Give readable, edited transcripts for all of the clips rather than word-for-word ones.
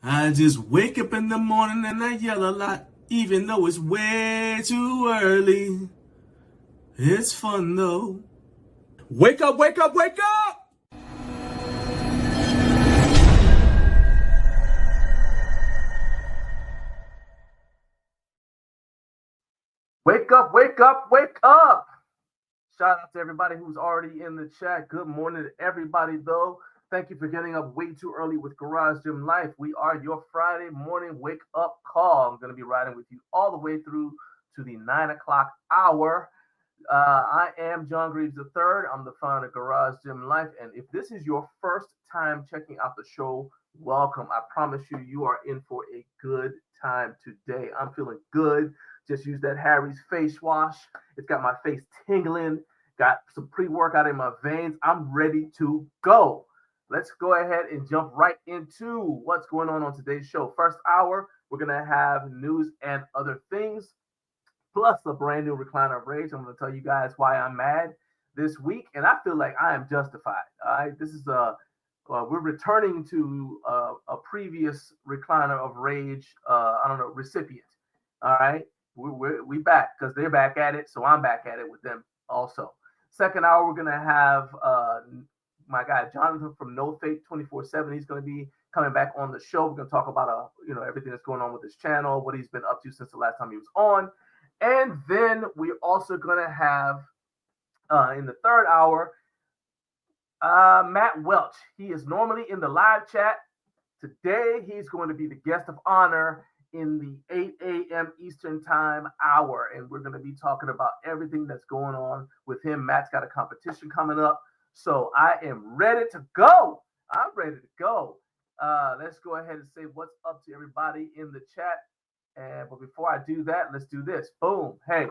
I just wake up in the morning and I yell a lot, even though it's way too early. It's fun though. Wake up, wake up, wake up! Wake up, wake up, wake up! Shout out to everybody who's already in the chat. Good morning to everybody, though. Thank you for getting up way too early with Garage Gym Life. We are your Friday morning wake up call. I'm going to be riding with you all the way through to the 9 o'clock hour. I am John Greaves III. I'm the founder of Garage Gym Life. And if this is your first time checking out the show, welcome. I promise you, you are in for a good time today. I'm feeling good. Just use that Harry's face wash. It's got my face tingling. Got some pre-workout in my veins. I'm ready to go. Let's go ahead and jump right into what's going on today's show. First hour, we're going to have news and other things, plus a brand new recliner of rage. I'm going to tell you guys why I'm mad this week, and I feel like I am justified. All right, this is we're returning to a previous recliner of rage. Recipient. All right, we back because they're back at it, so I'm back at it with them also. Second hour, we're gonna have my guy Jonathan from NoFate 24/7. He's gonna be coming back on the show. We're gonna talk about everything that's going on with his channel, what he's been up to since the last time he was on. And then we're also going to have, in the third hour, Matt Welch. He is normally in the live chat. Today, he's going to be the guest of honor in the 8 a.m. Eastern Time hour. And we're going to be talking about everything that's going on with him. Matt's got a competition coming up. So I am ready to go. I'm ready to go. Let's go ahead and say what's up to everybody in the chat. But before I do that, let's do this. Boom. Hey,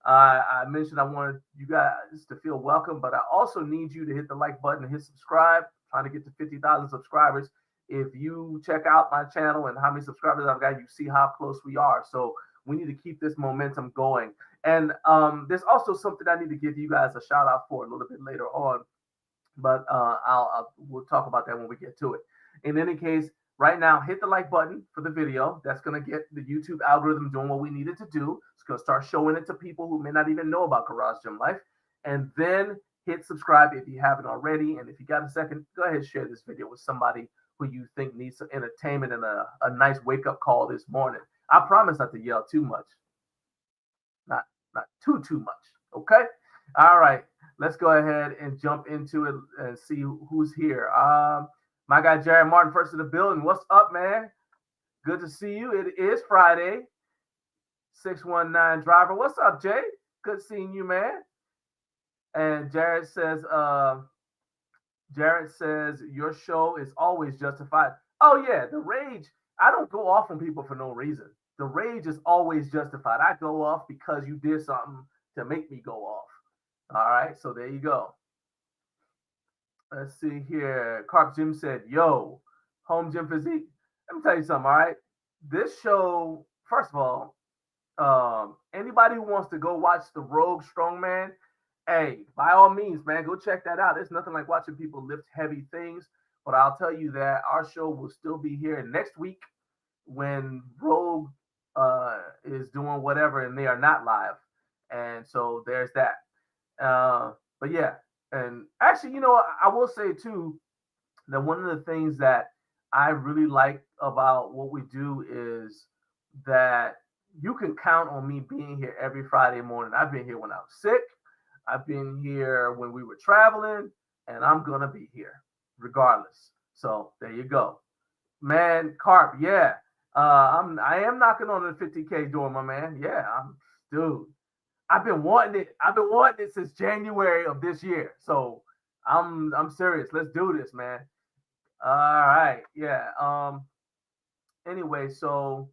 I mentioned I wanted you guys to feel welcome, but I also need you to hit the like button and hit subscribe. Trying to get to 50,000 subscribers. If you check out my channel and how many subscribers I've got, you see how close we are. So we need to keep this momentum going. And there's also something I need to give you guys a shout out for a little bit later on. But we'll talk about that when we get to it. In any case, right now, hit the like button for the video. That's going to get the YouTube algorithm doing what we needed to do. It's going to start showing it to people who may not even know about Garage Gym Life. And then hit subscribe if you haven't already. And if you got a second, go ahead and share this video with somebody who you think needs some entertainment and a nice wake-up call this morning. I promise not to yell too much. Not too much. Okay? All right. Let's go ahead and jump into it and see who's here. My guy Jared Martin, first in the building. What's up, man? Good to see you. It is Friday. 619 driver. What's up, Jay? Good seeing you, man. And Jared says, your show is always justified. Oh, yeah, the rage. I don't go off on people for no reason. The rage is always justified. I go off because you did something to make me go off. All right, so there you go. Let's see here. Carp Jim said, yo, home gym physique. Let me tell you something, all right? This show, first of all, anybody who wants to go watch the Rogue Strongman, hey, by all means, man, go check that out. There's nothing like watching people lift heavy things. But I'll tell you that our show will still be here next week when Rogue is doing whatever and they are not live. And so there's that. But yeah. And actually, I will say too that one of the things that I really like about what we do is that you can count on me being here every Friday morning. I've been here when I was sick. I've been here when we were traveling, and I'm going to be here regardless. So there you go. Man, Carp, yeah. I am knocking on the 50K door, my man. Yeah, dude. I've been wanting it since January of this year. So I'm serious. Let's do this, man. All right. Yeah. Anyway, so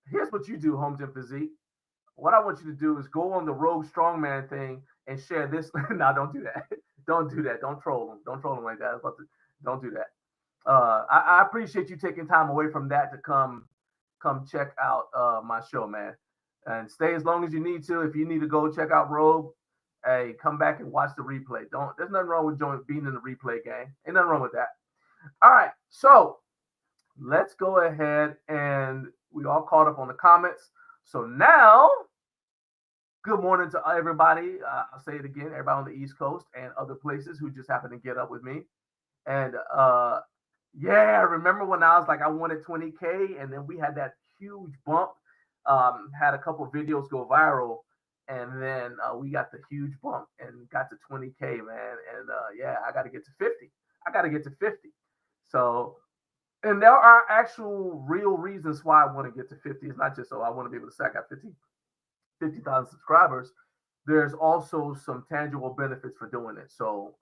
here's what you do, Home Gym Physique. What I want you to do is go on the Rogue Strongman thing and share this. No, don't do that. Don't do that. Don't troll them. Don't troll them like that. Don't do that. I appreciate you taking time away from that to come check out my show, man. And stay as long as you need to. If you need to go check out Rogue, hey, come back and watch the replay. There's nothing wrong with being in the replay game. Ain't nothing wrong with that. All right. So let's go ahead and we all caught up on the comments. So now, good morning to everybody. I'll say it again, everybody on the East Coast and other places who just happen to get up with me. And yeah, I remember when I was like, I wanted 20K, and then we had that huge bump. Had a couple of videos go viral, and then we got the huge bump and got to 20K, man. And yeah, I got to get to 50. I got to get to 50. So, and there are actual real reasons why I want to get to 50. It's not just, oh, I want to be able to say I got 50,000 subscribers. There's also some tangible benefits for doing it. So,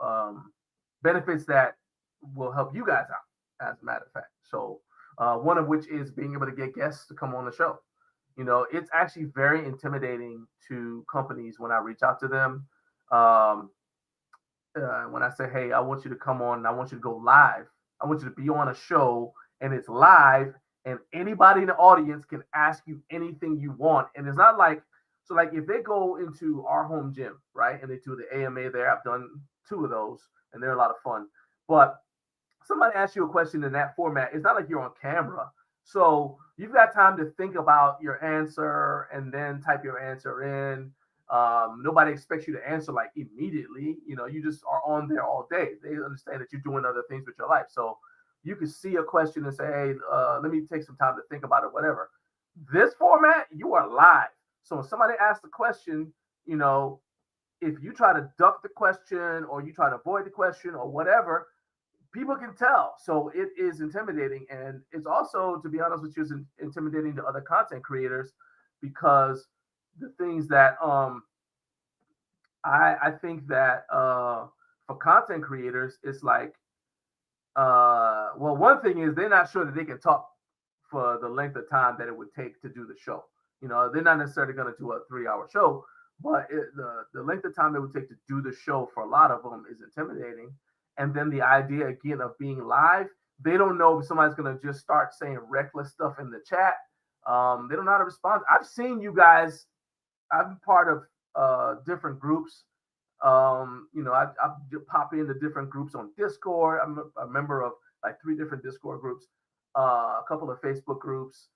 benefits that will help you guys out, as a matter of fact. So, one of which is being able to get guests to come on the show. You know, it's actually very intimidating to companies when I reach out to them. When I say, hey, I want you to come on and I want you to go live, I want you to be on a show and it's live and anybody in the audience can ask you anything you want. And it's not like, so like if they go into our home gym, right, and they do the AMA there, I've done 2 of those and they're a lot of fun. But somebody asks you a question in that format, it's not like you're on camera. So you've got time to think about your answer and then type your answer in. Nobody expects you to answer like immediately. You know, you just are on there all day. They understand that you're doing other things with your life. So you can see a question and say, hey, let me take some time to think about it, whatever. This format, you are live. So when somebody asks the question, you know, if you try to duck the question or you try to avoid the question or whatever, people can tell. So it is intimidating. And it's also, to be honest with you, is intimidating to other content creators because the things that I think that for content creators, it's like, well, one thing is they're not sure that they can talk for the length of time that it would take to do the show. You know, they're not necessarily going to do a 3-hour show, but the length of time it would take to do the show for a lot of them is intimidating. And then the idea again of being live, they don't know if somebody's going to just start saying reckless stuff in the chat. They don't know how to respond. I've seen you guys. I'm part of different groups. You know, I pop into different groups on Discord. I'm a member of like 3 different Discord groups, a couple of Facebook groups,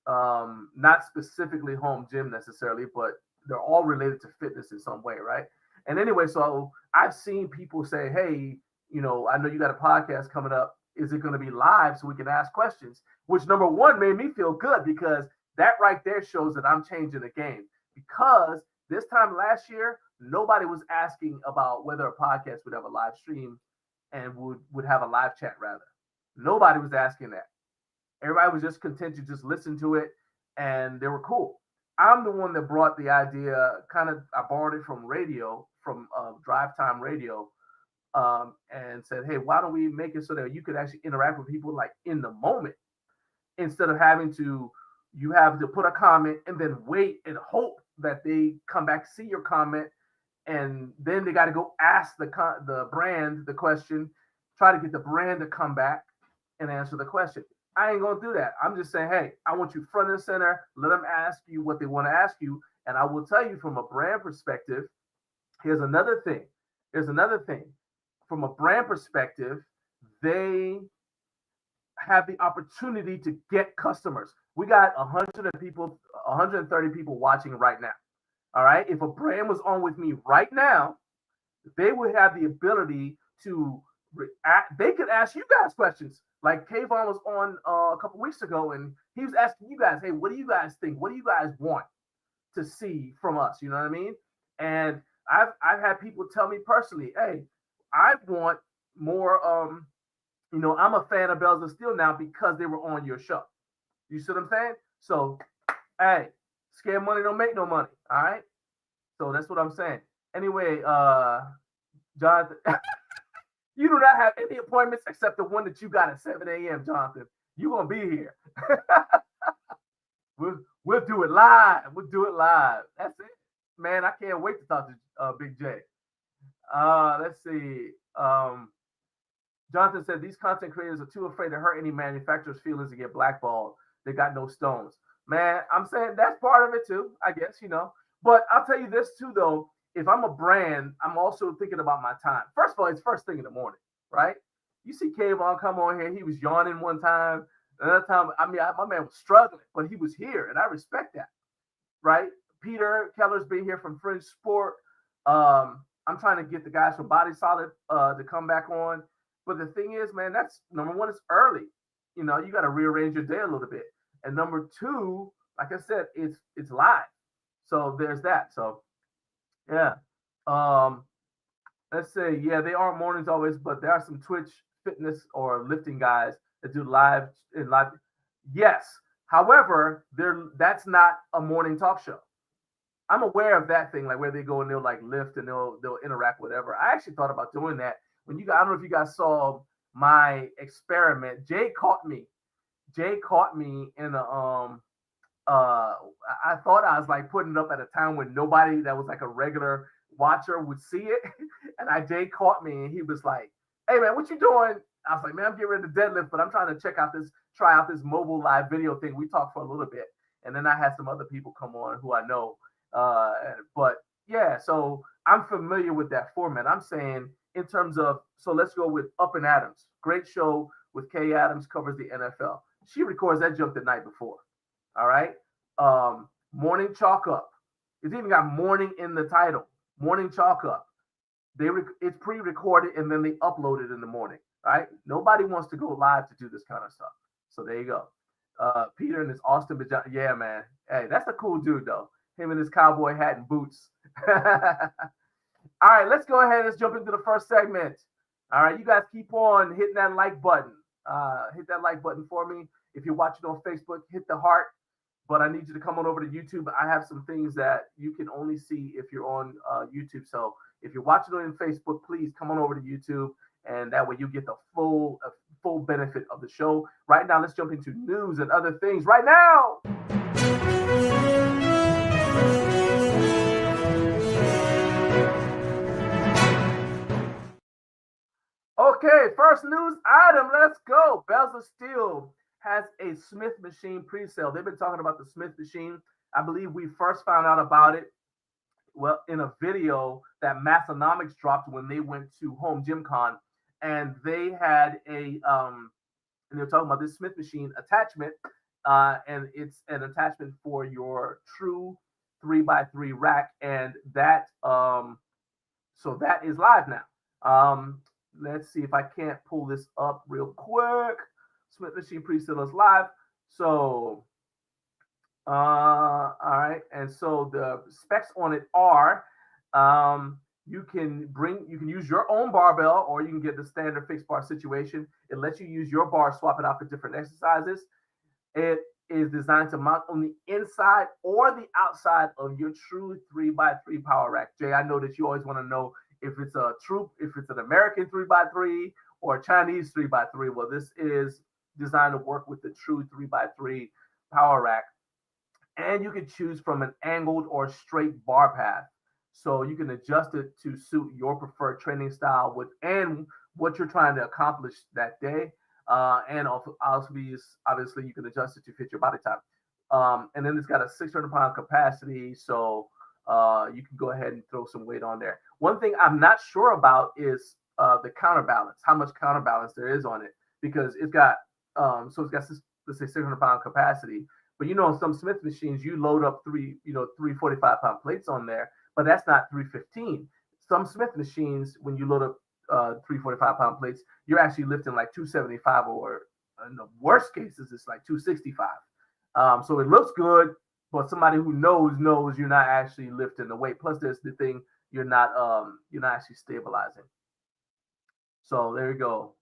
not specifically home gym necessarily, but they're all related to fitness in some way, right? And anyway, so I've seen people say, hey, you know, I know you got a podcast coming up. Is it going to be live so we can ask questions? Which number one made me feel good because that right there shows that I'm changing the game. Because this time last year, nobody was asking about whether a podcast would have a live stream and would have a live chat rather. Nobody was asking that. Everybody was just content to just listen to it and they were cool. I'm the one that brought the idea, kind of, I borrowed it from radio, from Drive Time Radio, and said, hey, why don't we make it so that you could actually interact with people like in the moment instead of having to, you have to put a comment and then wait and hope that they come back, see your comment, and then they got to go ask the brand the question, try to get the brand to come back and answer the question. I ain't going to do that. I'm just saying, hey, I want you front and center. Let them ask you what they want to ask you. And I will tell you from a brand perspective, here's another thing. From a brand perspective, they have the opportunity to get customers. We got 130 people watching right now. All right. If a brand was on with me right now, they would have the ability to react. They could ask you guys questions. Like Kayvon was on a couple weeks ago, and he was asking you guys, hey, what do you guys think? What do you guys want to see from us? You know what I mean? And I've had people tell me personally, hey, I want more. You know, I'm a fan of Bells of Steel now because they were on your show. You see what I'm saying? So, hey, scare money don't make no money. All right. So that's what I'm saying. Anyway, Jonathan, you do not have any appointments except the one that you got at 7 a.m., Jonathan. You're gonna be here. We'll do it live. We'll do it live. That's it, man. I can't wait to talk to Big J. Let's see. Jonathan said these content creators are too afraid to hurt any manufacturer's feelings to get blackballed. They got no stones. Man, I'm saying that's part of it too, I guess, you know. But I'll tell you this too, though. If I'm a brand, I'm also thinking about my time. First of all, it's first thing in the morning, right? You see Kayvon come on here. He was yawning one time. Another time, I mean, my man was struggling, but he was here, and I respect that, right? Peter Keller's been here from Fringe Sport. I'm trying to get the guys from Body Solid to come back on. But the thing is, man, that's number one, it's early. You know, you got to rearrange your day a little bit. And number two, like I said, it's live. So there's that. So yeah. Um, let's say, yeah, they are mornings always, but there are some Twitch fitness or lifting guys that do live in live. Yes. However, that's not a morning talk show. I'm aware of that thing, like where they go and they'll like lift and they'll interact, whatever. I actually thought about doing that when I don't know if you guys saw my experiment. Jay caught me in a I thought I was like putting it up at a time when nobody that was like a regular watcher would see it. And Jay caught me and he was like, "Hey man, what you doing?" I was like, "Man, I'm getting ready to deadlift, but I'm trying to try out this mobile live video thing." We talked for a little bit. And then I had some other people come on who I know. But yeah, so I'm familiar with that format. I'm saying in terms of, so let's go with Up and Adams. Great show with Kay Adams, covers the NFL. She records that jump the night before. All right. Morning Chalk Up. It's even got morning in the title. Morning Chalk Up. It's pre-recorded and then they upload it in the morning. Right? Nobody wants to go live to do this kind of stuff. So there you go. Peter and his Austin pajama. Yeah, man. Hey, that's a cool dude though. Him in his cowboy hat and boots. All right, let's go ahead. Let's jump into the first segment. All right, you guys keep on hitting that like button. Hit that like button for me. If you're watching on Facebook, hit the heart. But I need you to come on over to YouTube. I have some things that you can only see if you're on YouTube. So if you're watching on Facebook, please come on over to YouTube, and that way you get the full benefit of the show. Right now, let's jump into news and other things. Right now. Okay, first news item. Let's go. Bells of Steel has a Smith machine pre-sale. They've been talking about the Smith machine. I believe we first found out about it, well, in a video that Massonomics dropped when they went to Home Gym Con, and they had and they were talking about this Smith machine attachment, and it's an attachment for your true 3x3 rack, and that so that is live now. Let's see if I can't pull this up real quick. Smith machine pre-sale is live. So, all right. And so the specs on it are, you can use your own barbell, or you can get the standard fixed bar situation. It lets you use your bar, swap it out for different exercises. It is designed to mount on the inside or the outside of your true 3x3 power rack. Jay, I know that you always want to know if it's an American 3x3 or a Chinese 3x3. Well, this is designed to work with the true 3x3 power rack. And you can choose from an angled or straight bar path. So you can adjust it to suit your preferred training style and what you're trying to accomplish that day. And obviously you can adjust it to fit your body type. And then it's got a 600-pound capacity. So you can go ahead and throw some weight on there. One thing I'm not sure about is the counterbalance, how much counterbalance there is on it, because it's got let's say 600-pound capacity. But some Smith machines, you load up three 45-pound plates on there, but that's not 315. Some Smith machines, when you load up 3 45-pound plates, you're actually lifting like 275, or in the worst cases, it's like 265. So it looks good, but somebody who knows you're not actually lifting the weight. Plus, there's the thing, you're not actually stabilizing. So there you go.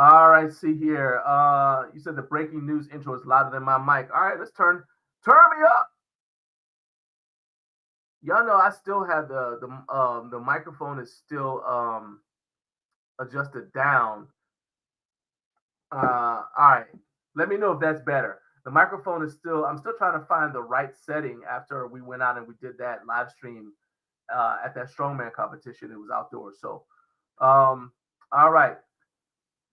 All right, see here. You said the breaking news intro is louder than my mic. All right, let's turn me up. Y'all know I still have the microphone is still adjusted down. All right, let me know if that's better. The microphone is I'm still trying to find the right setting after we went out and we did that live stream at that Strongman competition. It was outdoors. So, all right.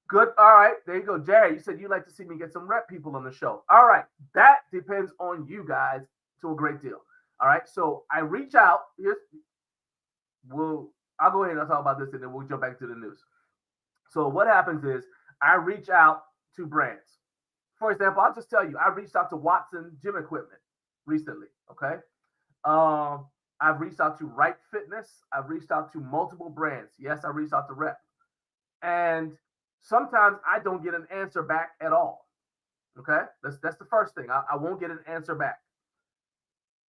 Good. All right. There you go. Jerry, you said you'd like to see me get some rep people on the show. All right. That depends on you guys to a great deal. All right. So I reach out. I'll go ahead and talk about this and then we'll jump back to the news. So what happens is I reach out to brands. For example, I'll just tell you, I reached out to Watson Gym Equipment recently. Okay. I've reached out to Right Fitness. I've reached out to multiple brands. Yes, I reached out to Rep. And sometimes I don't get an answer back at all. Okay. That's the first thing. I won't get an answer back.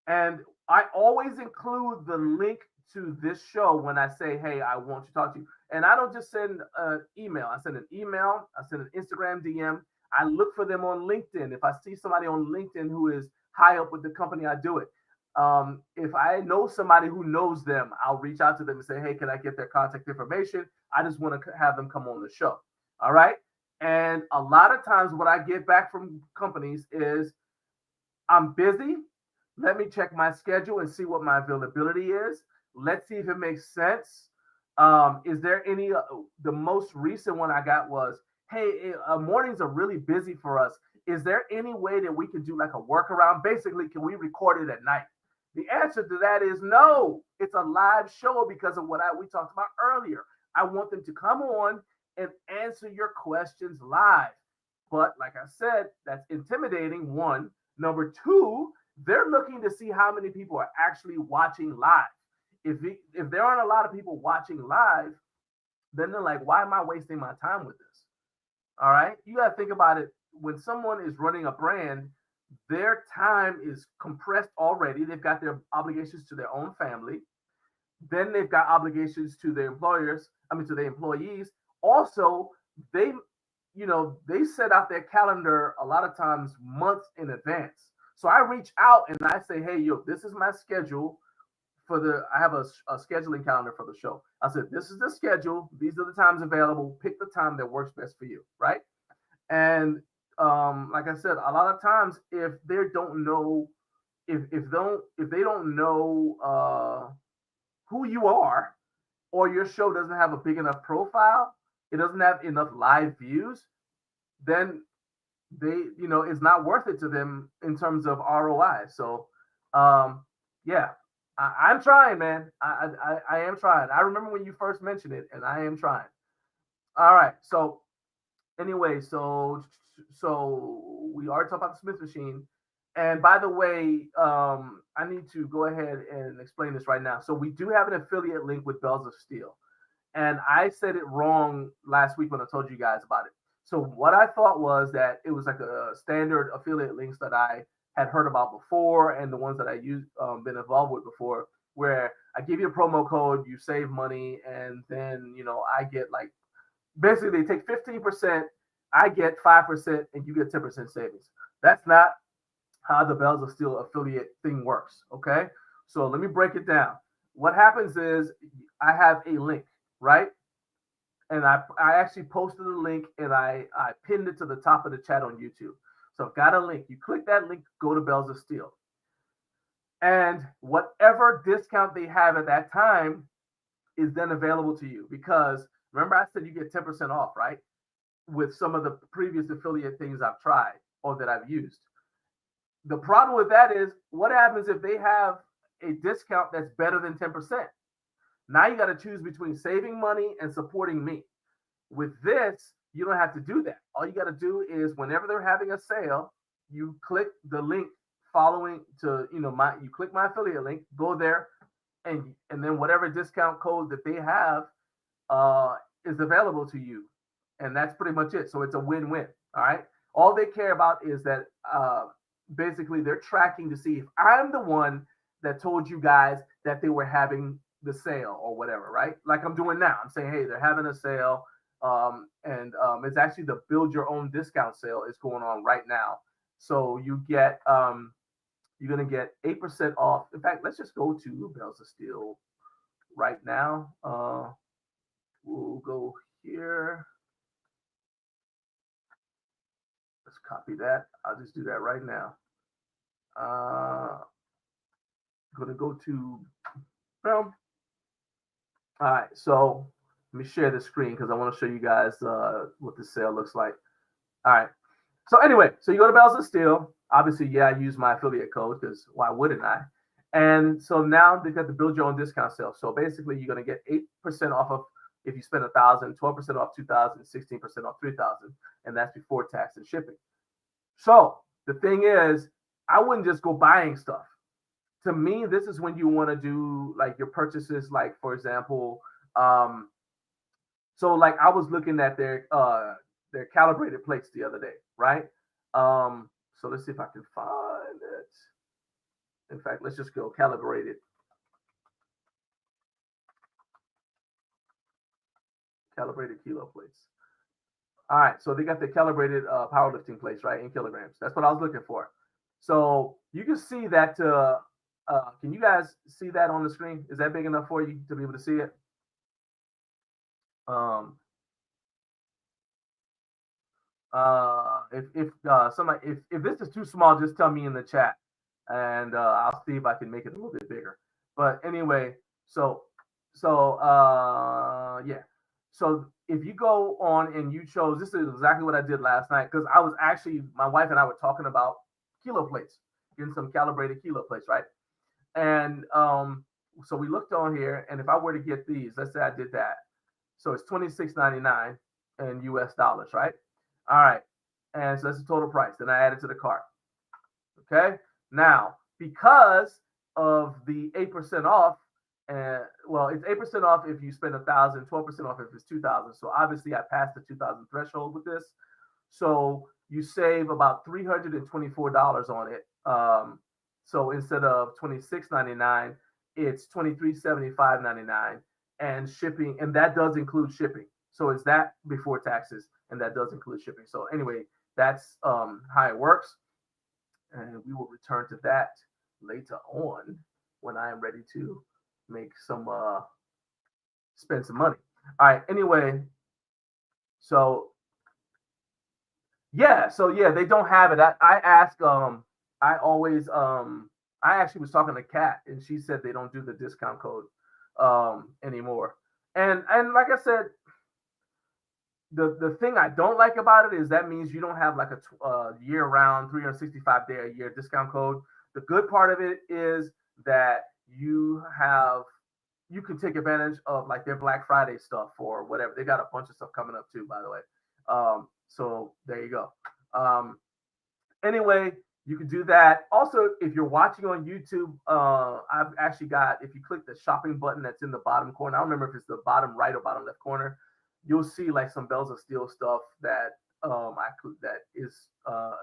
And I always include the link to this show when I say, hey, I want to talk to you. And I don't just send an email. I send an email. I send an Instagram DM. I look for them on LinkedIn. If I see somebody on LinkedIn who is high up with the company, I do it. If I know somebody who knows them, I'll reach out to them and say, hey, can I get their contact information? I just want to have them come on the show. All right. And a lot of times what I get back from companies is, I'm busy. Let me check my schedule and see what my availability is. Let's see if it makes sense. Is there any, the most recent one I got was, hey, mornings are really busy for us. Is there any way that we can do like a workaround? Basically, can we record it at night? The answer to that is no. It's a live show because of what we talked about earlier. I want them to come on and answer your questions live. But like I said, that's intimidating, one. Number two, they're looking to see how many people are actually watching live. If there aren't a lot of people watching live, then they're like, why am I wasting my time with this? All right. You got to think about it. When someone is running a brand, their time is compressed already. They've got their obligations to their own family. Then they've got obligations to their to their employees. Also, they set out their calendar a lot of times months in advance. So I reach out and I say, hey, this is my schedule I have a scheduling calendar for the show. I said, this is the schedule. These are the times available. Pick the time that works best for you. Right. And like I said, a lot of times if they don't know, if they don't know who you are, or your show doesn't have a big enough profile, it doesn't have enough live views, then it's not worth it to them in terms of ROI. So yeah, I'm trying, man. I am trying. I remember when you first mentioned it, and I am trying. All right. So anyway, so we already talked about the Smith machine. And by the way, I need to go ahead and explain this right now. So we do have an affiliate link with Bells of Steel. And I said it wrong last week when I told you guys about it. So what I thought was that it was like a standard affiliate links that I had heard about before, and the ones that I used, been involved with before, where I give you a promo code, you save money, and then I get like, basically they take 15%, I get 5%, and you get 10% savings. That's not how the Bells of Steel affiliate thing works. Okay, so let me break it down. What happens is I have a link, right? And I actually posted a link and I pinned it to the top of the chat on YouTube. So I've got a link. You click that link, go to Bells of Steel. And whatever discount they have at that time is then available to you. Because remember I said you get 10% off, right? With some of the previous affiliate things I've tried or that I've used. The problem with that is, what happens if they have a discount that's better than 10%? Now you got to choose between saving money and supporting me. With this, you don't have to do that. All you got to do is whenever they're having a sale, you click the link following to, you click my affiliate link, go there, and then whatever discount code that they have is available to you. And that's pretty much it. So it's a win-win. All right. All they care about is that basically they're tracking to see if I'm the one that told you guys that they were having the sale or whatever, right? Like I'm doing now. I'm saying, hey, they're having a sale. And it's actually the build your own discount sale is going on right now. So you get, you're going to get 8% off. In fact, let's just go to Bells of Steel right now. We'll go here. Let's copy that. I'll just do that right now. I'm going to go to film. All right, so let me share the screen because I want to show you guys what the sale looks like. All right. So anyway, so you go to Bells of Steel. Obviously, yeah, I use my affiliate code because why wouldn't I? And so now they've got the build your own discount sale. So basically, you're going to get 8% off of If you spend 1,000, 12% off 2,000, 16% off 3,000, and that's before tax and shipping. So the thing is, I wouldn't just go buying stuff. To me, this is when you want to do like your purchases, like for example, so like I was looking at their calibrated plates the other day, right? So let's see if I can find it. In fact, let's just go calibrated kilo plates. All right, so they got the calibrated powerlifting plates, right, in kilograms. That's what I was looking for. So you can see that. Can you guys see that on the screen? Is that big enough for you to be able to see it? If this is too small, just tell me in the chat, and I'll see if I can make it a little bit bigger. But anyway, so yeah. So if you go on and you chose, this is exactly what I did last night, because I was actually, my wife and I were talking about kilo plates, getting some calibrated kilo plates, right? And so we looked on here, and if I were to get these, let's say I did that, so it's $26.99 in US dollars, right? All right, and so that's the total price. Then I added to the cart. Okay, now because of the 8% off, and well, it's 8% off if you spend 1,000, 12% off if it's 2,000. So obviously, I passed the 2,000 threshold with this. So you save about $324 on it. So instead of $26.99, it's $23.75.99, and shipping, and that does include shipping. So it's that before taxes, and that does include shipping. So anyway, that's how it works, and we will return to that later on when I am ready to make some spend some money. All right. Anyway, so yeah, they don't have it. I asked. I always I actually was talking to Kat, and she said they don't do the discount code anymore. And like I said, the thing I don't like about it is that means you don't have like a year-round, 365-day-a-year discount code. The good part of it is that you can take advantage of like their Black Friday stuff or whatever. They got a bunch of stuff coming up too, by the way. So there you go. Anyway, you can do that. Also, if you're watching on YouTube, I've actually got, if you click the shopping button that's in the bottom corner, I don't remember if it's the bottom right or bottom left corner, you'll see like some Bells of Steel stuff that that is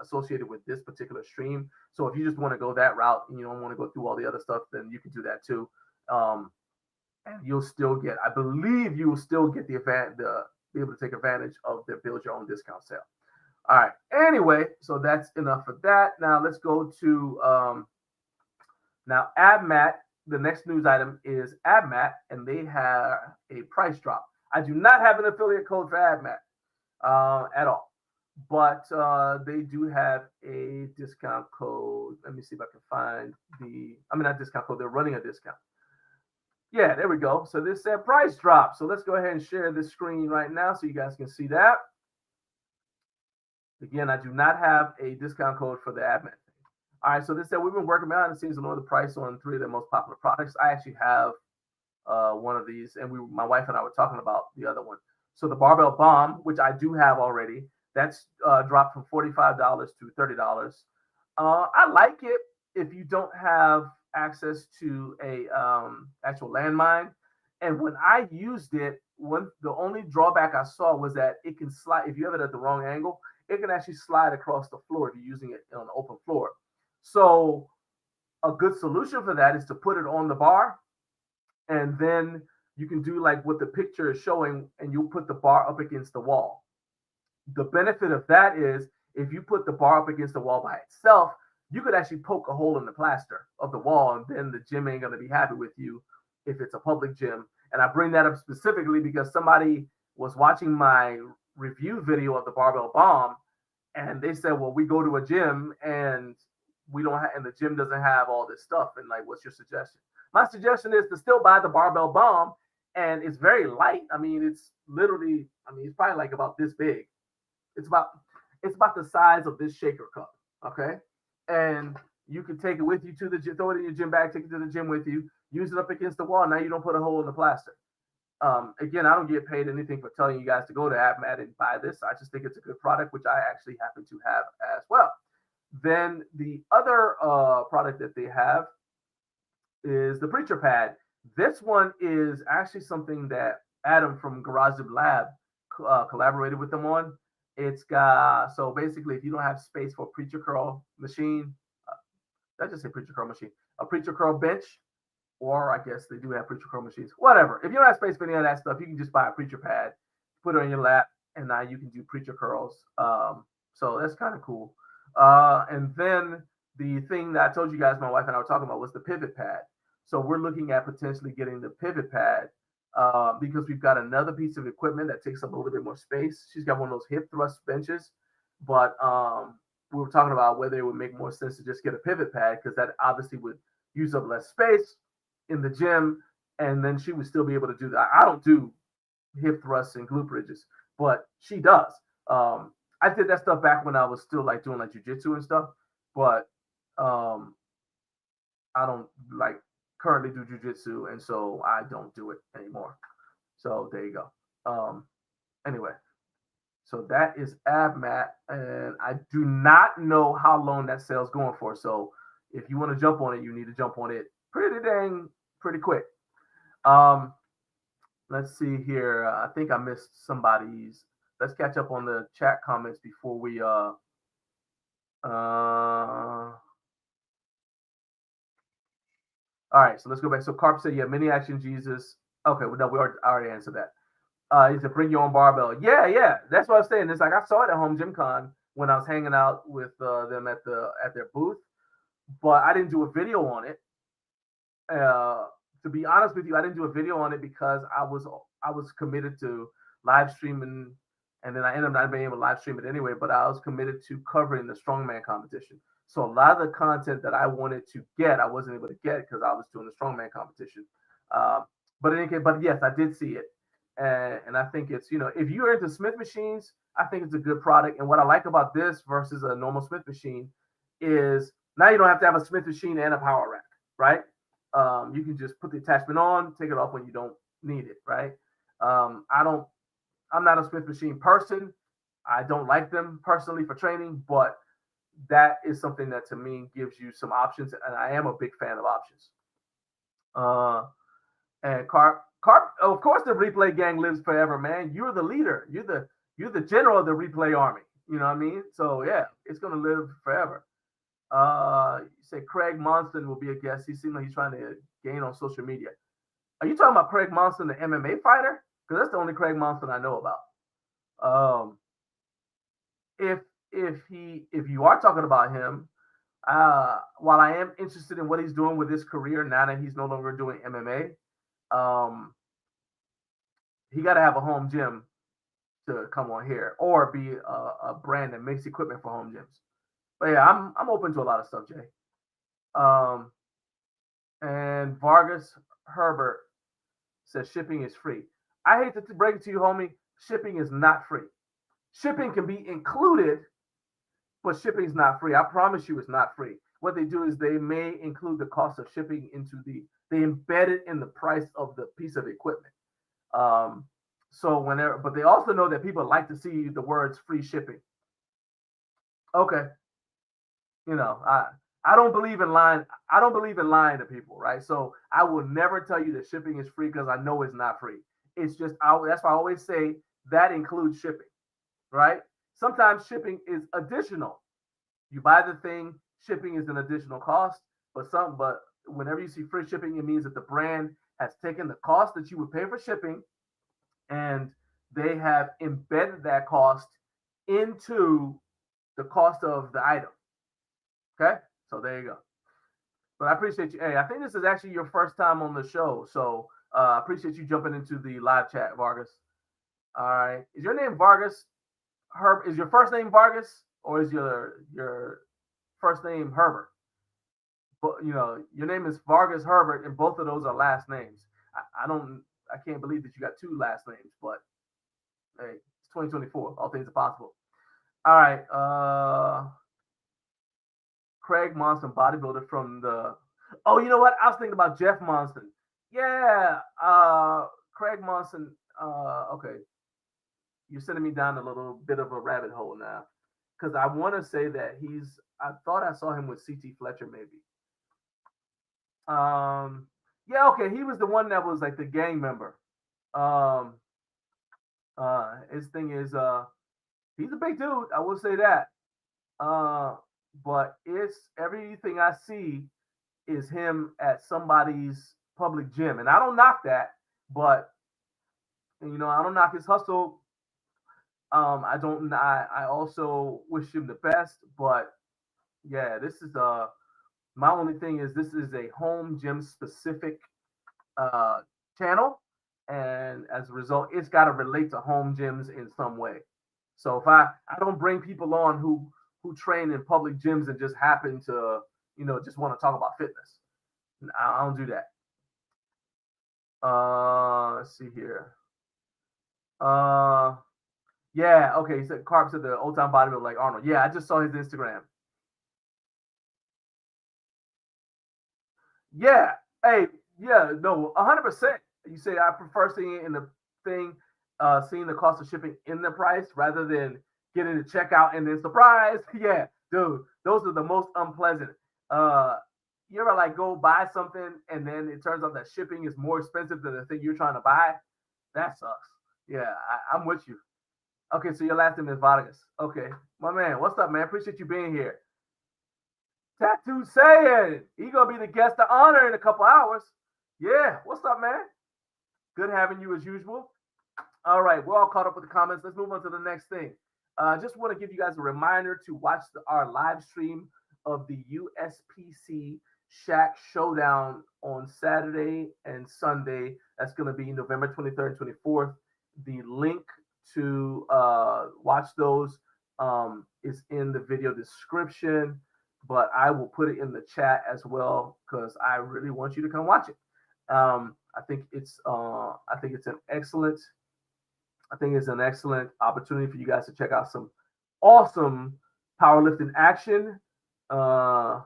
associated with this particular stream. So if you just want to go that route and you don't want to go through all the other stuff, then you can do that too. And you'll still get, I believe you will still get be able to take advantage of their build your own discount sale. All right. Anyway, so that's enough for that. Now let's go to now AbMat. The next news item is AbMat, and they have a price drop. I do not have an affiliate code for AbMat at all, but they do have a discount code. Let me see if I can find not discount code. They're running a discount. Yeah, there we go. So this said price drop. So let's go ahead and share this screen right now so you guys can see that. Again, I do not have a discount code for the AbMat. All right, so this said we've been working behind the scenes to lower the price on 3 of their most popular products. I actually have one of these, and my wife and I were talking about the other one. So the Barbell Bomb, which I do have already, that's dropped from $45 to $30. I like it if you don't have access to a actual landmine. And when I used it, the only drawback I saw was that it can slide. If you have it at the wrong angle, it can actually slide across the floor if you're using it on an open floor. So a good solution for that is to put it on the bar, and then you can do like what the picture is showing, and you put the bar up against the wall. The benefit of that is if you put the bar up against the wall by itself, you could actually poke a hole in the plaster of the wall, and then the gym ain't going to be happy with you if it's a public gym. And I bring that up specifically because somebody was watching my review video of the Barbell Bomb, and they said, well, we go to a gym and we don't have, and the gym doesn't have all this stuff. And like, what's your suggestion? My suggestion is to still buy the Barbell Bomb, and it's very light. I mean, it's literally, it's probably like about this big. It's about the size of this shaker cup. Okay. And you can take it with you to the gym, throw it in your gym bag, take it to the gym with you, use it up against the wall. Now you don't put a hole in the plaster. Again, I don't get paid anything for telling you guys to go to AbMat and buy this. I just think it's a good product, which I actually happen to have as well. Then the other product that they have is the Preacher Pad. This one is actually something that Adam from Garage Lab collaborated with them on. It's got, so basically, if you don't have space for a Preacher Curl machine, I just say Preacher Curl machine, a Preacher Curl bench, or I guess they do have Preacher Curl machines, whatever. If you don't have space for any of that stuff, you can just buy a Preacher Pad, put it on your lap, and now you can do Preacher Curls. So that's kind of cool. And then the thing that I told you guys, my wife and I were talking about, was the Pivot Pad. So we're looking at potentially getting the Pivot Pad because we've got another piece of equipment that takes up a little bit more space. She's got one of those hip thrust benches, but we were talking about whether it would make more sense to just get a Pivot Pad, because that obviously would use up less space in the gym, and then she would still be able to do that. I don't do hip thrusts and glute bridges, but she does. I did that stuff back when I was still like doing like jujitsu and stuff, but I don't like currently do jujitsu, and so I don't do it anymore. So there you go. Anyway, so that is AbMat, and I do not know how long that sale's going for. So if you want to jump on it, you need to jump on it pretty quick. Let's see here. I think I missed somebody's. Let's catch up on the chat comments before we all right, so let's go back. So Carp said, yeah, mini action Jesus. Okay, well, no, we already answered that. He said, bring your own barbell. Yeah, that's what I was saying. It's like I saw it at Home Gym Con when I was hanging out with them at their booth, but I didn't do a video on it. To be honest with you, I didn't do a video on it because I was committed to live streaming, and then I ended up not being able to live stream it anyway. But I was committed to covering the Strongman competition. So a lot of the content that I wanted to get, I wasn't able to get because I was doing the Strongman competition. But yes, I did see it, and I think it's, if you're into Smith machines, I think it's a good product. And what I like about this versus a normal Smith machine is now you don't have to have a Smith machine and a power rack, right? You can just put the attachment on, take it off when you don't need it, right? I'm not a Smith machine person. I don't like them personally for training, but that is something that to me gives you some options, and I am a big fan of options. And Carp, of course, the replay gang lives forever, man. You're the leader. You're the general of the replay army. You know what I mean? So yeah, it's gonna live forever. You say Craig Monston will be a guest. He seems like he's trying to gain on social media. Are you talking about Craig Monston, the MMA fighter? Because that's the only Craig Monston I know about. If you are talking about him, while I am interested in what he's doing with his career now that he's no longer doing MMA, he got to have a home gym to come on here, or be a brand that makes equipment for home gyms. But yeah, I'm open to a lot of stuff, Jay. And Vargas Herbert says shipping is free. I hate to break it to you, homie. Shipping is not free. Shipping can be included, but shipping is not free. I promise you, it's not free. What they do is they may include the cost of shipping they embed it in the price of the piece of equipment. But they also know that people like to see the words free shipping. Okay. I don't believe in lying. I don't believe in lying to people, right? So I will never tell you that shipping is free because I know it's not free. It's just, that's why I always say that includes shipping, right? Sometimes shipping is additional. You buy the thing, shipping is an additional cost, but whenever you see free shipping, it means that the brand has taken the cost that you would pay for shipping, and they have embedded that cost into the cost of the item. Okay, so there you go. But I appreciate you. Hey, I think this is actually your first time on the show, so I appreciate you jumping into the live chat, Vargas. All right, is your name Vargas? Is your first name Vargas, or is your first name Herbert? But your name is Vargas Herbert, and both of those are last names. I can't believe that you got two last names, but hey, it's 2024. All things are possible. All right. Craig Monston, bodybuilder from the. Oh, you know what? I was thinking about Jeff Monston. Yeah. Craig Monson. Okay, you're sending me down a little bit of a rabbit hole now, because I want to say that he's. I thought I saw him with CT Fletcher maybe. Yeah, okay, he was the one that was like the gang member. Um, his thing is, he's a big dude. I will say that. But it's everything I see is him at somebody's public gym, and I don't knock that, but I don't knock his hustle. I don't. I also wish him the best, but yeah, this is my only thing is this is a home gym specific uh channel, and as a result, it's got to relate to home gyms in some way. So if I don't bring people on who train in public gyms and just happen to just want to talk about fitness. I don't do that. Let's see here. Yeah, okay. He said Carp said the old time bodybuilder like Arnold. Yeah, I just saw his Instagram. Yeah, hey, yeah, no, 100%. You say I prefer seeing it in the thing, seeing the cost of shipping in the price rather than getting the checkout and then surprise. Yeah, dude, those are the most unpleasant. Uh, you ever like go buy something and then it turns out that shipping is more expensive than the thing you're trying to buy? That sucks. Yeah, I'm with you. Okay, so your last name is Vargas. Okay, my man, what's up, man? Appreciate you being here. Tattoo saying he gonna be the guest of honor in a couple hours. Yeah, what's up, man? Good having you as usual. All right, we're all caught up with the comments. Let's move on to the next thing. Just want to give you guys a reminder to watch our live stream of the USPC Shack Showdown on Saturday and Sunday. That's going to be November 23rd and 24th. The link to watch those is in the video description, but I will put it in the chat as well because I really want you to come watch it. I think it's an excellent opportunity for you guys to check out some awesome powerlifting action. And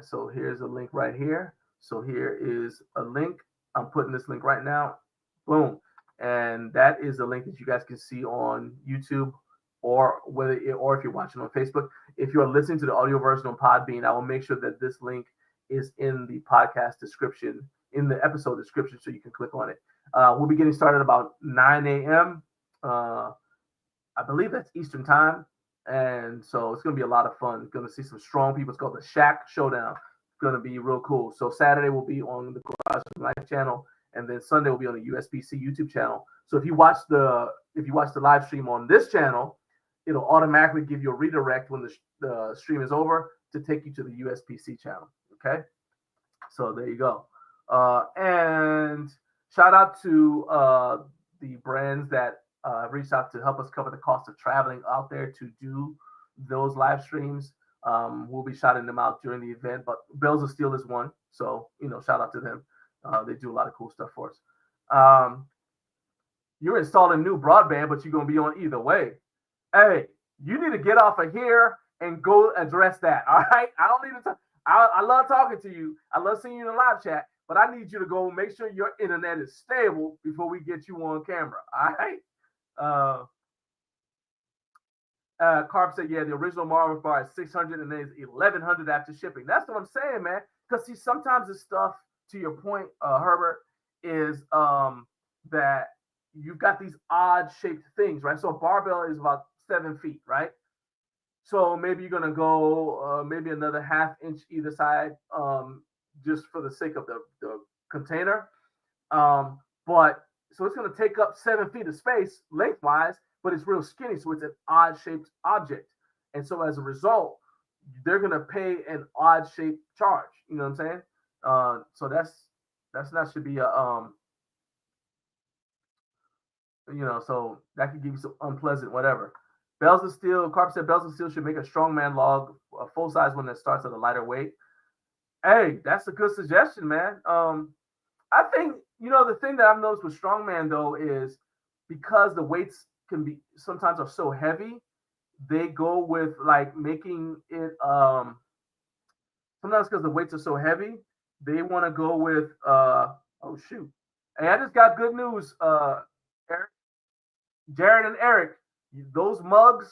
so here's a link right here. So here is a link. I'm putting this link right now. Boom. And that is a link that you guys can see on YouTube or if you're watching on Facebook. If you're listening to the audio version on Podbean, I will make sure that this link is in the podcast description, in the episode description, so you can click on it. We'll be getting started about 9 a.m. I believe that's Eastern time. And so it's going to be a lot of fun. Going to see some strong people. It's called the Shack Showdown. It's going to be real cool. So Saturday will be on the Garage Life channel, and then Sunday will be on the USPC YouTube channel. So if you watch the live stream on this channel, it'll automatically give you a redirect when the stream is over to take you to the USPC channel. Okay, so there you go. And shout out to the brands that reached out to help us cover the cost of traveling out there to do those live streams. We'll be shouting them out during the event, but Bells of Steel is one. So, shout out to them. They do a lot of cool stuff for us. You're installing new broadband, but you're going to be on either way. Hey, you need to get off of here and go address that. All right. I don't need to talk. I love talking to you. I love seeing you in the live chat, but I need you to go make sure your internet is stable before we get you on camera. All right. Carp said, yeah, the original Marvel bar is 600 and then it's 1100 after shipping. That's what I'm saying, man. Because see, sometimes this stuff, to your point, Herbert, is that you've got these odd shaped things, right? So a barbell is about 7 feet, right? So maybe you're gonna go maybe another ½ inch either side, just for the sake of the container. But so it's gonna take up 7 feet of space lengthwise, but it's real skinny, so it's an odd shaped object. And so as a result, they're gonna pay an odd shaped charge. You know what I'm saying? So that should be a so that could give you some unpleasant whatever. Bells of Steel, Carp said Bells of Steel should make a strongman log, a full size one that starts at a lighter weight. Hey, that's a good suggestion, man. I think the thing that I've noticed with strongman though is because the weights can be sometimes are so heavy, they go with like making it sometimes because the weights are so heavy, they want to go with Hey, I just got good news, Eric, Jared, and Eric. Those mugs,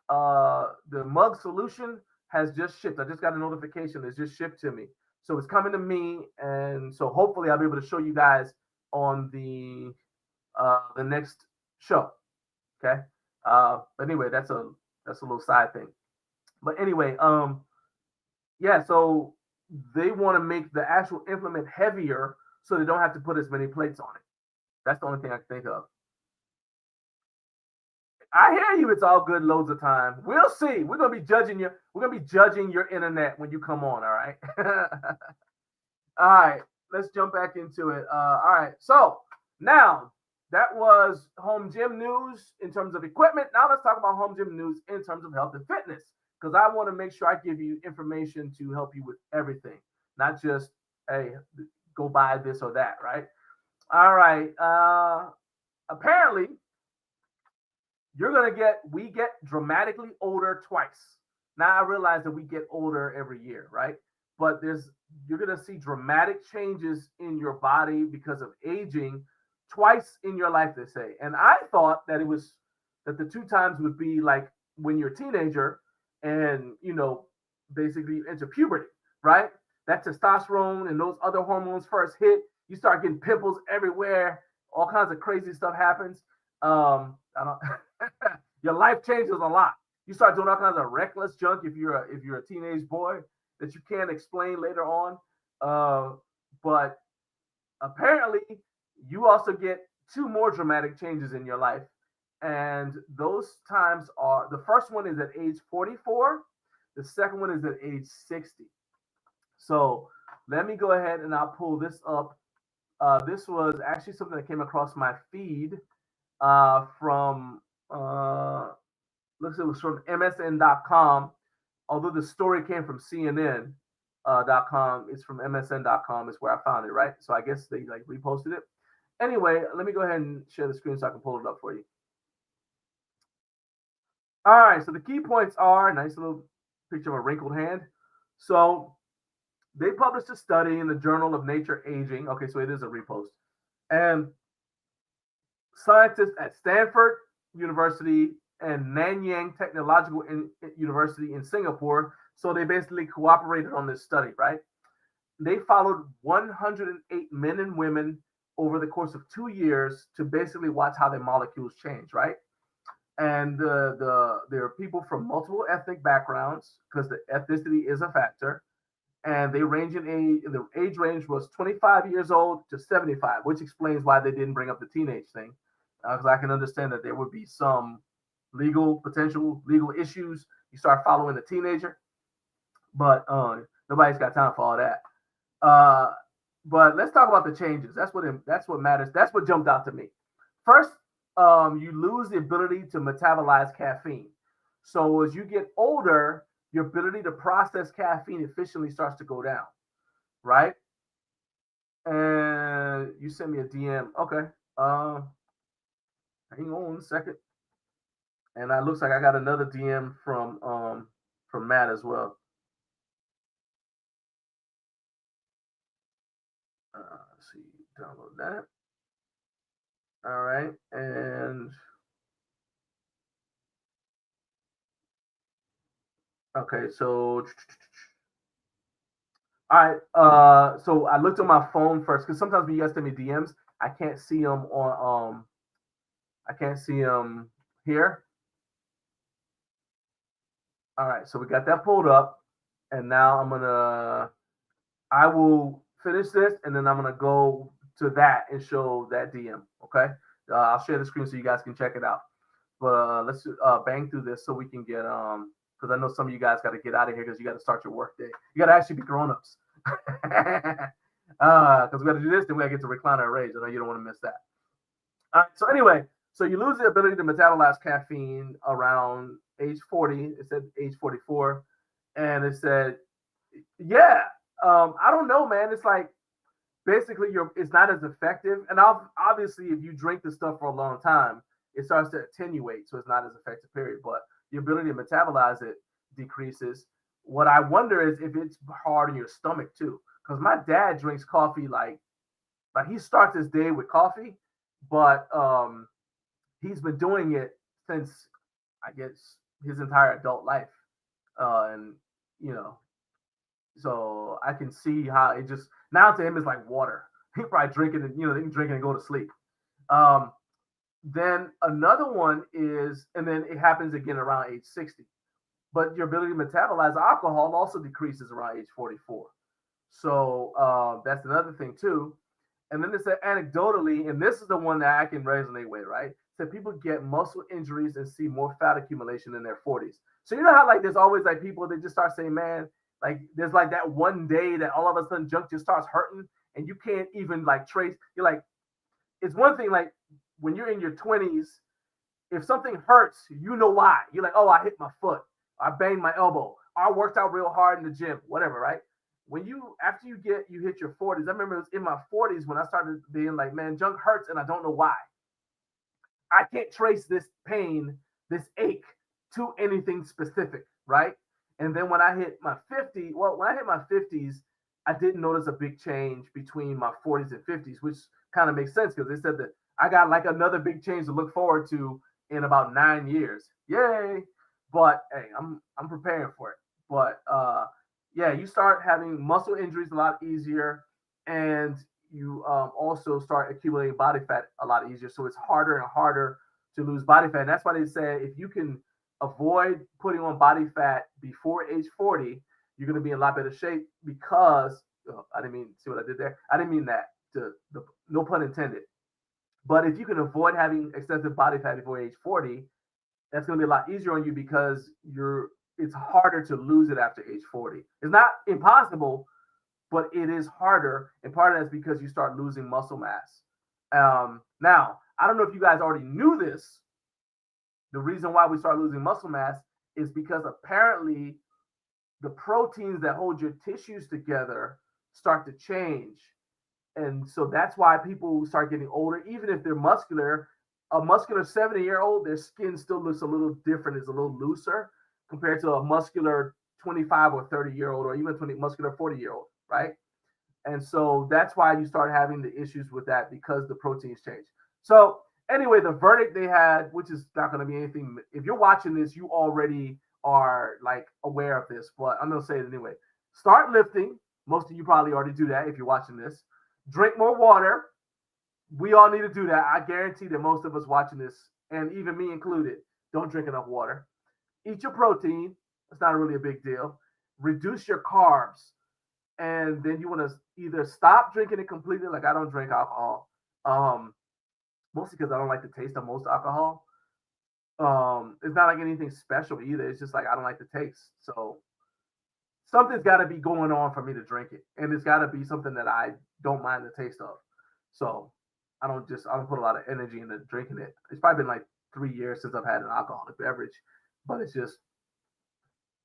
the mug solution has just shipped. I just got a notification. It's just shipped to me, so it's coming to me, and so hopefully I'll be able to show you guys on the next show. Okay. But anyway, that's a little side thing. But anyway, yeah. So they want to make the actual implement heavier, so they don't have to put as many plates on it. That's the only thing I can think of. I hear you. It's all good loads of time. We'll see. We're gonna be judging you. We're gonna be judging your internet when you come on. All right. All right. Let's jump back into it. All right. So now that was home gym news in terms of equipment. Now let's talk about home gym news in terms of health and fitness, because I want to make sure I give you information to help you with everything, not just hey, go buy this or that. Right. All right. Apparently we get dramatically older twice. Now I realize that we get older every year, right? But you're gonna see dramatic changes in your body because of aging twice in your life, they say. And I thought that the two times would be like when you're a teenager and basically into puberty, right? That testosterone and those other hormones first hit, you start getting pimples everywhere, all kinds of crazy stuff happens. I don't your life changes a lot. You start doing all kinds of reckless junk if you're a teenage boy that you can't explain later on. But apparently, you also get two more dramatic changes in your life, and those times are the first one is at age 44. The second one is at age 60. So let me go ahead and I'll pull this up. This was actually something that came across my feed from looks it was from MSN.com. Although the story came from CNN.com, it's from MSN.com. Is where I found it, right? So I guess they like reposted it. Anyway, let me go ahead and share the screen so I can pull it up for you. All right, so the key points are nice little picture of a wrinkled hand. So they published a study in the Journal of Nature Aging. Okay, so it is a repost. And scientists at Stanford University and Nanyang Technological University in Singapore. So they basically cooperated on this study, right? They followed 108 men and women over the course of 2 years to basically watch how their molecules change, right? And there are people from multiple ethnic backgrounds because the ethnicity is a factor. And they range in age. The age range was 25 years old to 75, which explains why they didn't bring up the teenage thing, because I can understand that there would be some potential legal issues. You start following a teenager, but nobody's got time for all that. But let's talk about the changes. That's what matters. That's what jumped out to me. First, you lose the ability to metabolize caffeine. So as you get older, your ability to process caffeine efficiently starts to go down, right? And you sent me a DM. Okay. Hang on a second. And it looks like I got another DM from Matt as well. Let's see, download that. All right, and okay, so all right. So I looked on my phone first because sometimes when you guys send me DMs, I can't see them on I can't see them here. All right, so we got that pulled up, and now I will finish this, and then I'm gonna go to that and show that DM. Okay, I'll share the screen so you guys can check it out. But let's bang through this so we can get because I know some of you guys got to get out of here because you got to start your work day. You got to actually be grown-ups. Because we got to do this, then we got to get to recliner rage. I know you don't want to miss that. All right. So anyway, so you lose the ability to metabolize caffeine around age 40. It said age 44, and it said, yeah. I don't know, man. It's like basically it's not as effective. And obviously, if you drink the stuff for a long time, it starts to attenuate, so it's not as effective. Period. But the ability to metabolize it decreases. What I wonder is if it's hard in your stomach too, because my dad drinks coffee like Like he starts his day with coffee, but he's been doing it since I guess his entire adult life, and you know, so I can see how it just now to him is like water. He probably drink it and they can drink it and go to sleep. Um, then another one is, and then it happens again around age 60. But your ability to metabolize alcohol also decreases around age 44. So that's another thing too. And then it said anecdotally, and this is the one that I can resonate with, right? So people get muscle injuries and see more fat accumulation in their 40s. So you know how like there's always like people that just start saying, man, like there's like that one day that all of a sudden junk just starts hurting and you can't even like trace. You're like, it's one thing like when you're in your 20s, if something hurts, you know why. You're like, oh, I hit my foot, I banged my elbow, I worked out real hard in the gym, whatever, right? When you after you hit your 40s, I remember it was in my 40s when I started being like, man, junk hurts and I don't know why. I can't trace this pain, this ache to anything specific, right? And then when I hit my 50, well, when I hit my 50s, I didn't notice a big change between my 40s and 50s, which kind of makes sense because they said that I got like another big change to look forward to in about 9 years. Yay! But hey, I'm preparing for it. But yeah, you start having muscle injuries a lot easier, and you also start accumulating body fat a lot easier. So it's harder and harder to lose body fat. And that's why they say if you can avoid putting on body fat before age 40, you're going to be in a lot better shape because I didn't mean see what I did there. I didn't mean that no pun intended. But if you can avoid having excessive body fat before age 40, that's going to be a lot easier on you because it's harder to lose it after age 40. It's not impossible, but it is harder. And part of that's because you start losing muscle mass. Now, I don't know if you guys already knew this. The reason why we start losing muscle mass is because apparently the proteins that hold your tissues together start to change. And so that's why people start getting older, even if they're muscular. A muscular 70-year-old, their skin still looks a little different, it's a little looser compared to a muscular 25 or 30-year-old, or even muscular 40-year-old, right? And so that's why you start having the issues with that because the proteins change. So anyway, the verdict they had, which is not going to be anything. If you're watching this, you already are like aware of this, but I'm going to say it anyway. Start lifting. Most of you probably already do that if you're watching this. Drink more water. We all need to do that. I guarantee that most of us watching this, and even me included, don't drink enough water. Eat your protein. It's not really a big deal. Reduce your carbs. And then you want to either stop drinking it completely, like I don't drink alcohol, mostly because I don't like the taste of most alcohol. It's not like anything special either. It's just like I don't like the taste. So something's got to be going on for me to drink it, and it's got to be something that I don't mind the taste of. So I don't put a lot of energy into drinking it. It's probably been like 3 years since I've had an alcoholic beverage, but it's just,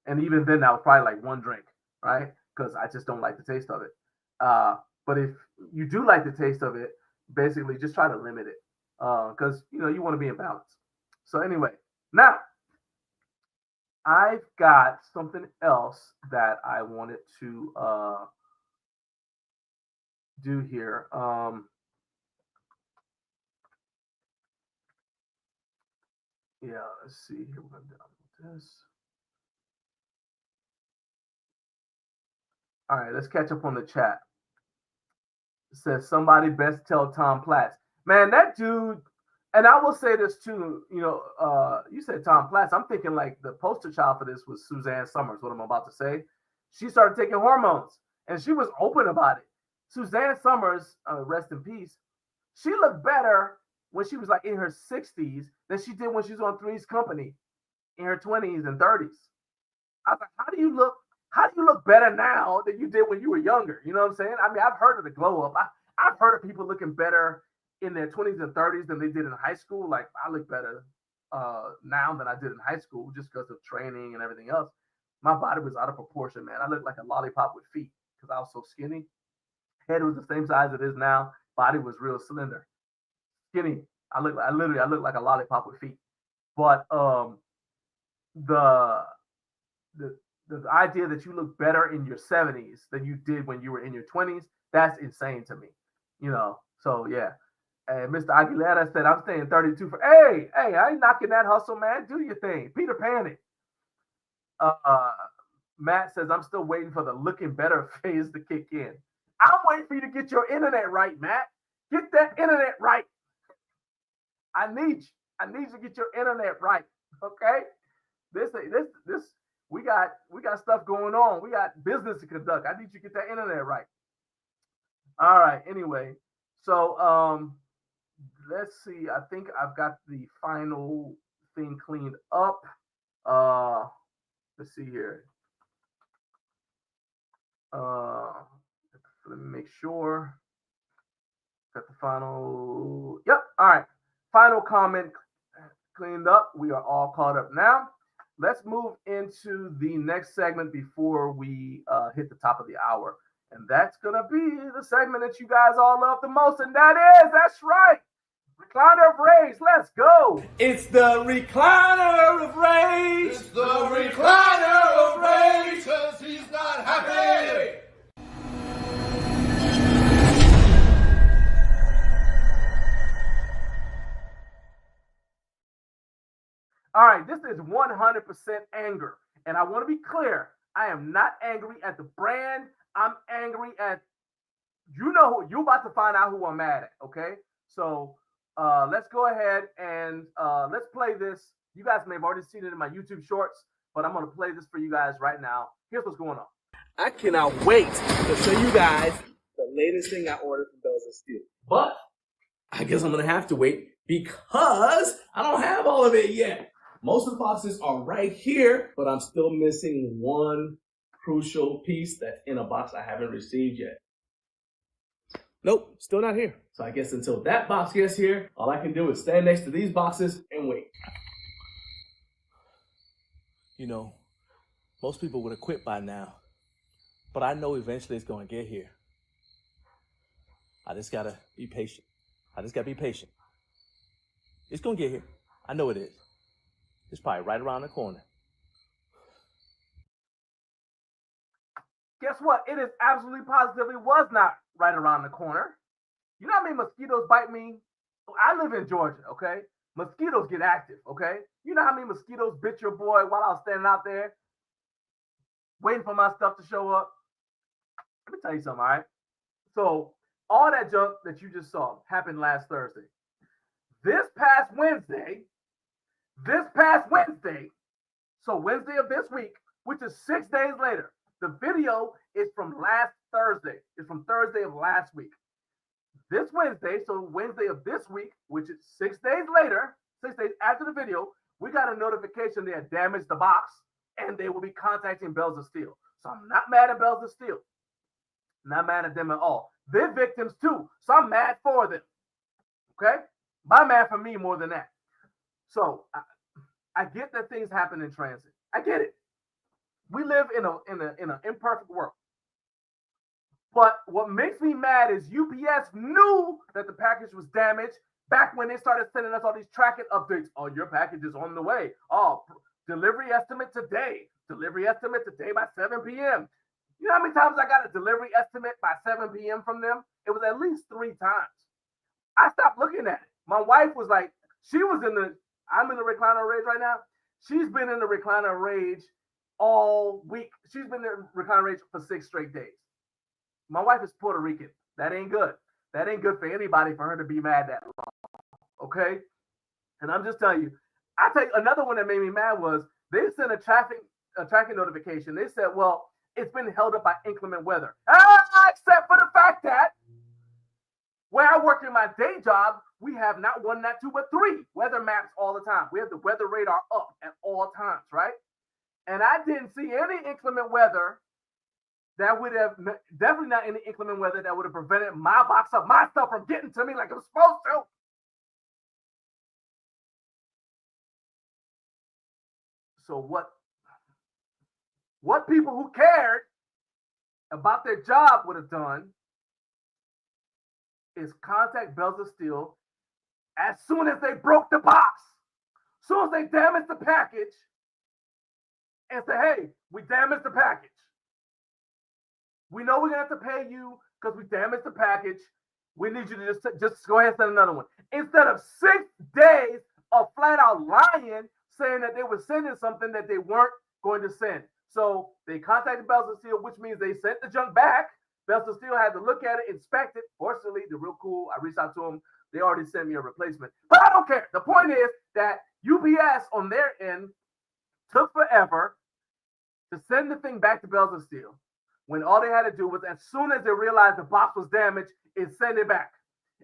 and even then that was probably like one drink, right? Because I just don't like the taste of it. But if you do like the taste of it, basically just try to limit it because you want to be in balance. So anyway, now I've got something else that I wanted to do here. Yeah, let's see here. We're done with this. All right, let's catch up on the chat. It says somebody best tell Tom Platz. Man, that dude, and I will say this too, you said Tom Platz. I'm thinking like the poster child for this was Suzanne Summers, what I'm about to say. She started taking hormones and she was open about it. Suzanne Summers, rest in peace, she looked better when she was like in her 60s than she did when she was on Three's Company in her 20s and 30s. I was like, how do you look better now than you did when you were younger? You know what I'm saying? I mean, I've heard of the glow up. I've heard of people looking better in their 20s and 30s than they did in high school. Like I look better now than I did in high school just because of training and everything else. My body was out of proportion, man. I looked like a lollipop with feet because I was so skinny. Head was the same size it is now. Body was real slender, skinny. I look like a lollipop with feet. But the the idea that you look better in your 70s than you did when you were in your 20s, that's insane to me. So yeah. And Mr. Aguilera said, I'm staying 32 for, hey, I ain't knocking that hustle, man. Do your thing. Peter Pan it. Matt says, I'm still waiting for the looking better phase to kick in. I'm waiting for you to get your internet right, Matt. Get that internet right. I need you to get your internet right. Okay? This we got stuff going on. We got business to conduct. I need you to get that internet right. All right. Anyway, so let's see. I think I've got the final thing cleaned up. Let's see here. Let me make sure. Got the final. Yep. All right. Final comment cleaned up. We are all caught up now. Let's move into the next segment before we hit the top of the hour. And that's going to be the segment that you guys all love the most. And that's right, Recliner of Rage. Let's go. It's the Recliner of Rage. It's the Recliner of Rage, because he's not happy. All right, this is 100% anger. And I want to be clear. I am not angry at the brand. I'm angry at, you're about to find out who I'm mad at, okay? So let's go ahead and let's play this. You guys may have already seen it in my YouTube shorts, but I'm going to play this for you guys right now. Here's what's going on. I cannot wait to show you guys the latest thing I ordered from Bells of Steel. But I guess I'm going to have to wait because I don't have all of it yet. Most of the boxes are right here, but I'm still missing one crucial piece that's in a box I haven't received yet. Nope, still not here. So I guess until that box gets here, all I can do is stand next to these boxes and wait. You know, most people would have quit by now, but I know eventually it's going to get here. I just got to be patient. It's going to get here. I know it is. It's probably right around the corner. Guess what? It is absolutely positively was not right around the corner. You know how many mosquitoes bite me? I live in Georgia, okay? Mosquitoes get active, okay? You know how many mosquitoes bit your boy while I was standing out there waiting for my stuff to show up? Let me tell you something, all right? So all that junk that you just saw happened last Thursday. This past Wednesday, so Wednesday of this week, which is 6 days later, the video is from last Thursday. It's from Thursday of last week. This Wednesday, so Wednesday of this week, which is 6 days later, 6 days after the video, we got a notification they had damaged the box and they will be contacting Bells of Steel. So I'm not mad at Bells of Steel. Not mad at them at all. They're victims too, so I'm mad for them. Okay? But mad for me more than that. So I get that things happen in transit. I get it. We live in an imperfect world. But what makes me mad is UPS knew that the package was damaged back when they started sending us all these tracking updates. Oh, your package is on the way. Oh, delivery estimate today. Delivery estimate today by 7 p.m. You know how many times I got a delivery estimate by 7 p.m. from them? It was at least 3 times. I stopped looking at it. My wife was like, I'm in the recliner rage right now. She's been in the recliner rage all week. She's been in the recliner rage for 6 straight days. My wife is Puerto Rican. That ain't good. That ain't good for anybody for her to be mad that long. Okay? And I'm just telling you, I tell you, another one that made me mad was they sent a tracking notification. They said, well, it's been held up by inclement weather. Except for the fact that where I work in my day job, we have not 1, not 2, but 3 weather maps all the time. We have the weather radar up at all times, right? And I didn't see any inclement weather that would have, definitely not any inclement weather that would have prevented my box of my stuff from getting to me like it was supposed to. So what people who cared about their job would have done is contact Bells of Steel as soon as they broke the box, as soon as they damaged the package, and say, hey, we damaged the package. We know we're going to have to pay you because we damaged the package. We need you to just go ahead and send another one. Instead of 6 days of flat out lying, saying that they were sending something that they weren't going to send. So they contacted Bells of Steel, which means they sent the junk back. Bells of Steel had to look at it, inspect it. Fortunately, they're real cool. I reached out to them. They already sent me a replacement. But I don't care. The point is that UPS on their end took forever to send the thing back to Bells of Steel, when all they had to do was, as soon as they realized the box was damaged, is send it back.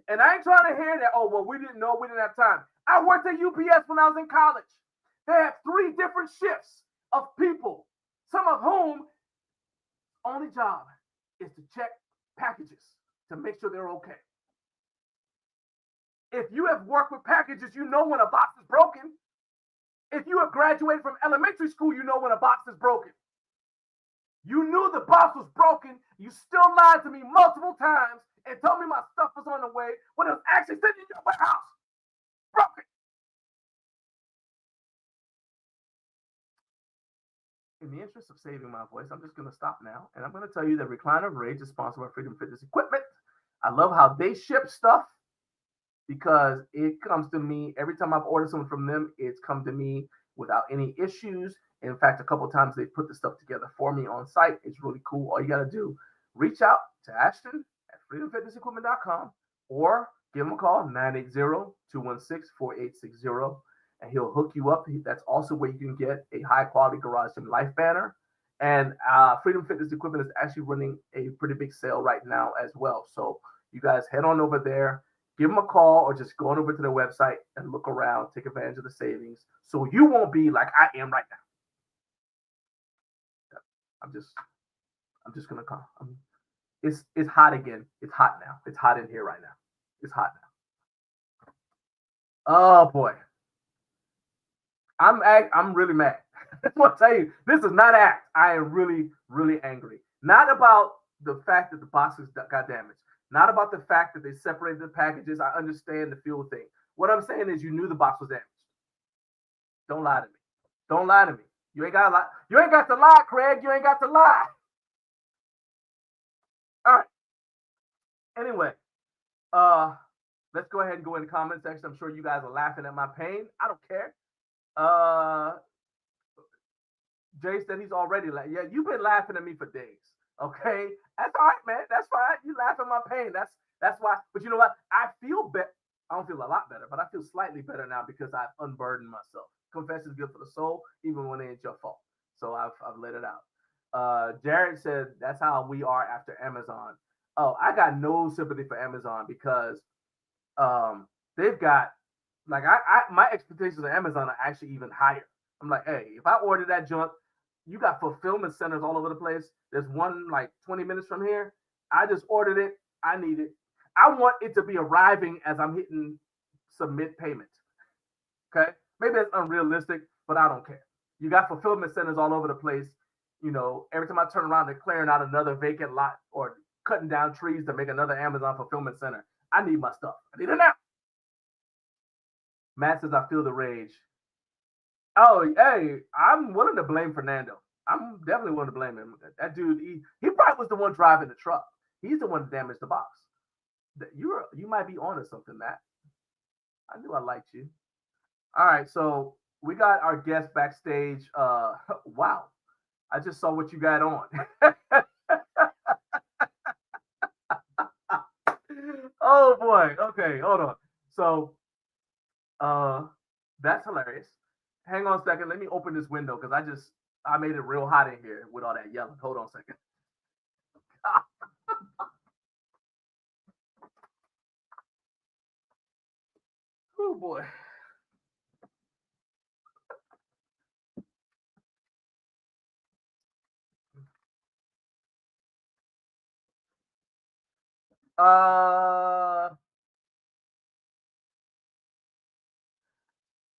And I ain't trying to hear that, oh, well, we didn't know, we didn't have time. I worked at UPS when I was in college. They have 3 different shifts of people, some of whom only job is to check packages to make sure they're okay. If you have worked with packages, you know when a box is broken. If you have graduated from elementary school, you know when a box is broken. You knew the box was broken. You still lied to me multiple times and told me my stuff was on the way when it was actually sitting in your warehouse. Broken. In the interest of saving my voice, I'm just going to stop now. And I'm going to tell you that Recliner of Rage is sponsored by Freedom Fitness Equipment. I love how they ship stuff because it comes to me every time I've ordered something from them. It's come to me without any issues. In fact, a couple of times they put the stuff together for me on site. It's really cool. All you got to do, reach out to Ashton at freedomfitnessequipment.com or give him a call, 980-216-4860, and he'll hook you up. That's also where you can get a high-quality Garage Gym Life banner. And Freedom Fitness Equipment is actually running a pretty big sale right now as well. So you guys head on over there, give them a call, or just go on over to their website and look around, take advantage of the savings, so you won't be like I am right now. I'm just gonna come. It's hot again. It's hot now. It's hot in here right now. It's hot now. Oh boy, I'm really mad. That's what I tell you. This is not act. I am really, really angry. Not about the fact that the boxes got damaged. Not about the fact that they separated the packages. I understand the fuel thing. What I'm saying is, you knew the box was damaged. Don't lie to me. Don't lie to me. You ain't got to lie. You ain't got to lie, Craig. You ain't got to lie. All right. Anyway, let's go ahead and go in the comment section. I'm sure you guys are laughing at my pain. I don't care. Jay said he's already laughing. Yeah, you've been laughing at me for days. Okay, that's all right, man. That's fine. You laugh at my pain. That's why. But you know what? I feel better. I don't feel a lot better, but I feel slightly better now because I've unburdened myself. Confession is good for the soul, even when it ain't your fault. So I've let it out. Jared said that's how we are after Amazon. Oh, I got no sympathy for Amazon because they've got, like, my expectations of Amazon are actually even higher. I'm like, hey, if I order that junk, you got fulfillment centers all over the place. There's one like 20 minutes from here. I just ordered it. I need it. I want it to be arriving as I'm hitting submit payment. Okay? Maybe it's unrealistic, but I don't care. You got fulfillment centers all over the place. You know, every time I turn around, they're clearing out another vacant lot or cutting down trees to make another Amazon fulfillment center. I need my stuff. I need it now. Matt says, I feel the rage. Oh, hey, I'm willing to blame Fernando. I'm definitely willing to blame him. That dude, he probably was the one driving the truck. He's the one that damaged the box. You might be onto something, Matt. I knew I liked you. All right, so we got our guest backstage. Wow, I just saw what you got on. Oh boy. Okay, hold on. So, that's hilarious. Hang on a second. Let me open this window because I made it real hot in here with all that yelling. Hold on a second. Oh boy.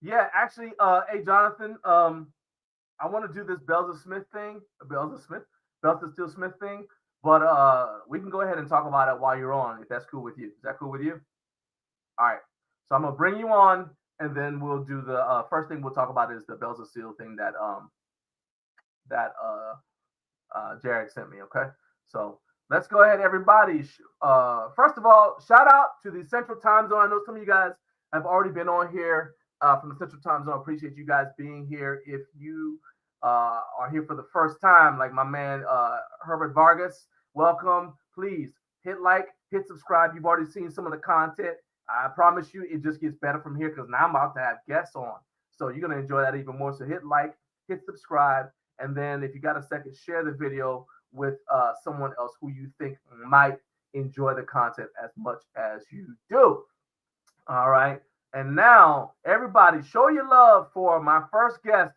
Yeah, actually, hey Jonathan, I want to do this Bells of Steel Smith thing, but we can go ahead and talk about it while you're on, if that's cool with you. Is that cool with you? All right. So I'm gonna bring you on, and then we'll do the first thing we'll talk about is the Bells of Steel thing that Jared sent me. Okay. So let's go ahead, everybody. First of all, shout out to the Central Time Zone. I know some of you guys have already been on here from the Central Time Zone. Appreciate you guys being here. If you are here for the first time, like my man Herbert Vargas, welcome. Please hit like, hit subscribe. You've already seen some of the content. I promise you, it just gets better from here because now I'm about to have guests on. So you're going to enjoy that even more. So hit like, hit subscribe, and then if you got a second, share the video with someone else who you think might enjoy the content as much as you do. All right. And now, everybody, show your love for my first guest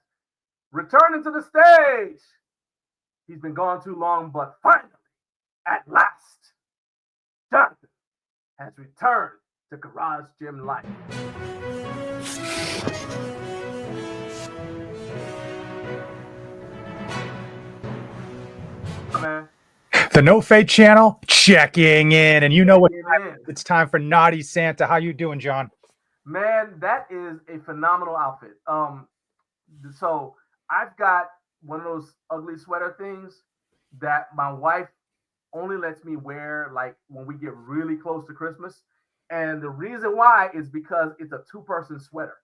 returning to the stage. He's been gone too long, but finally, at last, Jonathan has returned to Garage Gym Life. Man. The NoFate channel checking in, and you know what? It's time for Naughty Santa. How you doing, John? Man, that is a phenomenal outfit. So I've got one of those ugly sweater things that my wife only lets me wear like when we get really close to Christmas, and the reason why is because it's a two-person sweater.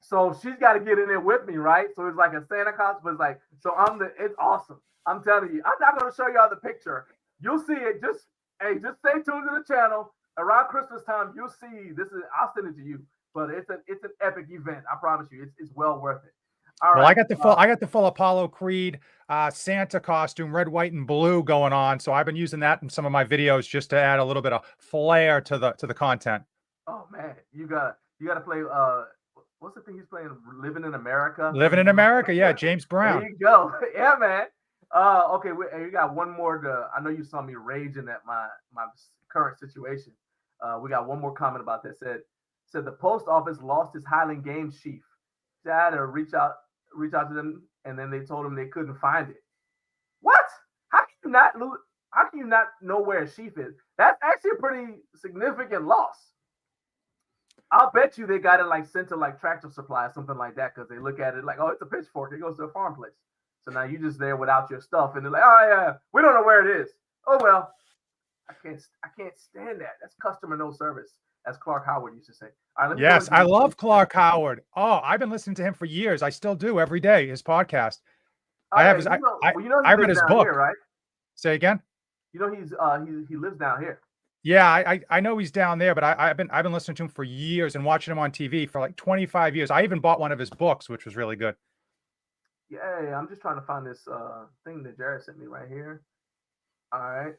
So she's got to get in there with me, right? So it's like a Santa Claus, but it's like, so it's awesome. I'm telling you, I'm not going to show y'all the picture. You'll see it. Just stay tuned to the channel. Around Christmas time, you'll see this. I'll send it to you, but it's an epic event. I promise you, it's well worth it. All right. Well, I got the full Apollo Creed Santa costume, red, white, and blue going on. So I've been using that in some of my videos just to add a little bit of flair to the content. Oh man, you gotta play. What's the thing he's playing? Living in America. Living in America, yeah, James Brown. There you go. Yeah, man. Okay, you got one more. I know you saw me raging at my current situation. We got one more comment about that. Said the post office lost his Highland Games chief. They had to reach out to them, and then they told him they couldn't find it. What? How can you not know where a sheaf is? That's actually a pretty significant loss. I'll bet you they got it like sent to like Tractor Supply or something like that because they look at it like, oh, it's a pitchfork. It goes to a farm place. So now you're just there without your stuff, and they're like, oh yeah, we don't know where it is. Oh well, I can't stand that. That's customer no service, as Clark Howard used to say. All right, yes, I love Clark Howard. Oh, I've been listening to him for years. I still do every day. His podcast. I read his book. Here, right? Say again. You know he lives down here. Yeah, I know he's down there, but I've been listening to him for years and watching him on TV for like 25 years. I even bought one of his books, which was really good. Yeah, I'm just trying to find this thing that Jared sent me right here. All right.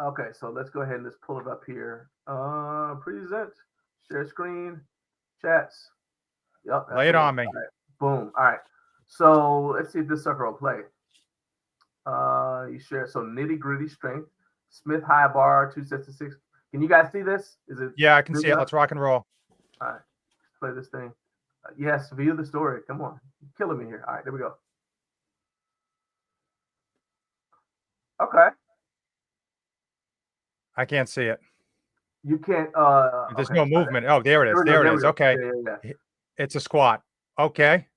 Okay, so let's go ahead and just pull it up here. Present, share screen, chats. Yep. Lay it on me. All right. Boom. All right. So let's see if this sucker will play. You share so nitty gritty strength. Smith high bar, 2 sets of 6. Can you guys see this? Is it? Yeah, I can see it. Let's rock and roll. All right, let's play this thing. Yes, view the story. Come on, you're killing me here. All right, there we go. Okay. I can't see it. You can't. There's no movement. Oh, there it is. There it is. Okay. Yeah. It's a squat. Okay.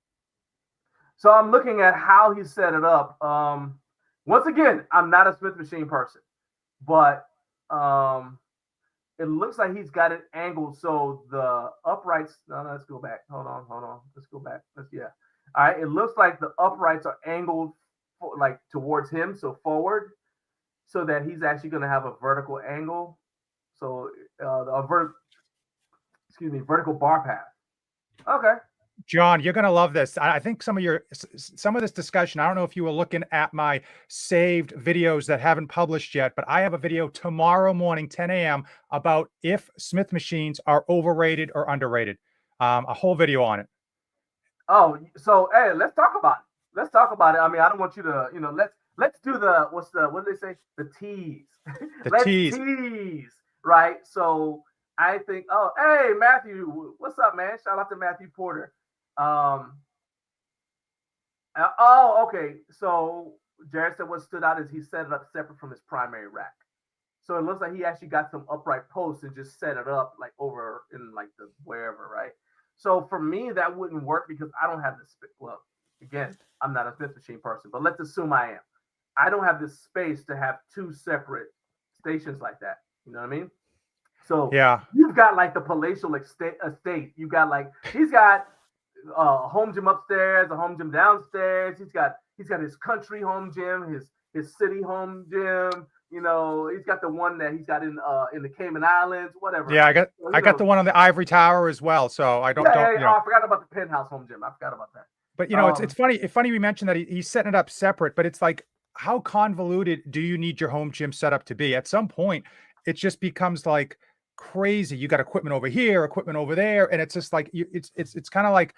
So I'm looking at how he set it up. Once again, I'm not a Smith machine person. But it looks like he's got it angled so the uprights. No, let's go back. Hold on. Let's go back. All right. It looks like the uprights are angled like towards him, so forward, so that he's actually going to have a vertical angle. So vertical bar path. Okay. John, you're going to love this. I think some of this discussion, I don't know if you were looking at my saved videos that haven't published yet, but I have a video tomorrow morning, 10 a.m. about if Smith machines are overrated or underrated. A whole video on it. Oh, so hey, let's talk about it. I mean, I don't want you to, let's do what do they say? The tease. Let's tease, right? So I think, oh, hey, Matthew, what's up, man? Shout out to Matthew Porter. Okay. So Jared said what stood out is he set it up separate from his primary rack. So it looks like he actually got some upright posts and just set it up like over in like the wherever, right? So for me, that wouldn't work because I don't have the spit. Well, again, I'm not a Smith machine person, but let's assume I am. I don't have the space to have two separate stations like that. You know what I mean? So Yeah. you've got like the palatial estate. You got like he's got a home gym upstairs, a home gym downstairs. He's got his country home gym, his city home gym. You know, he's got the one that he's got in the Cayman Islands, whatever. Yeah, So, I got the one on the Ivory Tower as well. So I don't, yeah, you know. I forgot about the penthouse home gym. I forgot about that. But you know, it's funny we mentioned that he's setting it up separate, but it's like, how convoluted do you need your home gym setup to be? At some point, it just becomes like crazy. You got equipment over here, equipment over there, and it's just like it's kind of like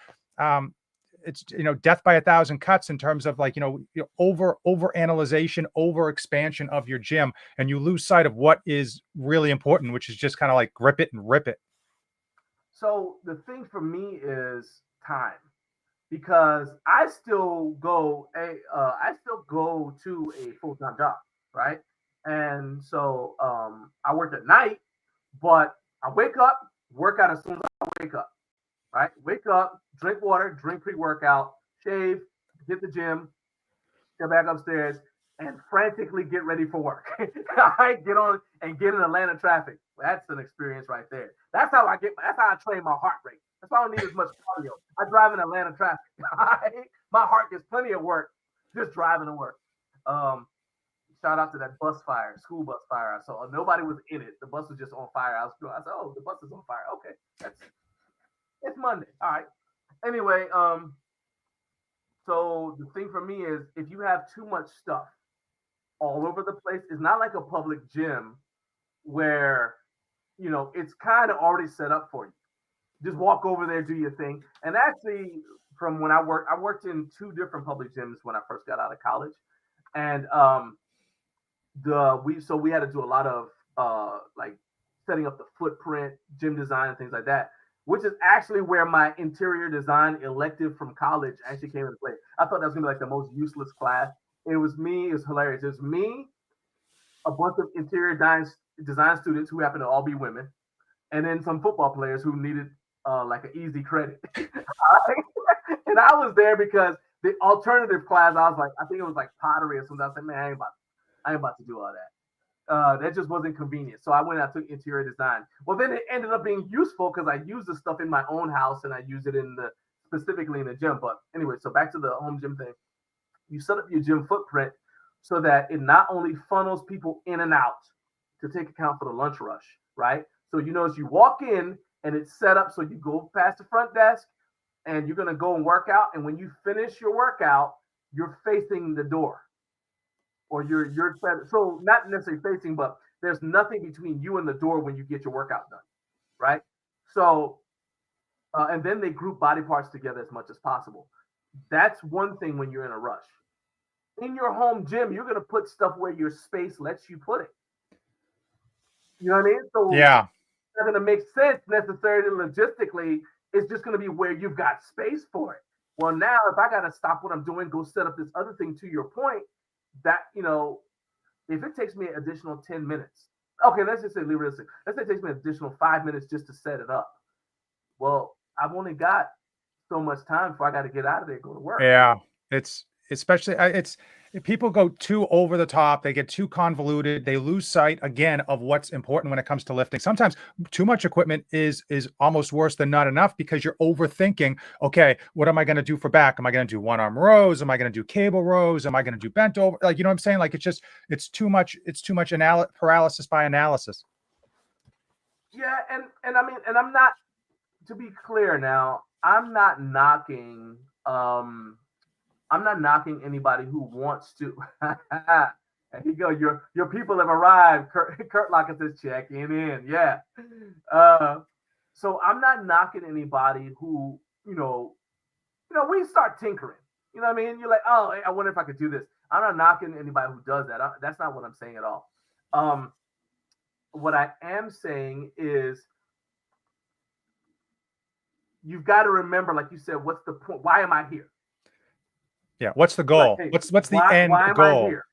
it's, you know, death by a thousand cuts in terms of like, you know, over analyzation, over expansion of your gym, and you lose sight of what is really important, which is just kind of like grip it and rip it. So the thing for me is time, because I still go to a full-time job, right? And so I work at night, but I wake up, work out as soon as I wake up, right? Wake up, drink water, drink pre-workout, shave, hit the gym, get back upstairs, and frantically get ready for work. I get on and get in Atlanta traffic. That's an experience right there. That's how I train my heart rate. That's why I don't need as much cardio. I drive in Atlanta traffic. My heart gets plenty of work just driving to work. Shout out to that school bus fire. So nobody was in it. The bus was just on fire. I said, oh, the bus is on fire. Okay, it's Monday. All right. Anyway, so the thing for me is, if you have too much stuff all over the place, it's not like a public gym where, you know, it's kind of already set up for you. Just walk over there, do your thing. And actually, from when I worked in two different public gyms when I first got out of college, and we had to do a lot of like setting up the footprint, gym design, and things like that, which is actually where my interior design elective from college actually came into play. I thought that was gonna be like the most useless class. It was hilarious. It was me, a bunch of interior design students who happened to all be women, and then some football players who needed like an easy credit. And I was there because the alternative class, I think it was like pottery or something. I said, man, I ain't about to do all that. That just wasn't convenient. So I went and I took interior design. Well, then it ended up being useful because I used the stuff in my own house and I use it specifically in the gym. But anyway, so back to the home gym thing. You set up your gym footprint so that it not only funnels people in and out to take account for the lunch rush, right? So you know, as you walk in and it's set up so you go past the front desk and you're gonna go and work out, and when you finish your workout, you're facing the door, or you're so not necessarily facing, but there's nothing between you and the door when you get your workout done, right? So, and then they group body parts together as much as possible. That's one thing when you're in a rush. In your home gym, you're gonna put stuff where your space lets you put it. You know what I mean? So yeah, it's not gonna make sense necessarily logistically. It's just gonna be where you've got space for it. Well, now if I gotta stop what I'm doing, go set up this other thing, to your point, that, you know, if it takes me an additional 10 minutes, okay, let's just say realistic. Let's say it takes me an additional 5 minutes just to set it up. Well, I've only got so much time before I got to get out of there and go to work. yeah. It's especially people go too over the top. They get too convoluted. They lose sight again of what's important when it comes to lifting. Sometimes too much equipment is almost worse than not enough, because you're overthinking. Okay, what am I going to do for back? Am I going to do one arm rows? Am I going to do cable rows? Am I going to do bent over? Like, you know what I'm saying? Like, it's too much. It's too much paralysis by analysis. Yeah, and I mean, and I'm not, to be clear now, I'm not knocking anybody who wants to. There you go. Your people have arrived. Kurt Lockett says checking in. Yeah. So I'm not knocking anybody who, you know, we start tinkering. You know what I mean? You're like, oh, I wonder if I could do this. I'm not knocking anybody who does that. That's not what I'm saying at all. What I am saying is, you've got to remember, like you said, what's the point? Why am I here? Yeah. What's the goal? Like, hey, what's the end why am goal? I here?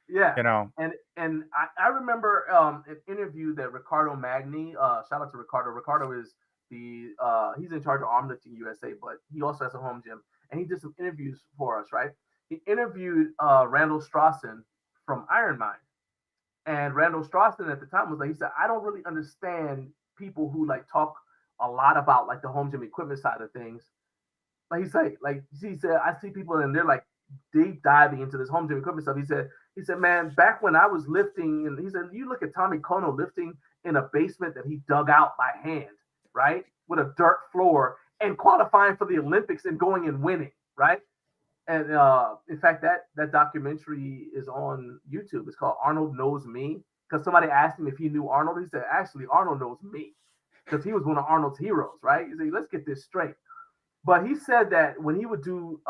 Yeah. You know. And I remember an interview that Ricardo Magni, shout out to Ricardo. Ricardo is he's in charge of Arm Lifting USA, but he also has a home gym, and he did some interviews for us, right? he interviewed Randall Strawson from Iron Mind. And Randall Strawson at the time was like, he said, I don't really understand people who like talk a lot about like the home gym equipment side of things. Like he said, I see people and they're like deep diving into this home gym equipment stuff. He said, man, back when I was lifting, and he said, you look at Tommy Kono lifting in a basement that he dug out by hand, right? With a dirt floor and qualifying for the Olympics and going and winning, right? And in fact, that documentary is on YouTube. It's called Arnold Knows Me. Because somebody asked him if he knew Arnold. He said, actually, Arnold knows me. Because he was one of Arnold's heroes, right? He said, let's get this straight. But he said that when he would do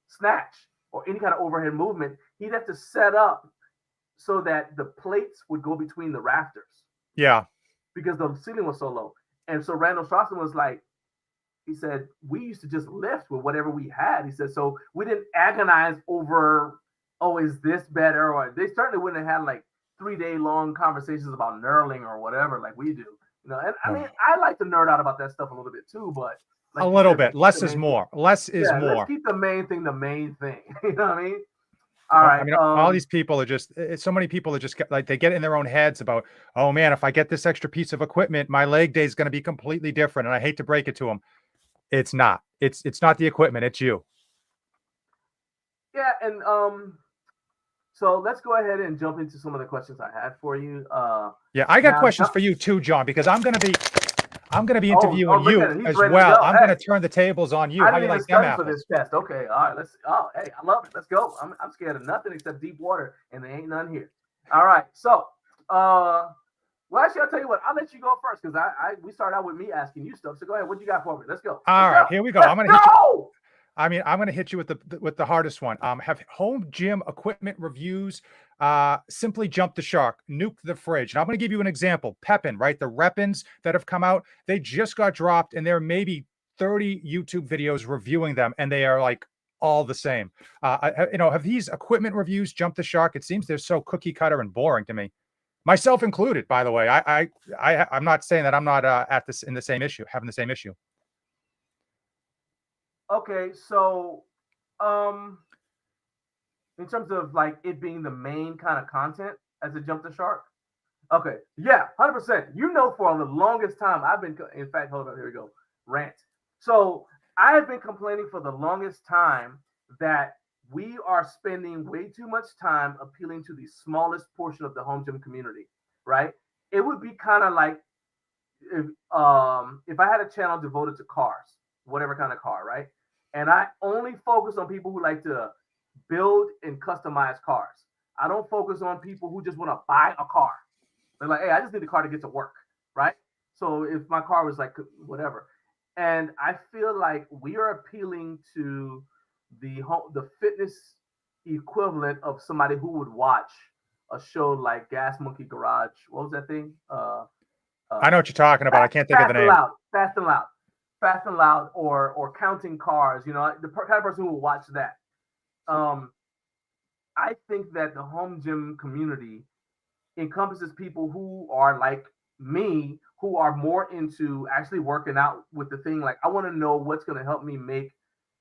snatch or any kind of overhead movement, he'd have to set up so that the plates would go between the rafters. Yeah. Because the ceiling was so low. And so Randall Strawson was like, he said, we used to just lift with whatever we had. He said, so we didn't agonize over, oh, is this better? Or they certainly wouldn't have had like 3-day long conversations about knurling or whatever like we do. You know, and I mean, I like to nerd out about that stuff a little bit too, but like a little bit. Less is more. Less is more. Let's keep the main thing the main thing. You know what I mean? All right. I mean, all these people are just, so many people are just like, they get in their own heads about, oh man, if I get this extra piece of equipment, my leg day is going to be completely different. And I hate to break it to them. It's not. It's not the equipment. It's you. Yeah, and so let's go ahead and jump into some of the questions I had for you. Yeah, I got questions for you too, John, because I'm gonna be interviewing you as well. I'm gonna turn the tables on you. How do you like them apples? For this test? Okay, all right. Hey, I love it. Let's go. I'm scared of nothing except deep water, and there ain't none here. All right, so well, actually, I'll tell you what. I'll let you go first because we started out with me asking you stuff. So go ahead. What you got for me? Let's go. All right, here we go. I'm gonna hit you. I mean, I'm gonna hit you with the hardest one. Have home gym equipment reviews simply jumped the shark, nuked the fridge. And I'm gonna give you an example. Pepin, right? The Repins that have come out, they just got dropped, and there may be 30 YouTube videos reviewing them, and they are like all the same. Have these equipment reviews jumped the shark? It seems they're so cookie cutter and boring to me. Myself included, by the way. I'm not saying that I'm not having the same issue. Okay, so in terms of like it being the main kind of content as a jump the shark. Okay, yeah, 100%. You know, for the longest time, I've been. In fact, hold on, here we go. Rant. So I have been complaining for the longest time that we are spending way too much time appealing to the smallest portion of the home gym community, right? It would be kind of like if I had a channel devoted to cars, whatever kind of car, right? And I only focus on people who like to build and customize cars. I don't focus on people who just want to buy a car. They're like, hey, I just need a car to get to work, right? So if my car was like whatever. And I feel like we are appealing to the fitness equivalent of somebody who would watch a show like Gas Monkey Garage. What was that thing? I know what you're talking about. I can't think of the name. Fast and Loud, or Counting Cars. You know, the kind of person who will watch that. I think that the home gym community encompasses people who are like me, who are more into actually working out with the thing. Like, I want to know what's going to help me make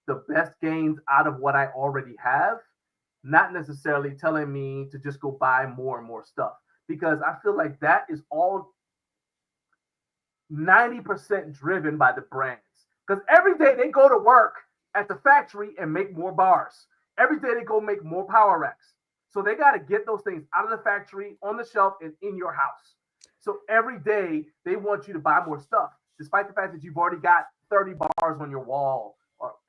the best gains out of what I already have, not necessarily telling me to just go buy more and more stuff, because I feel like that is all 90% driven by the brands. Because every day they go to work at the factory and make more bars. Every day they go make more power racks. So they got to get those things out of the factory, on the shelf, and in your house. So every day they want you to buy more stuff, despite the fact that you've already got 30 bars on your wall.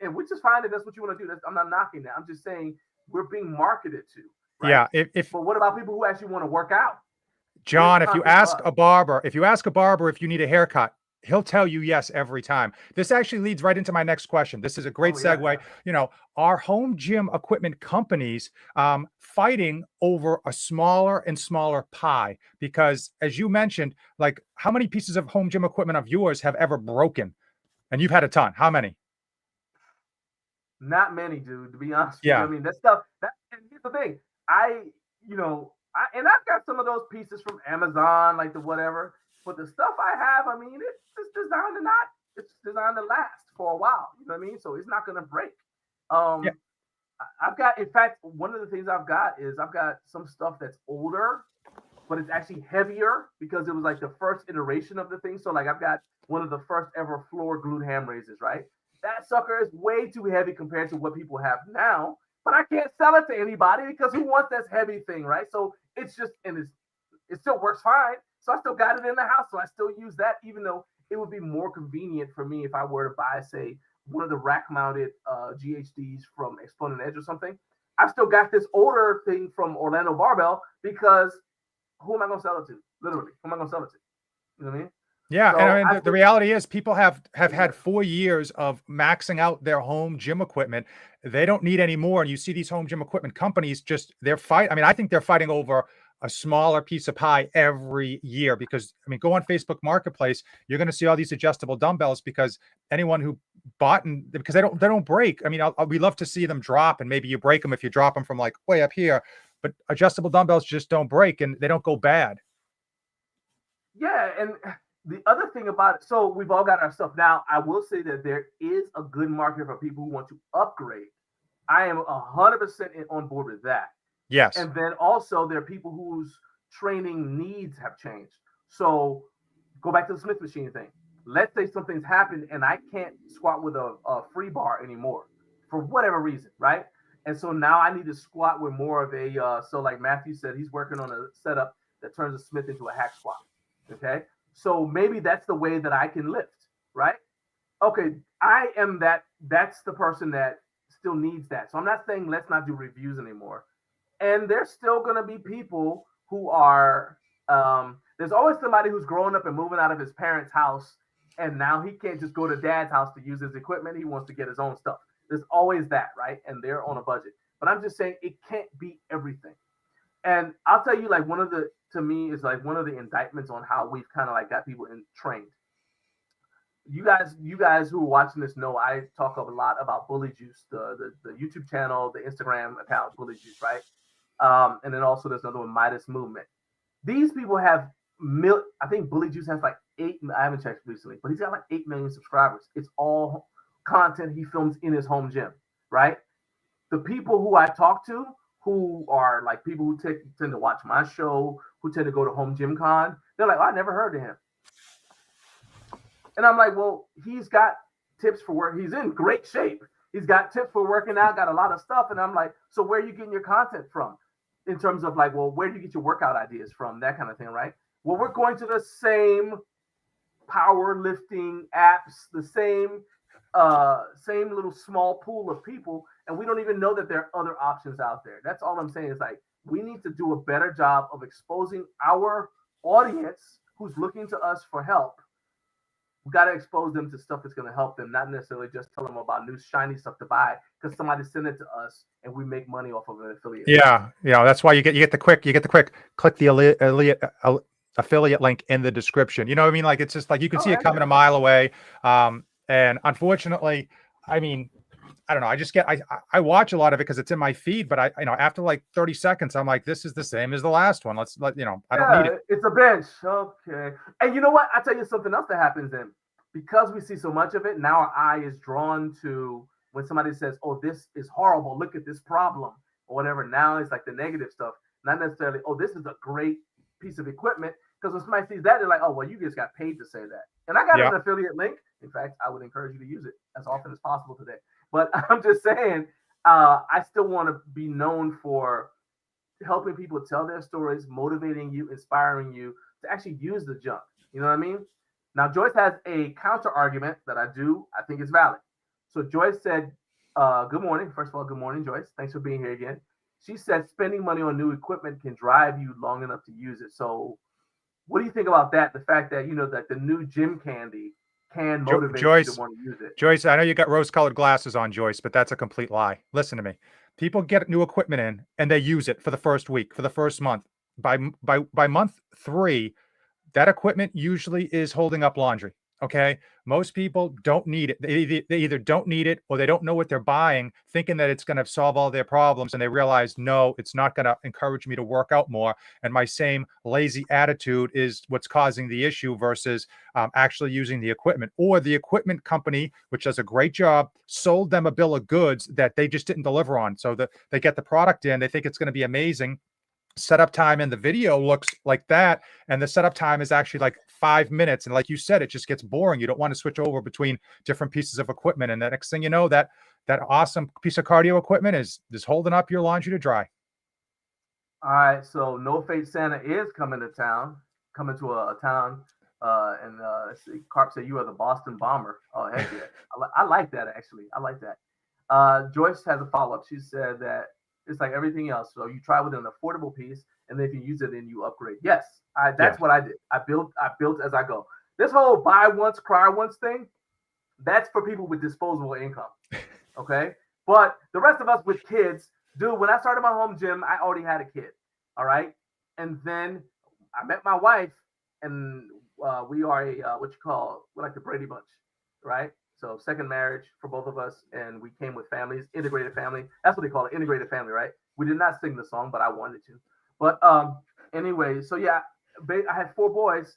And which is fine if that's what you want to do. I'm not knocking that. I'm just saying we're being marketed to. Right? Yeah. But what about people who actually want to work out? John, if you ask a barber if you need a haircut, he'll tell you yes every time. This actually leads right into my next question. This is a great segue. Yeah. You know, are home gym equipment companies fighting over a smaller and smaller pie? Because as you mentioned, like, how many pieces of home gym equipment of yours have ever broken? And you've had a ton. How many? Not many, dude, to be honest. Yeah. I mean, that stuff, and here's the thing. I've got some of those pieces from Amazon, like the whatever. But the stuff I have, I mean, it's designed to last for a while. You know what I mean? So it's not gonna break. Yeah. I've got, in fact, one of the things I've got is I've got some stuff that's older, but it's actually heavier because it was like the first iteration of the thing. So like I've got one of the first ever floor glued ham raises, right? That sucker is way too heavy compared to what people have now, but I can't sell it to anybody because who wants this heavy thing, right? So it's just, and it still works fine. So I still got it in the house. So I still use that, even though it would be more convenient for me if I were to buy, say, one of the rack mounted GHDs from Exponent Edge or something. I've still got this older thing from Orlando Barbell because who am I going to sell it to? Literally, who am I going to sell it to? You know what I mean? Yeah, So and I mean I the reality is people have had 4 years of maxing out their home gym equipment. They don't need any more. And you see these home gym equipment companies just they're fight. I mean, I think they're fighting over a smaller piece of pie every year because I mean, go on Facebook Marketplace, you're going to see all these adjustable dumbbells because anyone who bought and because they don't break. I mean, we love to see them drop and maybe you break them if you drop them from like way up here, but adjustable dumbbells just don't break and they don't go bad. Yeah, and the other thing about it, so we've all got our stuff. Now, I will say that there is a good market for people who want to upgrade. I am 100% on board with that. Yes. And then also there are people whose training needs have changed. So go back to the Smith machine thing. Let's say something's happened and I can't squat with a free bar anymore for whatever reason, right? And so now I need to squat with more of a, so like Matthew said, he's working on a setup that turns a Smith into a hack squat. Okay. So maybe that's the way that I can lift, right? Okay. I am that's the person that still needs that. So I'm not saying let's not do reviews anymore. And there's still going to be people who are, there's always somebody who's growing up and moving out of his parents' house. And now he can't just go to dad's house to use his equipment. He wants to get his own stuff. There's always that, right? And they're on a budget. But I'm just saying it can't be everything. And I'll tell you, like, to me, is like one of the indictments on how we've kind of like got people trained. You guys who are watching this know I talk a lot about Bully Juice, the YouTube channel, the Instagram account, Bully Juice, right? And then also there's another one, Midas Movement. These people have I think Bully Juice has like I haven't checked recently, but he's got like 8 million subscribers. It's all content he films in his home gym, right? The people who I talk to, who are like people who tend to watch my show, who tend to go to Home Gym Con, they're like, oh, I never heard of him. And I'm like, well, he's got tips for work. He's in great shape. He's got tips for working out, got a lot of stuff. And I'm like, so where are you getting your content from? In terms of like, well, where do you get your workout ideas from? That kind of thing, right? Well, we're going to the same powerlifting apps, the same little small pool of people, and we don't even know that there are other options out there. That's all I'm saying is like we need to do a better job of exposing our audience who's looking to us for help. We got to expose them to stuff that's going to help them, not necessarily just tell them about new shiny stuff to buy because somebody sent it to us and we make money off of an affiliate. Yeah, that's why you get the quick click the affiliate link in the description. You know what I mean? Like it's just like you can see it coming a mile away. And unfortunately, I mean, I don't know. I watch a lot of it because it's in my feed, but after like 30 seconds, I'm like, this is the same as the last one. I don't need it. It's a bench. Okay. And you know what? I'll tell you something else that happens then. Because we see so much of it, now our eye is drawn to when somebody says, oh, this is horrible. Look at this problem or whatever. Now it's like the negative stuff. Not necessarily, oh, this is a great piece of equipment. Because when somebody sees that, they're like, oh, well, you just got paid to say that. And I got an affiliate link. In fact, I would encourage you to use it as often as possible today. But I'm just saying, I still want to be known for helping people tell their stories, motivating you, inspiring you to actually use the junk. You know what I mean? Now, Joyce has a counter argument that I think is valid. So Joyce said, good morning. First of all, good morning, Joyce. Thanks for being here again. She said spending money on new equipment can drive you long enough to use it. So what do you think about that? The fact that, that the new gym candy can motivate you to want to use it. Joyce, I know you got rose-colored glasses on, Joyce, but that's a complete lie. Listen to me. People get new equipment in and they use it for the first week, for the first month. By month 3, that equipment usually is holding up laundry. Okay. Most people don't need it. They either don't need it or they don't know what they're buying, thinking that it's going to solve all their problems. And they realize, no, it's not going to encourage me to work out more. And my same lazy attitude is what's causing the issue versus actually using the equipment. Or the equipment company, which does a great job, sold them a bill of goods that they just didn't deliver on. So that they get the product in, they think it's going to be amazing. Setup time in the video looks like that, and the setup time is actually like 5 minutes, and like you said, it just gets boring. You don't want to switch over between different pieces of equipment, and the next thing you know, that awesome piece of cardio equipment is holding up your laundry to dry. All right, so NoFate Santa is coming to a town, and let's see, Carp said you are the Boston Bomber. Oh, heck yeah. I like that, actually. I like that. Joyce has a follow-up. She said that it's like everything else. So you try with an affordable piece, and then if you use it, then you upgrade. Yes, that's what I did. I built as I go. This whole buy once, cry once thing, that's for people with disposable income. Okay? But the rest of us with kids, dude, when I started my home gym, I already had a kid. All right? And then I met my wife, and we are we're like the Brady Bunch, right? So second marriage for both of us, and we came with families, integrated family. That's what they call it, integrated family, right? We did not sing the song, but I wanted to. But anyway, so yeah, I had 4 boys,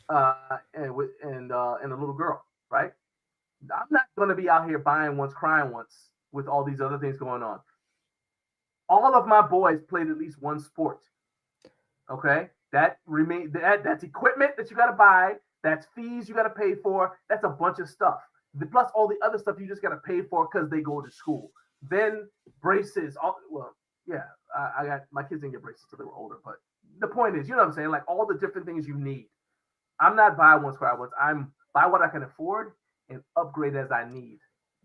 and a little girl, right? I'm not going to be out here buying once, crying once with all these other things going on. All of my boys played at least one sport. Okay, that's equipment that you got to buy. That's fees you got to pay for. That's a bunch of stuff. Plus all the other stuff you just got to pay for because they go to school. Then braces. I got my kids didn't get braces until they were older. But the point is, you know what I'm saying? Like all the different things you need. I'm not buy once, cry once. I'm buy what I can afford and upgrade as I need.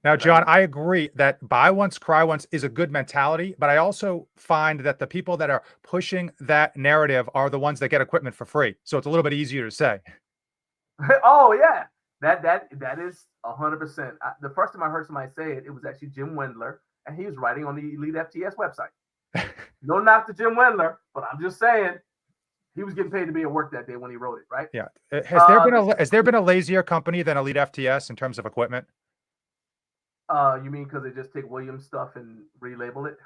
Now, John, I agree that buy once, cry once is a good mentality, but I also find that the people that are pushing that narrative are the ones that get equipment for free. So it's a little bit easier to say. Oh yeah, that is 100%. The first time I heard somebody say it, it was actually Jim Wendler, and he was writing on the Elite FTS website. No knock to Jim Wendler, but I'm just saying he was getting paid to be at work that day when he wrote it, right? Yeah. Has there been a lazier company than Elite FTS in terms of equipment? You mean because they just take Williams stuff and relabel it?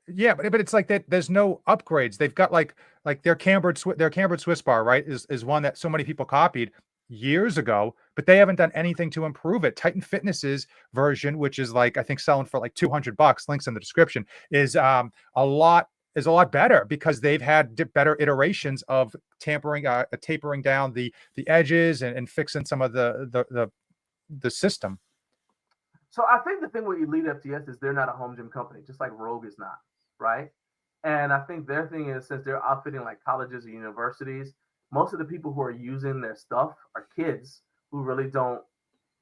Yeah, but it's like that. There's no upgrades. They've got like their cambered Swiss bar, right? Is one that so many people copied years ago, but they haven't done anything to improve it. Titan Fitness's version, which is like I think selling for like $200, links in the description, is a lot better because they've had better iterations of tapering down the edges and fixing some of the system. So I think the thing with Elite FTS is they're not a home gym company, just like Rogue is not, right? And I think their thing is since they're outfitting like colleges or universities, most of the people who are using their stuff are kids who really don't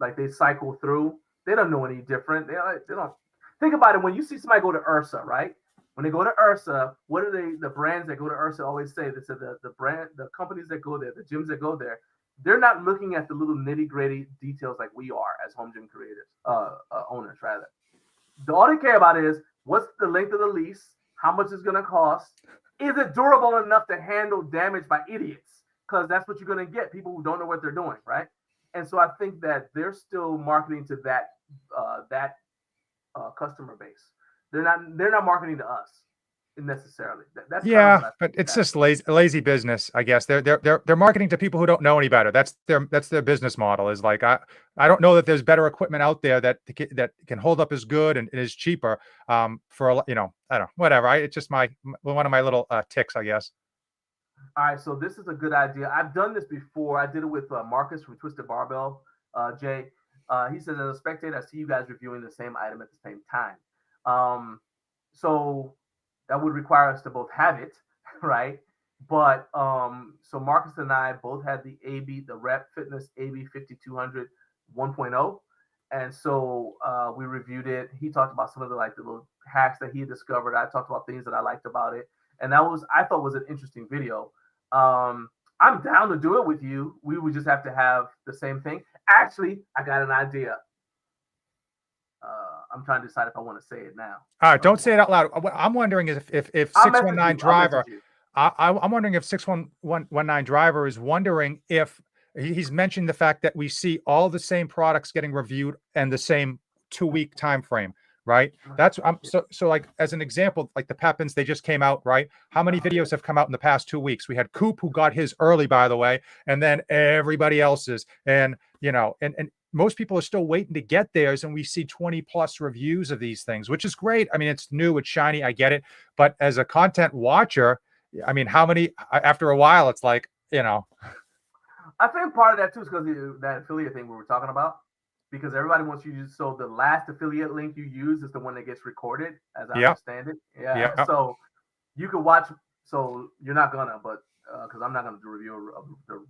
like they cycle through. They don't know any different. They don't think about it. When you see somebody go to URSA, right? When they go to URSA, what do the brands that go to URSA always say? They said the companies that go there, the gyms that go there, they're not looking at the little nitty-gritty details like we are as home gym creators, owners rather. All they care about is what's the length of the lease, how much it's going to cost, is it durable enough to handle damage by idiots? Because that's what you're going to get, people who don't know what they're doing, right? And so I think that they're still marketing to that customer base. They're not marketing to us necessarily. That's but it's just lazy business, I guess. They're marketing to people who don't know any better. That's their business model. Is like I don't know that there's better equipment out there that can hold up as good and is cheaper. For I don't know, whatever. It's just one of my little ticks, I guess. All right, so this is a good idea. I've done this before. I did it with Marcus from Twisted Barbell. Jay, he says, as a spectator, I see you guys reviewing the same item at the same time. So that would require us to both have it, right? But so Marcus and I both had the Rep Fitness AB 5200 1.0, and so we reviewed it. He talked about some of the little hacks that he discovered. I talked about things that I liked about it, and I thought was an interesting video. I'm down to do it with you. We would just have to have the same thing. Actually, I got an idea. I'm trying to decide if I want to say it now. All right, don't say it out loud. I'm wondering if 619 Driver, I'm wondering if 619 Driver is wondering if He's mentioned the fact that we see all the same products getting reviewed and the same 2-week time frame, right? That's so like as an example, like the Pepins, they just came out, right? How many videos have come out in the past 2 weeks? We had Coop, who got his early, by the way, and then everybody else's, and and most people are still waiting to get theirs, and we see 20 plus reviews of these things, which is great. I mean, it's new, it's shiny, I get it, but as a content watcher, I mean, how many after a while, it's like, I think part of that too is because that affiliate thing we were talking about, because everybody wants you to use. So the last affiliate link you use is the one that gets recorded, as I understand it. Yeah. So you could watch. So you're not gonna, but because I'm not gonna do a review of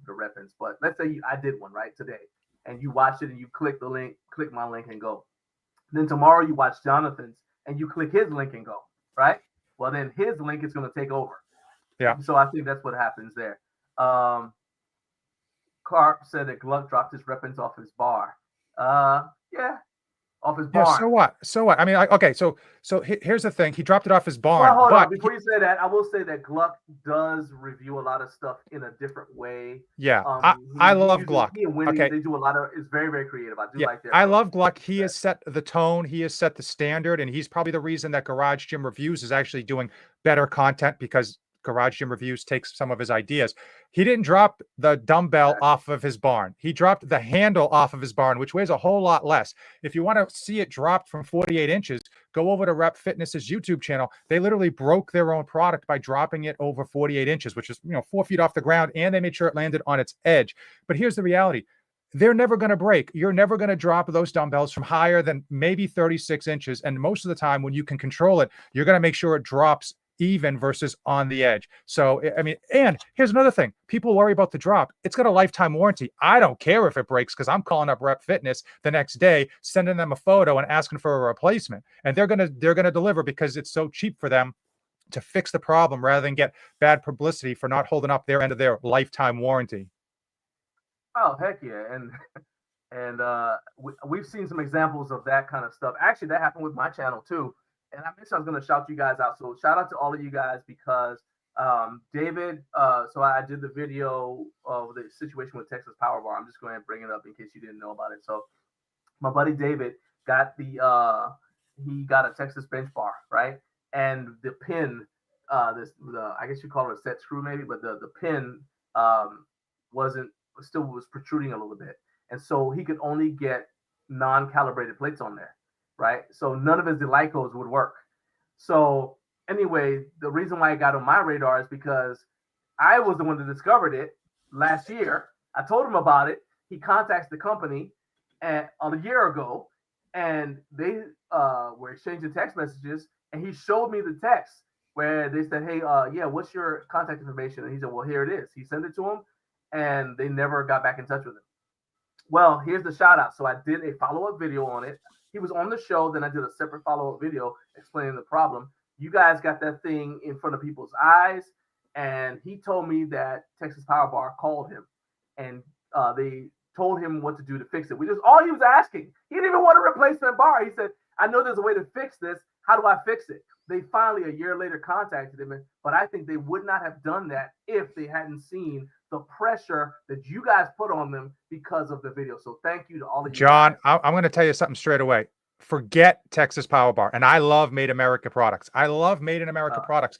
the reference. But let's say I did one right today, and you watch it and you click the link, click my link and go. Then tomorrow you watch Jonathan's and you click his link and go. Right. Well, then his link is gonna take over. Yeah. So I think that's what happens there. Clark said that Gluck dropped his reference off his bar. Yeah, off his barn. Yeah, so what? So what? I mean, okay, so here's the thing. He dropped it off his barn. Well, hold on. Before you say that, I will say that Gluck does review a lot of stuff in a different way. Yeah, I love Gluck. He and Winnie, they do a lot of. It's very, very creative. I do like that. I love Gluck. He has set the tone. He has set the standard, and he's probably the reason that Garage Gym Reviews is actually doing better content, because Garage Gym Reviews takes some of his ideas. He didn't drop the dumbbell off of his barn. He dropped the handle off of his barn, which weighs a whole lot less. If you want to see it dropped from 48 inches, go over to Rep Fitness's YouTube channel. They literally broke their own product by dropping it over 48 inches, which is 4 feet off the ground, and they made sure it landed on its edge. But here's the reality. They're never going to break. You're never going to drop those dumbbells from higher than maybe 36 inches. And most of the time, when you can control it, you're going to make sure it drops even versus on the edge. So, I mean, and here's another thing. People worry about the drop. It's got a lifetime warranty. I don't care if it breaks, because I'm calling up Rep Fitness the next day, sending them a photo and asking for a replacement. And they're going to deliver, because it's so cheap for them to fix the problem rather than get bad publicity for not holding up their end of their lifetime warranty. Oh, heck yeah. And we've seen some examples of that kind of stuff. Actually, that happened with my channel too. And I mentioned I was going to shout you guys out. So shout out to all of you guys, because David, so I did the video of the situation with Texas Power Bar. I'm just going to bring it up in case you didn't know about it. So my buddy David got he got a Texas bench bar, right? And the pin, I guess you call it a set screw maybe, but the pin was protruding a little bit. And so he could only get non-calibrated plates on there. Right, so none of his Delicos would work. So anyway, the reason why it got on my radar is because I was the one that discovered it last year. I told him about it. He contacts the company a year ago, and they were exchanging text messages. And he showed me the text where they said, "Hey, what's your contact information?" And he said, "Well, here it is." He sent it to him, and they never got back in touch with him. Well, here's the shout out. So I did a follow-up video on it. He was on the show. Then I did a separate follow-up video explaining the problem. You guys got that thing in front of people's eyes. And he told me that Texas Power Bar called him, and they told him what to do to fix it, which is all he was asking. He didn't even want a replacement bar. He said, "I know there's a way to fix this. How do I fix it?" They finally, a year later, contacted him. But I think they would not have done that if they hadn't seen the pressure that you guys put on them because of the video. So thank you to all of you. John, I'm going to tell you something straight away. Forget Texas Power Bar. And I love Made in America products. I love Made in America products.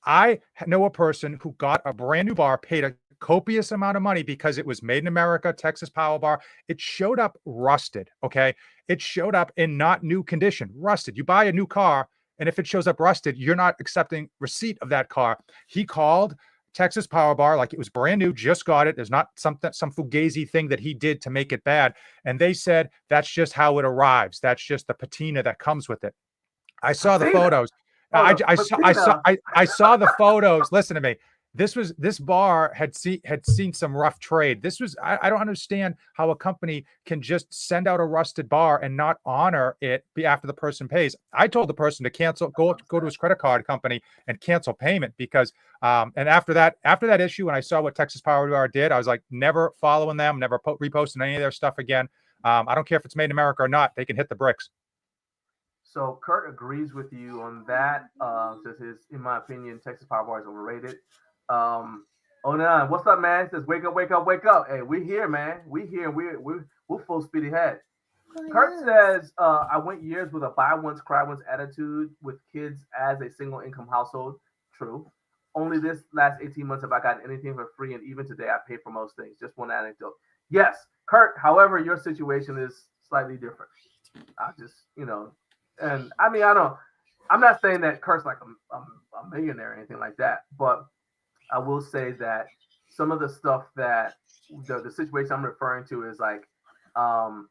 I know a person who got a brand new bar, paid a copious amount of money because it was Made in America, Texas Power Bar. It showed up rusted, okay? It showed up in not new condition, rusted. You buy a new car, and if it shows up rusted, you're not accepting receipt of that car. He called Texas Power Bar like it was brand new, just got it. There's not some fugazi thing that he did to make it bad. And they said that's just how it arrives. That's just the patina that comes with it. I saw the photos. I saw the photos. Listen to me. This bar had seen some rough trade. I don't understand how a company can just send out a rusted bar and not honor it after the person pays. I told the person to cancel, go to his credit card company and cancel payment, because and after that issue, when I saw what Texas Power Bar did, I was like, never following them, never reposting any of their stuff again. I don't care if it's made in America or not. They can hit the bricks. So Kurt agrees with you on that. Says in my opinion, Texas Power Bar is overrated. Oh no, what's up, man? It says wake up, wake up, wake up. Hey, we here, man. We here. We're full speed ahead. Kurt says, I went years with a buy once, cry once attitude with kids as a single income household. True. Only this last 18 months have I gotten anything for free, and even today I pay for most things. Just one anecdote. Yes, Kurt, however, your situation is slightly different. I just, and I mean, I'm not saying that Kurt's like a millionaire or anything like that, but I will say that some of the stuff that the situation I'm referring to is like, um,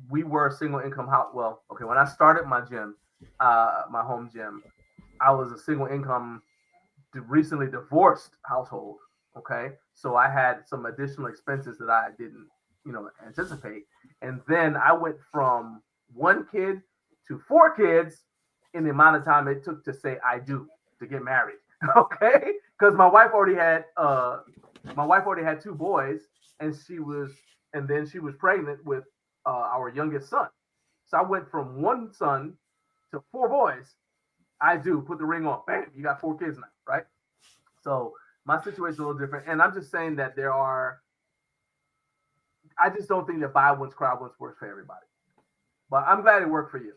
we were a single income house. Well, okay, when I started my gym, my home gym, I was a single income, recently divorced household. Okay, so I had some additional expenses that I didn't, anticipate, and then I went from one kid to four kids in the amount of time it took to say I do to get married. Okay, because my wife already had two boys, and then she was pregnant with our youngest son. So I went from one son to four boys. I do put the ring on. Bam, you got four kids now, right? So my situation is a little different. And I'm just saying that I just don't think that buy once, cry once works for everybody. But I'm glad it worked for you.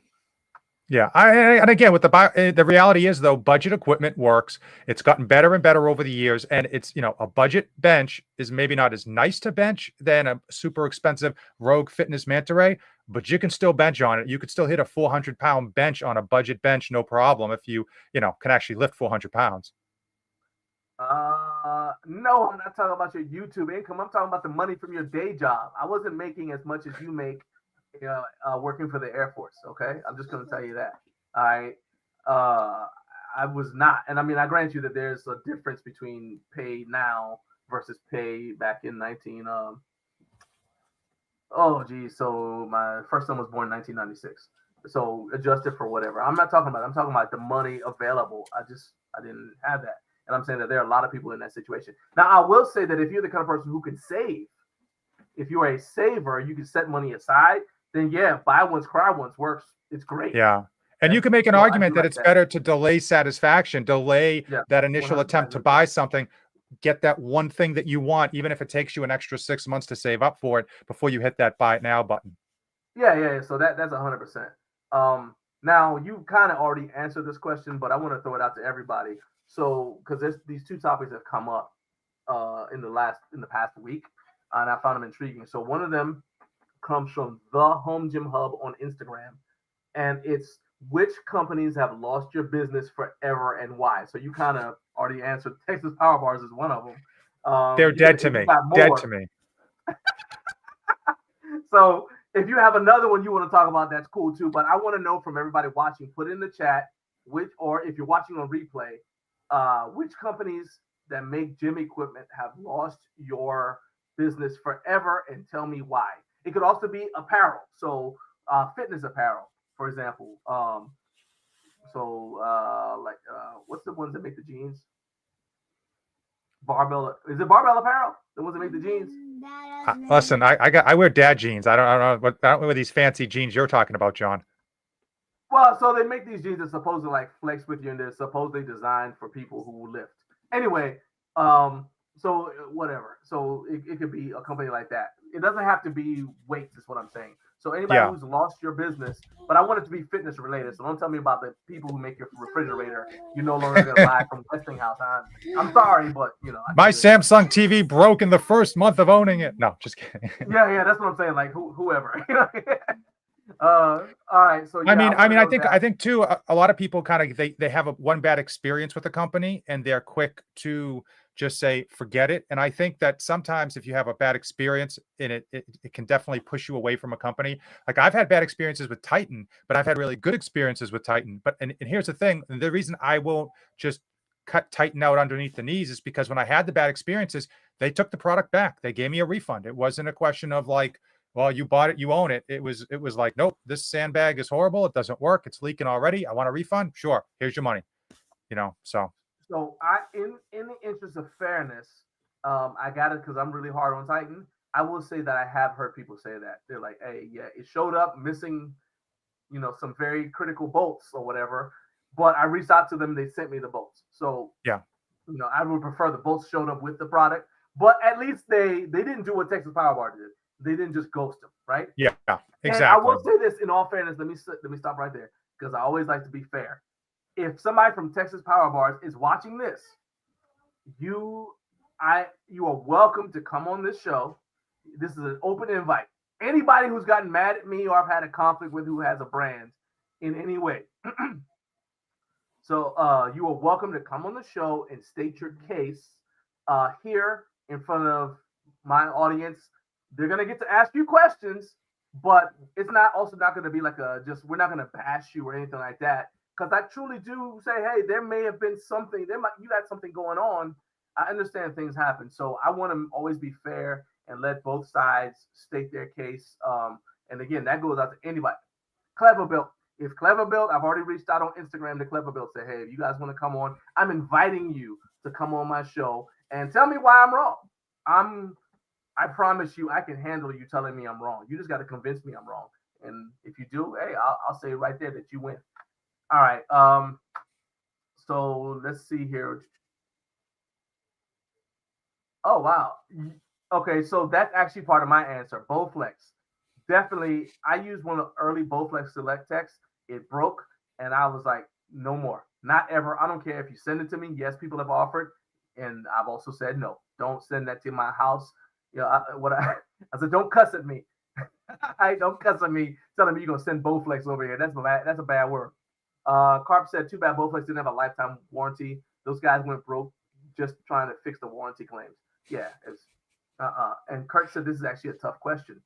Yeah, and again, with the reality is though, budget equipment works. It's gotten better and better over the years, and it's a budget bench is maybe not as nice to bench than a super expensive Rogue Fitness Manta Ray, but you can still bench on it. You could still hit a 400-pound bench on a budget bench, no problem, if you can actually lift 400 pounds. No, I'm not talking about your YouTube income. I'm talking about the money from your day job. I wasn't making as much as you make working for the Air Force. Okay, I'm just going to tell you that. All right, I was not, and I mean, I grant you that there's a difference between pay now versus pay back in 19. Oh, geez. So my first son was born in 1996. So adjusted for whatever. I'm not talking about. I'm talking about the money available. I didn't have that, and I'm saying that there are a lot of people in that situation. Now, I will say that if you're the kind of person who can save, if you're a saver, you can set money aside. Then yeah, buy once, cry once works. It's great. Yeah. And you can make an argument that it's better to delay satisfaction, delay that initial attempt to buy something, get that one thing that you want, even if it takes you an extra 6 months to save up for it before you hit that buy it now button. Yeah. So that's 100%. Now you kind of already answered this question, but I want to throw it out to everybody. So because these two topics have come up in the past week, and I found them intriguing. So one of them comes from the Home Gym Hub on Instagram, and it's which companies have lost your business forever and why. So you kind of already answered. Texas Power Bars is one of them. They're dead to me. Dead to me. So if you have another one you want to talk about, that's cool too. But I want to know from everybody watching, put in the chat, or if you're watching on replay, which companies that make gym equipment have lost your business forever, and tell me why. It could also be apparel. So fitness apparel, for example. What's the ones that make the jeans? Barbell. Is it Barbell Apparel? The ones that make the jeans? Listen, I wear dad jeans. I don't know these fancy jeans you're talking about, John. Well, so they make these jeans that supposed to like flex with you, and they're supposedly designed for people who lift. Anyway, so whatever. So it could be a company like that. It doesn't have to be weights, is what I'm saying. So anybody who's lost your business, but I want it to be fitness related. So don't tell me about the people who make your refrigerator. You're no longer going to buy from Westinghouse. I'm sorry, but my Samsung TV broke in the first month of owning it. No, just kidding. Yeah, that's what I'm saying. Like whoever. All right. So I think too, a lot of people kind of they have one bad experience with a company and they're quick to just say forget it. And I think that sometimes if you have a bad experience in it, it can definitely push you away from a company. Like I've had bad experiences with Titan, but I've had really good experiences with Titan. But and here's the thing: the reason I won't just cut Titan out underneath the knees is because when I had the bad experiences, they took the product back. They gave me a refund. It wasn't a question of like, well, you bought it, you own it. It was like, nope, this sandbag is horrible. It doesn't work. It's leaking already. I want a refund. Sure, here's your money. So I, in the interest of fairness, I got it because I'm really hard on Titan. I will say that I have heard people say that they're like, "Hey, yeah, it showed up missing, some very critical bolts or whatever." But I reached out to them; they sent me the bolts. So yeah, I would prefer the both showed up with the product, but at least they didn't do what Texas Power Bar did. They didn't just ghost them, right? Yeah, And I exactly. will say this in all fairness. Let me stop right there because I always like to be fair. If somebody from Texas Power Bars is watching this, you are welcome to come on this show. This is an open invite. Anybody who's gotten mad at me or I've had a conflict with who has a brand in any way. So you are welcome to come on the show and state your case here in front of my audience. They're gonna get to ask you questions, but it's not going to be like we're not gonna bash you or anything like that. Because I truly do say, hey, there may have been something, you got something going on. I understand things happen, so I want to always be fair and let both sides state their case. And again, that goes out to anybody. Clever Built. If Clever Built, I've already reached out on Instagram to Clever Built, say, hey, if you guys want to come on, I'm inviting you to come on my show and tell me why I'm wrong. I promise you, I can handle you telling me I'm wrong. You just got to convince me I'm wrong. And if you do, hey, I'll say right there that you win. All right. So let's see here. Oh, wow. Okay, so that's actually part of my answer. Bowflex. Definitely, I used one of the early Bowflex Select Techs. It broke, and I was like, no more. Not ever. I don't care if you send it to me. Yes, people have offered, and I've also said no. Don't send that to my house. I said, don't cuss at me. Don't cuss at me telling me you're going to send Bowflex over here. That's a bad word. Carp said, too bad Bowflex didn't have a lifetime warranty. Those guys went broke just trying to fix the warranty claims. Yeah, it's And Kurt said this is actually a tough question.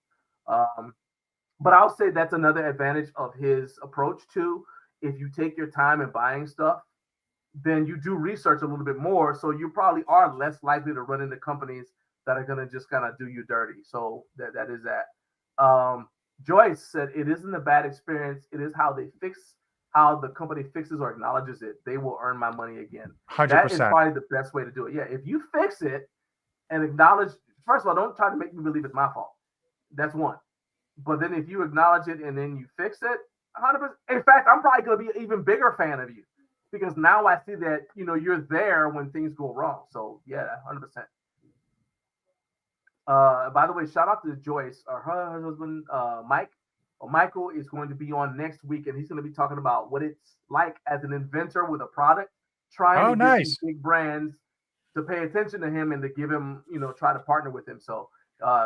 But I'll say that's another advantage of his approach too. If you take your time in buying stuff, then you do research a little bit more. So you probably are less likely to run into companies that are going to just kind of do you dirty. So that is that. Joyce said it isn't a bad experience. It is how the company fixes or acknowledges it. They will earn my money again. 100%. That is probably the best way to do it. Yeah, if you fix it and acknowledge, first of all, don't try to make me believe it's my fault. That's one. But then if you acknowledge it and then you fix it, 100%. In fact, I'm probably going to be an even bigger fan of you because now I see that, you're there when things go wrong. So yeah, 100%. By the way, shout out to Joyce. Her husband, Michael, is going to be on next week, and he's going to be talking about what it's like as an inventor with a product, trying to get these big brands to pay attention to him and to give him, try to partner with him. So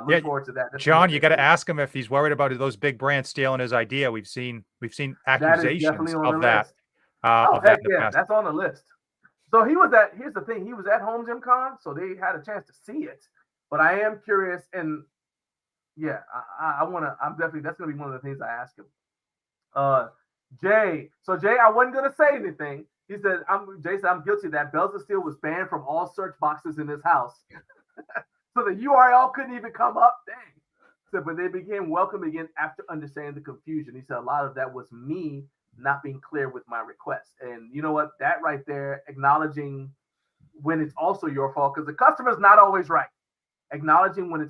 look forward to that. That's John, you got to ask him if he's worried about those big brands stealing his idea. We've seen accusations of that. Heck yeah, that's on the list. So here's the thing, he was at Home Gym Con, so they had a chance to see it. But I am curious, and yeah, I'm definitely, that's gonna be one of the things I ask him. Jay, I wasn't gonna say anything. He said, Jay said, I'm guilty of that. Bells of Steel was banned from all search boxes in his house. So the URL couldn't even come up. Dang. So, but they became welcome again after understanding the confusion. He said a lot of that was me not being clear with my request. And you know what? That right there, acknowledging when it's also your fault, because the customer's not always right. Acknowledging when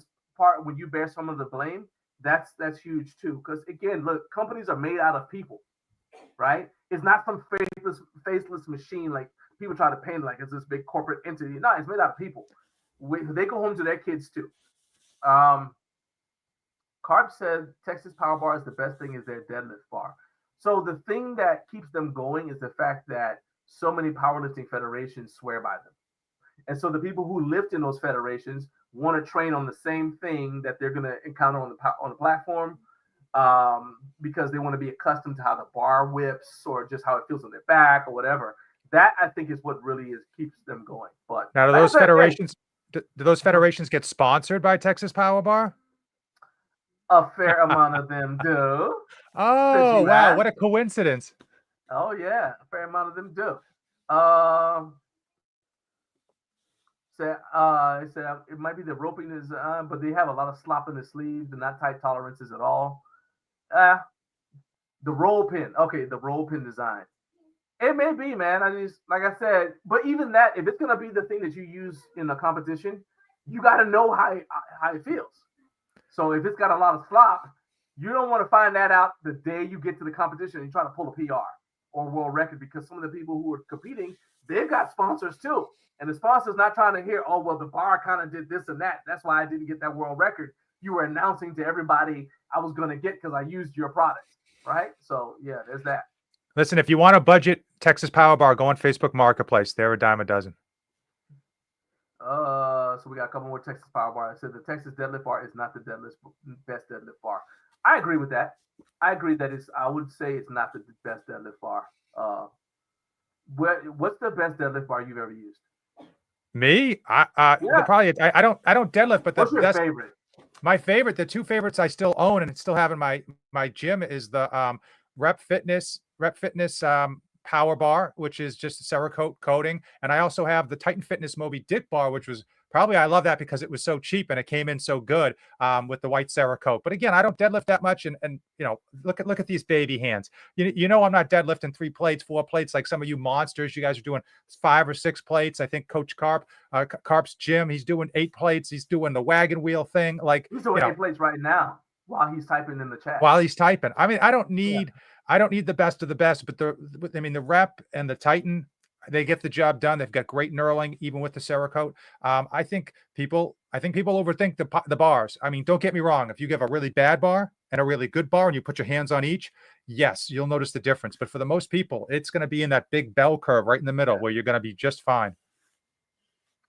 when you bear some of the blame, that's huge too. Because again, look, companies are made out of people, right? It's not some faceless machine like people try to paint like it's this big corporate entity. No, it's made out of people. They go home to their kids too. Carp said Texas Power Bar is the best thing is their deadlift bar. So the thing that keeps them going is the fact that so many powerlifting federations swear by them. And so the people who lift in those federations want to train on the same thing that they're going to encounter on the platform because they want to be accustomed to how the bar whips or just how it feels on their back or whatever. That I think is what really keeps them going. But now, do those federations do those federations get sponsored by Texas Power Bar? A fair amount of them do. Oh wow! What a coincidence! Oh yeah, a fair amount of them do. It might be the roping is, but they have a lot of slop in the sleeves and not tight tolerances at all. The roll pin, okay, the roll pin design. It may be, man. Like I said, but even that, if it's gonna be the thing that you use in a competition, you got to know how it feels. So if it's got a lot of slop, you don't want to find that out the day you get to the competition and you try to pull a PR or world record because some of the people who are competing, they've got sponsors too. And the sponsor's not trying to hear, oh, well, the bar kind of did this and that. That's why I didn't get that world record. You were announcing to everybody I was going to get because I used your product, right? So, yeah, there's that. Listen, if you want a budget Texas Power Bar, go on Facebook Marketplace. They're a dime a dozen. So we got a couple more Texas Power Bar. I said the Texas Deadlift Bar is not the best deadlift bar. I agree with that. I agree that I would say it's not the best deadlift bar. What's the best deadlift bar you've ever used? Me? I don't deadlift, but what's your favorite? My favorite, the two favorites I still own and still have in my gym is the Rep Fitness Power Bar, which is just a Cerakote coating, and I also have the Titan Fitness Moby Dick Bar, which was probably, I love that because it was so cheap and it came in so good with the white Cerakote. But again, I don't deadlift that much, and you know, look at these baby hands. You know, I'm not deadlifting 3 plates, 4 plates like some of you monsters. You guys are doing 5 or 6 plates. I think Coach Carp's gym, he's doing 8 plates. He's doing the wagon wheel thing. Like, he's doing 8 plates right now while he's typing in the chat. While he's typing, I mean, I don't need the best of the best, but the Rep and the Titan, they get the job done. They've got great knurling, even with the Cerakote. I think people overthink the bars. I mean, don't get me wrong. If you give a really bad bar and a really good bar and you put your hands on each, yes, you'll notice the difference. But for the most people, it's going to be in that big bell curve right in the middle where you're going to be just fine.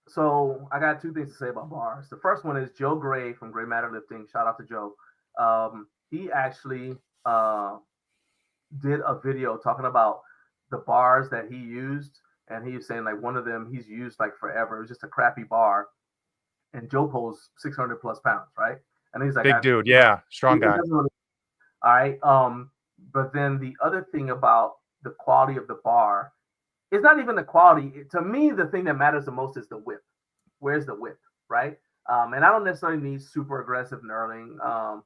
So I got 2 things to say about bars. The first one is Joe Gray from Gray Matter Lifting. Shout out to Joe. He actually did a video talking about the bars that he used, and he was saying like one of them he's used like forever. It was just a crappy bar, and Joe pulls 600 plus pounds, right? And he's like, big dude, yeah, strong guy. All right. But then the other thing about the quality of the bar is not even the quality. To me, the thing that matters the most is the whip. Where's the whip, right? And I don't necessarily need super aggressive knurling.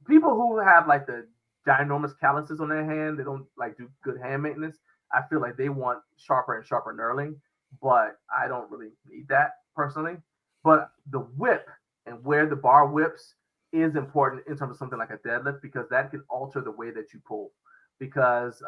People who have like the ginormous calluses on their hand, they don't like do good hand maintenance. I feel like they want sharper and sharper knurling, but I don't really need that personally. But the whip and where the bar whips is important in terms of something like a deadlift, because that can alter the way that you pull. Because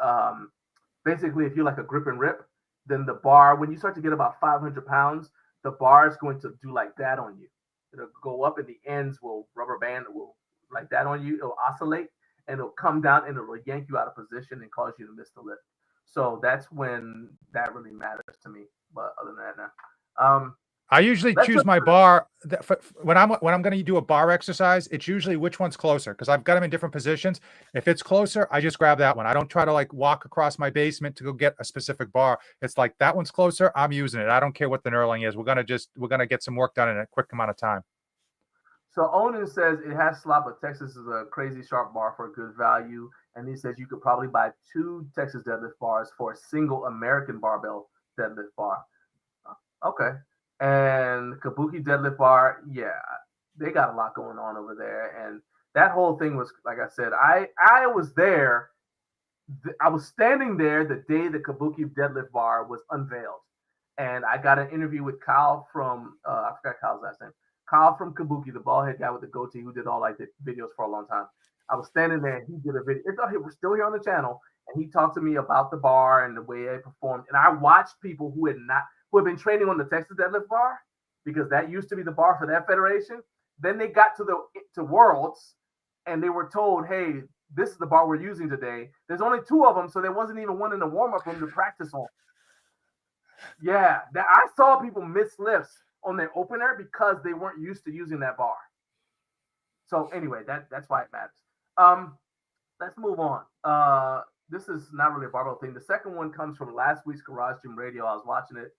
basically, if you're like a grip and rip, then the bar, when you start to get about 500 pounds, the bar is going to do like that on you. It'll go up and the ends will rubber band will like that on you. It'll oscillate and it'll come down and it'll yank you out of position and cause you to miss the lift. So that's when that really matters to me. But other than that, now, I usually choose my bar when I'm going to do a bar exercise. It's usually which one's closer, because I've got them in different positions. If it's closer, I just grab that one. I don't try to like walk across my basement to go get a specific bar. It's like that one's closer, I'm using it. I don't care what the knurling is. We're gonna get some work done in a quick amount of time. So Onan says it has slop, but Texas is a crazy sharp bar for a good value. And he says you could probably buy 2 Texas deadlift bars for a single American barbell deadlift bar. Okay. And Kabuki deadlift bar, yeah, they got a lot going on over there. And that whole thing was, like I said, I was there. I was standing there the day the Kabuki deadlift bar was unveiled. And I got an interview with Kyle from, I forgot Kyle's last name. Kyle from Kabuki, the bald head guy with the goatee who did all like the videos for a long time. I was standing there and he did a video. We're still here on the channel. And he talked to me about the bar and the way it performed. And I watched people who had been training on the Texas deadlift bar, because that used to be the bar for that federation. Then they got to Worlds and they were told, hey, this is the bar we're using today. There's only 2 of them, so there wasn't even one in the warm-up room to practice on. Yeah, I saw people miss lifts on their opener because they weren't used to using that bar. So anyway, that's why it matters. Let's move on. This is not really a barbell thing. The second one comes from last week's Garage Gym Radio. I was watching it.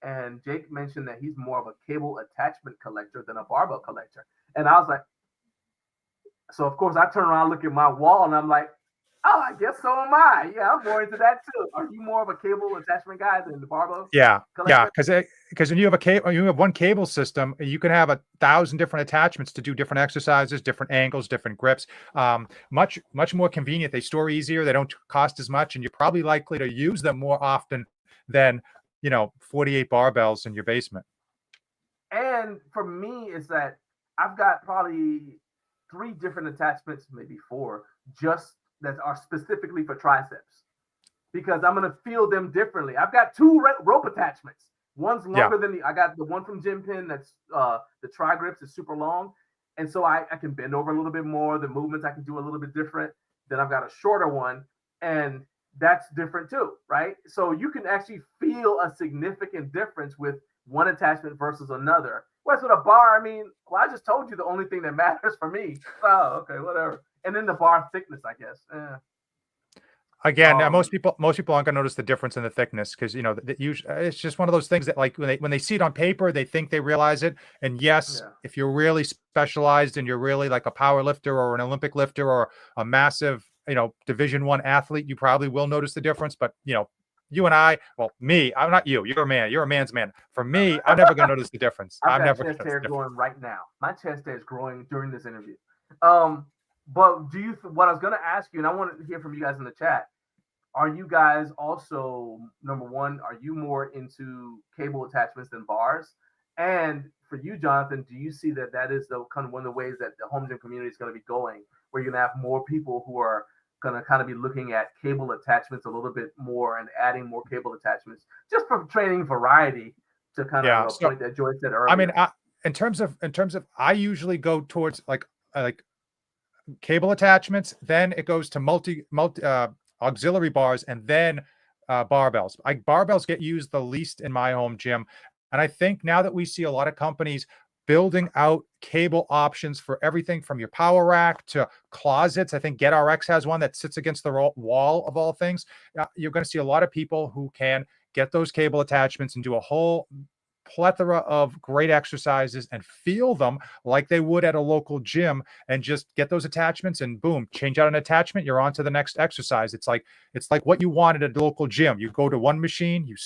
And Jake mentioned that he's more of a cable attachment collector than a barbell collector. And I was like, so of course I turn around, look at my wall, and I'm like, oh, I guess so am I. Yeah, I'm more into that too. Are you more of a cable attachment guy than the barbell? Yeah, collector? Because when you have one cable system, you can have 1,000 different attachments to do different exercises, different angles, different grips. Much more convenient. They store easier. They don't cost as much, and you're probably likely to use them more often than 48 barbells in your basement. And for me, it's that I've got probably 3 different attachments, maybe 4, just that are specifically for triceps. because I'm gonna feel them differently. I've got two rope attachments. One's longer than I got the one from Gym Pin that's the tri grips is super long, and so I can bend over a little bit more. The movements I can do a little bit different. Then I've got a shorter one, and that's different too, right? So you can actually feel a significant difference with one attachment versus another. Whereas with a bar, I mean, well, I just told you the only thing that matters for me. Oh, okay, whatever. And then the bar thickness, I guess. Again, most people aren't going to notice the difference in the thickness because it's just one of those things that like when they see it on paper, they think they realize it. And yes, if you're really specialized and you're really like a power lifter or an Olympic lifter or a massive Division I athlete, you probably will notice the difference. But you and I, well, me, I'm not you. You're a man. You're a man's man. For me, I'm never going to notice the difference. I'm never chest hair growing right now. My chest hair is growing during this interview. But what I was going to ask you, and I want to hear from you guys in the chat, are you guys also, number one, are you more into cable attachments than bars? And for you, Jonathan, do you see that is the kind of one of the ways that the home gym community is going to be going, where you're going to have more people who are going to kind of be looking at cable attachments a little bit more and adding more cable attachments just for training variety to kind of a point that Joy said earlier? I mean, in terms of, I usually go towards like cable attachments, then it goes to multi auxiliary bars, and then barbells. Barbells get used the least in my home gym. And I think now that we see a lot of companies building out cable options for everything from your power rack to closets. I think GetRx has one that sits against the wall of all things. You're going to see a lot of people who can get those cable attachments and do a whole plethora of great exercises and feel them like they would at a local gym, and just get those attachments and boom, change out an attachment, you're on to the next exercise. It's like what you want at a local gym. You go to one machine, you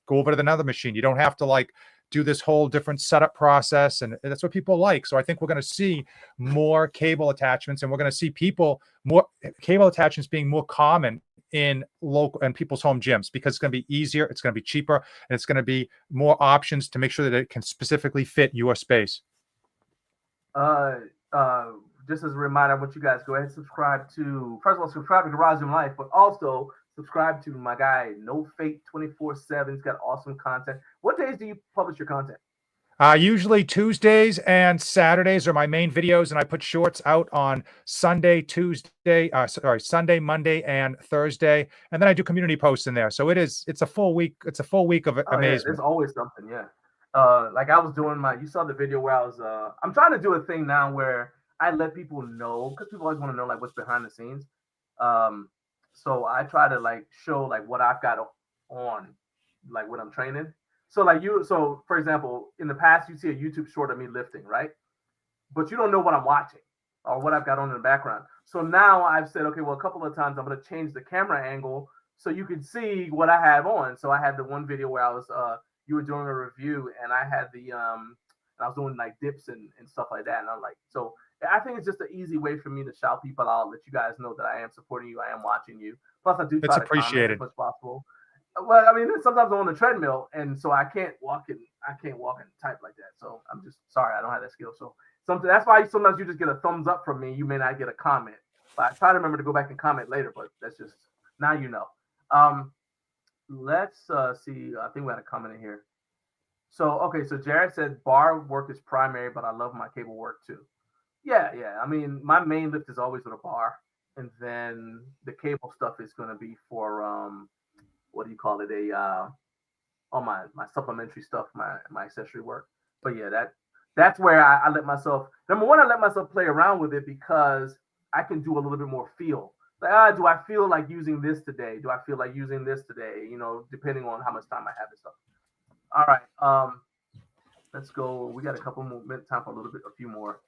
go over to another machine. You don't have to like do this whole different setup process, and that's what people like. So I think we're going to see more cable attachments, and we're going to see more cable attachments being more common in local and people's home gyms, because it's going to be easier, it's going to be cheaper, and it's going to be more options to make sure that it can specifically fit your space. Just as a reminder, I want you guys to go ahead and subscribe to Garage Gym Life, but also subscribe to my guy NoFate 24/7. He's got awesome content. What days do you publish your content? Usually Tuesdays and Saturdays are my main videos, and I put shorts out on Sunday, Sunday, Monday, and Thursday, and then I do community posts in there. So it's a full week. It's a full week of amazement. Yeah, there's always something, yeah. Like I was doing you saw the video where I was. I'm trying to do a thing now where I let people know, because people always want to know like what's behind the scenes. So I try to like show like what I've got on, like when I'm training. So for example, in the past, you see a YouTube short of me lifting, right? But you don't know what I'm watching or what I've got on in the background. So now I've said, okay, well, a couple of times I'm going to change the camera angle so you can see what I have on. So I had the one video where I was, you were doing a review, and I had I was doing like dips and stuff like that. And I'm like, so I think it's just an easy way for me to shout people out, let you guys know that I am supporting you, I am watching you. Plus, I do try to comment as much as possible. Well, I mean, sometimes I'm on the treadmill, and so I can't walk and type like that. So I'm just sorry, I don't have that skill. So that's why sometimes you just get a thumbs up from me. You may not get a comment, but I try to remember to go back and comment later. But that's just now you know. Let's see. I think we had a comment in here. So so Jared said bar work is primary, but I love my cable work too. Yeah. I mean, my main lift is always with a bar, and then the cable stuff is going to be for what do you call it? All my supplementary stuff, my accessory work. But yeah, that's where I let myself. Number one, I let myself play around with it because I can do a little bit more feel. Like, do I feel like using this today? Do I feel like using this today? You know, depending on how much time I have and stuff. All right, let's go. We got a couple more minutes, time for a few more.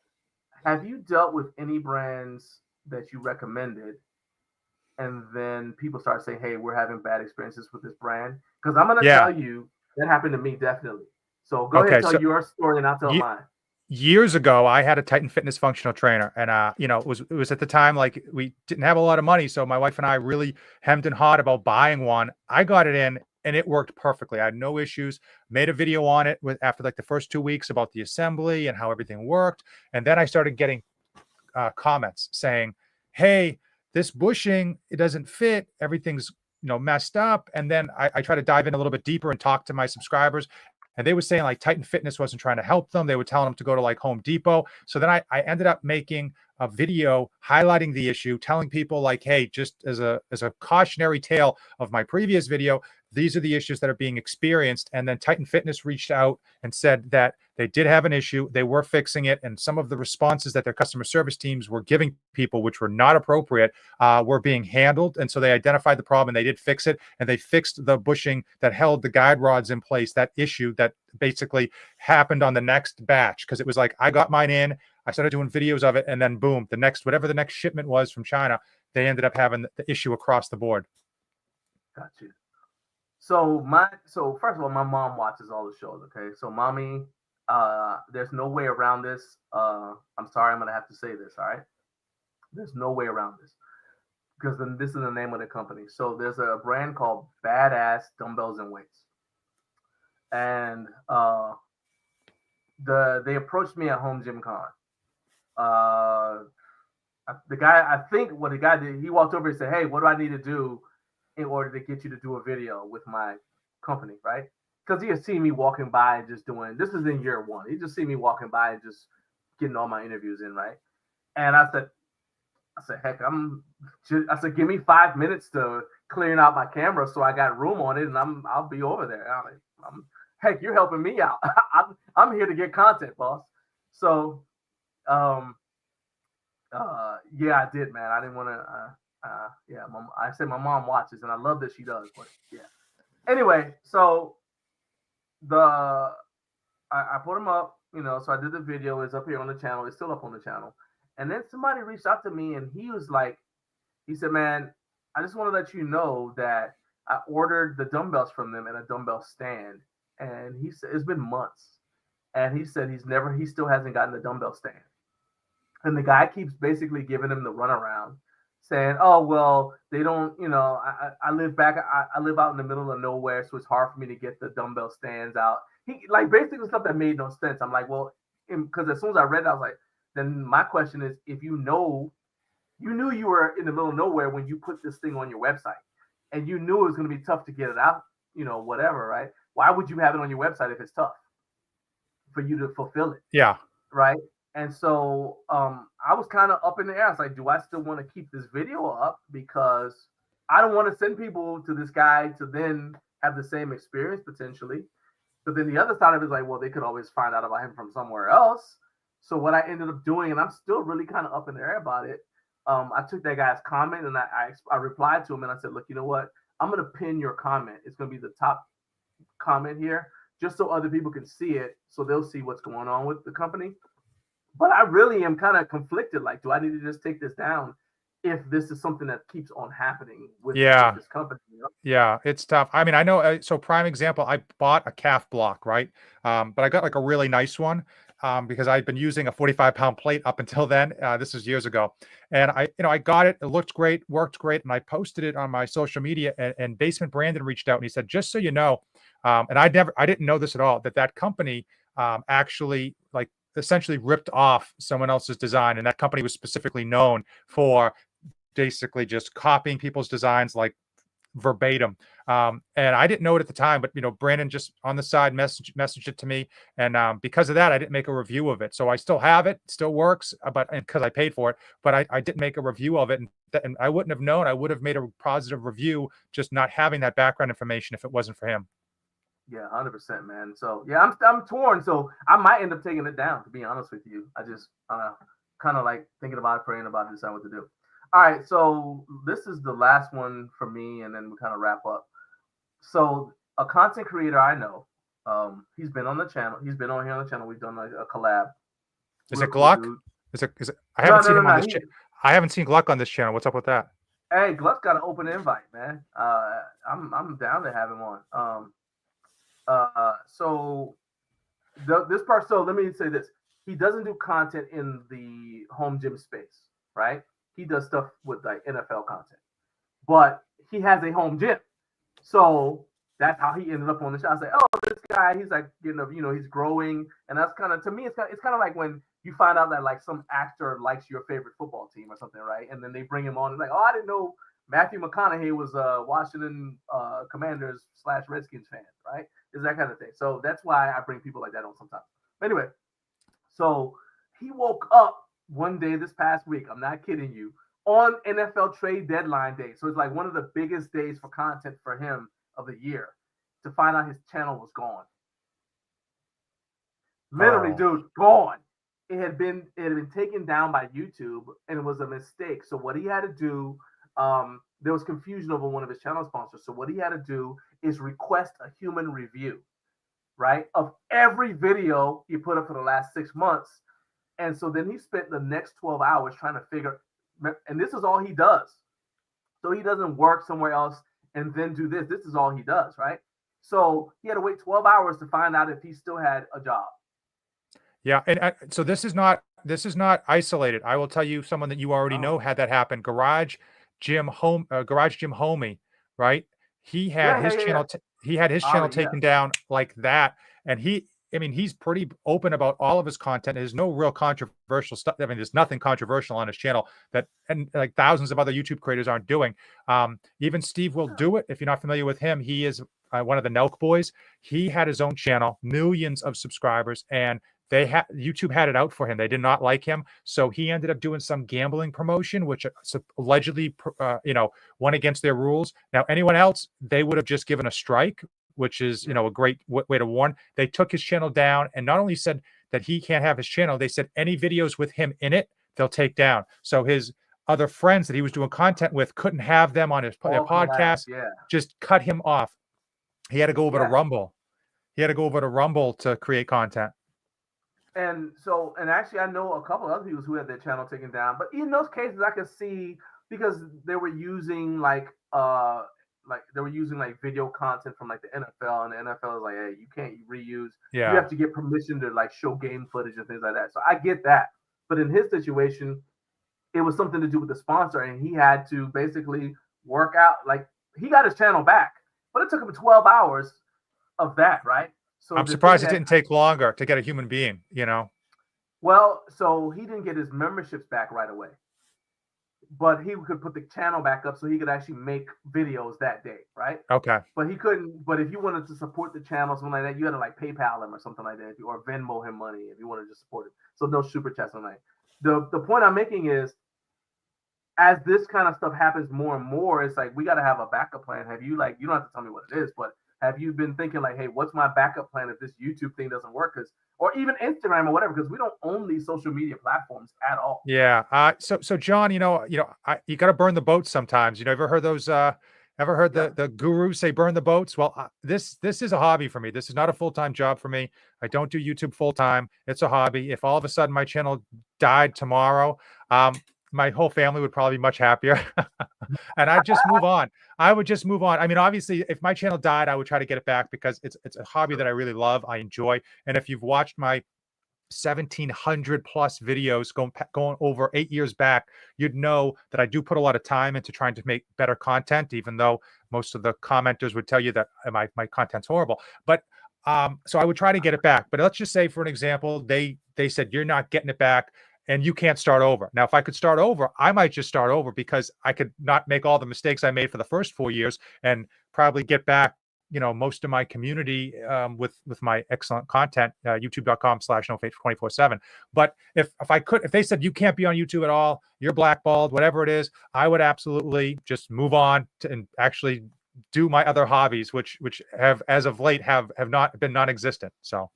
Have you dealt with any brands that you recommended, and then people start saying, hey, we're having bad experiences with this brand? Because I'm going to tell you that happened to me, definitely. So go ahead and tell your story, and I'll tell mine. Years ago, I had a Titan Fitness functional trainer, and it was at the time like we didn't have a lot of money, so my wife and I really hemmed and hawed about buying one. I got it in, and it worked perfectly. I had no issues. Made a video on it after like the first 2 weeks about the assembly and how everything worked, and then I started getting comments saying, hey, this bushing, it doesn't fit. Everything's messed up. And then I try to dive in a little bit deeper and talk to my subscribers. And they were saying like Titan Fitness wasn't trying to help them. They were telling them to go to like Home Depot. So then I ended up making a video highlighting the issue, telling people like, hey, just as a cautionary tale of my previous video, these are the issues that are being experienced. And then Titan Fitness reached out and said that they did have an issue. They were fixing it. And some of the responses that their customer service teams were giving people, which were not appropriate, were being handled. And so they identified the problem and they did fix it. And they fixed the bushing that held the guide rods in place, that issue that basically happened on the next batch. Because it was like, I got mine in, I started doing videos of it, and then boom, whatever the next shipment was from China, they ended up having the issue across the board. Got you. So first of all, my mom watches all the shows. Okay, so mommy, there's no way around this. I'm sorry, I'm gonna have to say this. All right, there's no way around this because then this is the name of the company. So there's a brand called Badass Dumbbells and Weights, and they approached me at Home Gym Con. The guy did, he walked over and said, "Hey, what do I need to do in order to get you to do a video with my company?" Right? Because he had seen me walking by and just doing, this is in year one. He just seen me walking by and just getting all my interviews in, right? And I said, heck, I said, give me 5 minutes to clearing out my camera so I got room on it, and I'll be over there. Heck, you're helping me out. I'm here to get content, boss. So, yeah, I did, man. I didn't want to. I said my mom watches, and I love that she does. But yeah. Anyway, so I put them up, So I did the video. It's up here on the channel. It's still up on the channel. And then somebody reached out to me, and he said, "Man, I just want to let you know that I ordered the dumbbells from them and a dumbbell stand." And he said it's been months, and he said he still hasn't gotten the dumbbell stand. And the guy keeps basically giving him the runaround, saying, "Oh, well, they don't, I live out in the middle of nowhere, so it's hard for me to get the dumbbell stands out." He like basically stuff that made no sense. I'm like, well, because as soon as I read it, I was like, then my question is, if you knew you were in the middle of nowhere when you put this thing on your website, and you knew it was going to be tough to get it out, whatever, right? Why would you have it on your website if it's tough for you to fulfill it? Yeah. Right. And so I was kind of up in the air. I was like, do I still want to keep this video up? Because I don't want to send people to this guy to then have the same experience potentially. But then the other side of it is like, well, they could always find out about him from somewhere else. So what I ended up doing, and I'm still really kind of up in the air about it, I took that guy's comment and I replied to him and I said, look, you know what? I'm going to pin your comment. It's going to be the top comment here just so other people can see it. So they'll see what's going on with the company. But I really am kind of conflicted. Like, do I need to just take this down if this is something that keeps on happening with this company? Yeah, it's tough. I mean, I know. So prime example, I bought a calf block, right? But I got like a really nice one because I'd been using a 45-pound plate up until then. This was years ago. And I got it. It looked great, worked great. And I posted it on my social media, and Basement Brandon reached out and he said, just so you know, and I didn't know this at all, that company actually like essentially ripped off someone else's design. And that company was specifically known for basically just copying people's designs like verbatim. And I didn't know it at the time, but Brandon just on the side messaged it to me. And because of that, I didn't make a review of it. So I still have it, still works, but because I paid for it, but I didn't make a review of it. And I wouldn't have known. I would have made a positive review, just not having that background information if it wasn't for him. Yeah, 100%, man. So yeah, I'm torn. So I might end up taking it down, to be honest with you. I just kind of like thinking about it, praying about it, decide what to do. All right, so this is the last one for me, and then we kind of wrap up. So a content creator I know, he's been on the channel. He's been on here on the channel. We've done like a collab. Is it Gluck? Is it? I haven't seen him on this channel. I haven't seen Gluck on this channel. What's up with that? Hey, Gluck's got an open invite, man. I'm down to have him on. So this part. So let me say this: he doesn't do content in the home gym space, right? He does stuff with like NFL content, but he has a home gym, so that's how he ended up on the show. I was like, oh, this guy, he's like getting up, he's growing, and that's kind of, to me, it's kind of like when you find out that like some actor likes your favorite football team or something, right? And then they bring him on, and like, oh, I didn't know Matthew McConaughey was a Washington Commanders / Redskins fan, right? Is that kind of thing. So that's why I bring people like that on sometimes. Anyway, so he woke up one day this past week. I'm not kidding you. On NFL trade deadline day. So it's like one of the biggest days for content for him of the year, to find out his channel was gone. Literally, dude, gone. It had been taken down by YouTube, and it was a mistake. So what he had to do, there was confusion over one of his channel sponsors. So what he had to do is request a human review, right, of every video he put up for the last 6 months. And so then he spent the next 12 hours trying to figure, and this is all he does. So he doesn't work somewhere else and then do this. This is all he does, right? So he had to wait 12 hours to find out if he still had a job. Yeah, and so this is not isolated. I will tell you someone that you already know had that happen. Garage Gym Homie, right? He had his channel. He had his channel taken down like that, and he's pretty open about all of his content. There's no real controversial stuff. I mean, there's nothing controversial on his channel and like thousands of other YouTube creators aren't doing. Even Steve will do it. If you're not familiar with him, he is one of the Nelk boys. He had his own channel, millions of subscribers, and YouTube had it out for him. They did not like him, so he ended up doing some gambling promotion, which allegedly, went against their rules. Now, anyone else, they would have just given a strike, which is, a great way to warn. They took his channel down, and not only said that he can't have his channel, they said any videos with him in it, they'll take down. So his other friends that he was doing content with couldn't have them on their podcast. Just cut him off. He had to go over to Rumble. He had to go over to Rumble to create content. And so, and actually, I know a couple of other people who had their channel taken down. But in those cases, I could see, because they were using video content from like the NFL, and the NFL is like, hey, you can't reuse. Yeah. You have to get permission to like show game footage and things like that. So I get that. But in his situation, it was something to do with the sponsor, and he had to basically work out. Like, he got his channel back, but it took him 12 hours of that, right? So I'm surprised it didn't take longer to get a human being, Well, so he didn't get his memberships back right away, but he could put the channel back up so he could actually make videos that day, right? Okay. But he couldn't. But if you wanted to support the channel, something like that, you had to like PayPal him or something like that, or Venmo him money if you wanted to support it. So no super chats on that. The point I'm making is, as this kind of stuff happens more and more, it's like we got to have a backup plan. Have you you don't have to tell me what it is, but have you been thinking like, hey, what's my backup plan if this YouTube thing doesn't work? Or even Instagram or whatever, because we don't own these social media platforms at all. Yeah. So John, you got to burn the boats sometimes. You ever heard those? Ever heard the gurus say burn the boats? Well, this is a hobby for me. This is not a full-time job for me. I don't do YouTube full-time. It's a hobby. If all of a sudden my channel died tomorrow, my whole family would probably be much happier. And I'd just move on. I would just move on. I mean, obviously, if my channel died, I would try to get it back because it's a hobby that I really love. I enjoy. And if you've watched my 1,700 plus videos going over 8 years back, you'd know that I do put a lot of time into trying to make better content, even though most of the commenters would tell you that my content's horrible. But so I would try to get it back. But let's just say, for an example, they said, you're not getting it back, and you can't start over. Now, if I could start over, I might just start over because I could not make all the mistakes I made for the first 4 years and probably get back, most of my community with my excellent content, youtube.com/NoFate 24/7. But if they said you can't be on YouTube at all, you're blackballed, whatever it is, I would absolutely just move on and actually do my other hobbies, which have, as of late, have not been non-existent. So.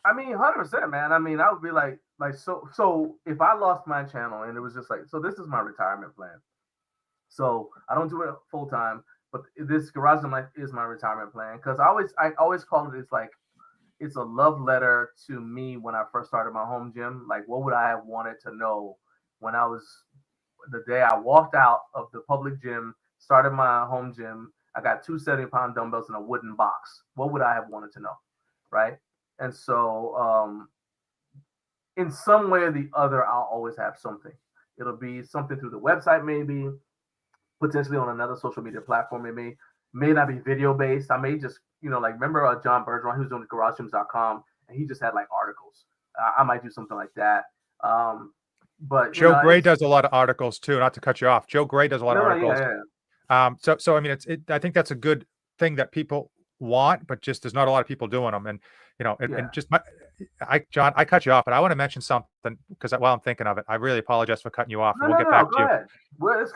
I mean, 100%, man. I mean, I would be like, so if I lost my channel and it was just like, so this is my retirement plan. So I don't do it full time, but this Garage Gym Life is my retirement plan, because I always call it, it's a love letter to me when I first started my home gym. Like, what would I have wanted to know when the day I walked out of the public gym, started my home gym, I got 2 70-pound dumbbells in a wooden box. What would I have wanted to know, right? And so in some way or the other, I'll always have something. It'll be something through the website, maybe, potentially on another social media platform. It may not be video-based. I may just, remember John Bergeron, he was doing GarageGyms.com, and he just had like articles. I might do something like that. But Joe Gray does a lot of articles too. Not to cut you off, Joe Gray does a lot of articles. So I mean, I think that's a good thing that people want, but just there's not a lot of people doing them. And and just John, I cut you off, but I want to mention something because while I'm thinking of it, I really apologize for cutting you off. We'll get back to you. Ahead.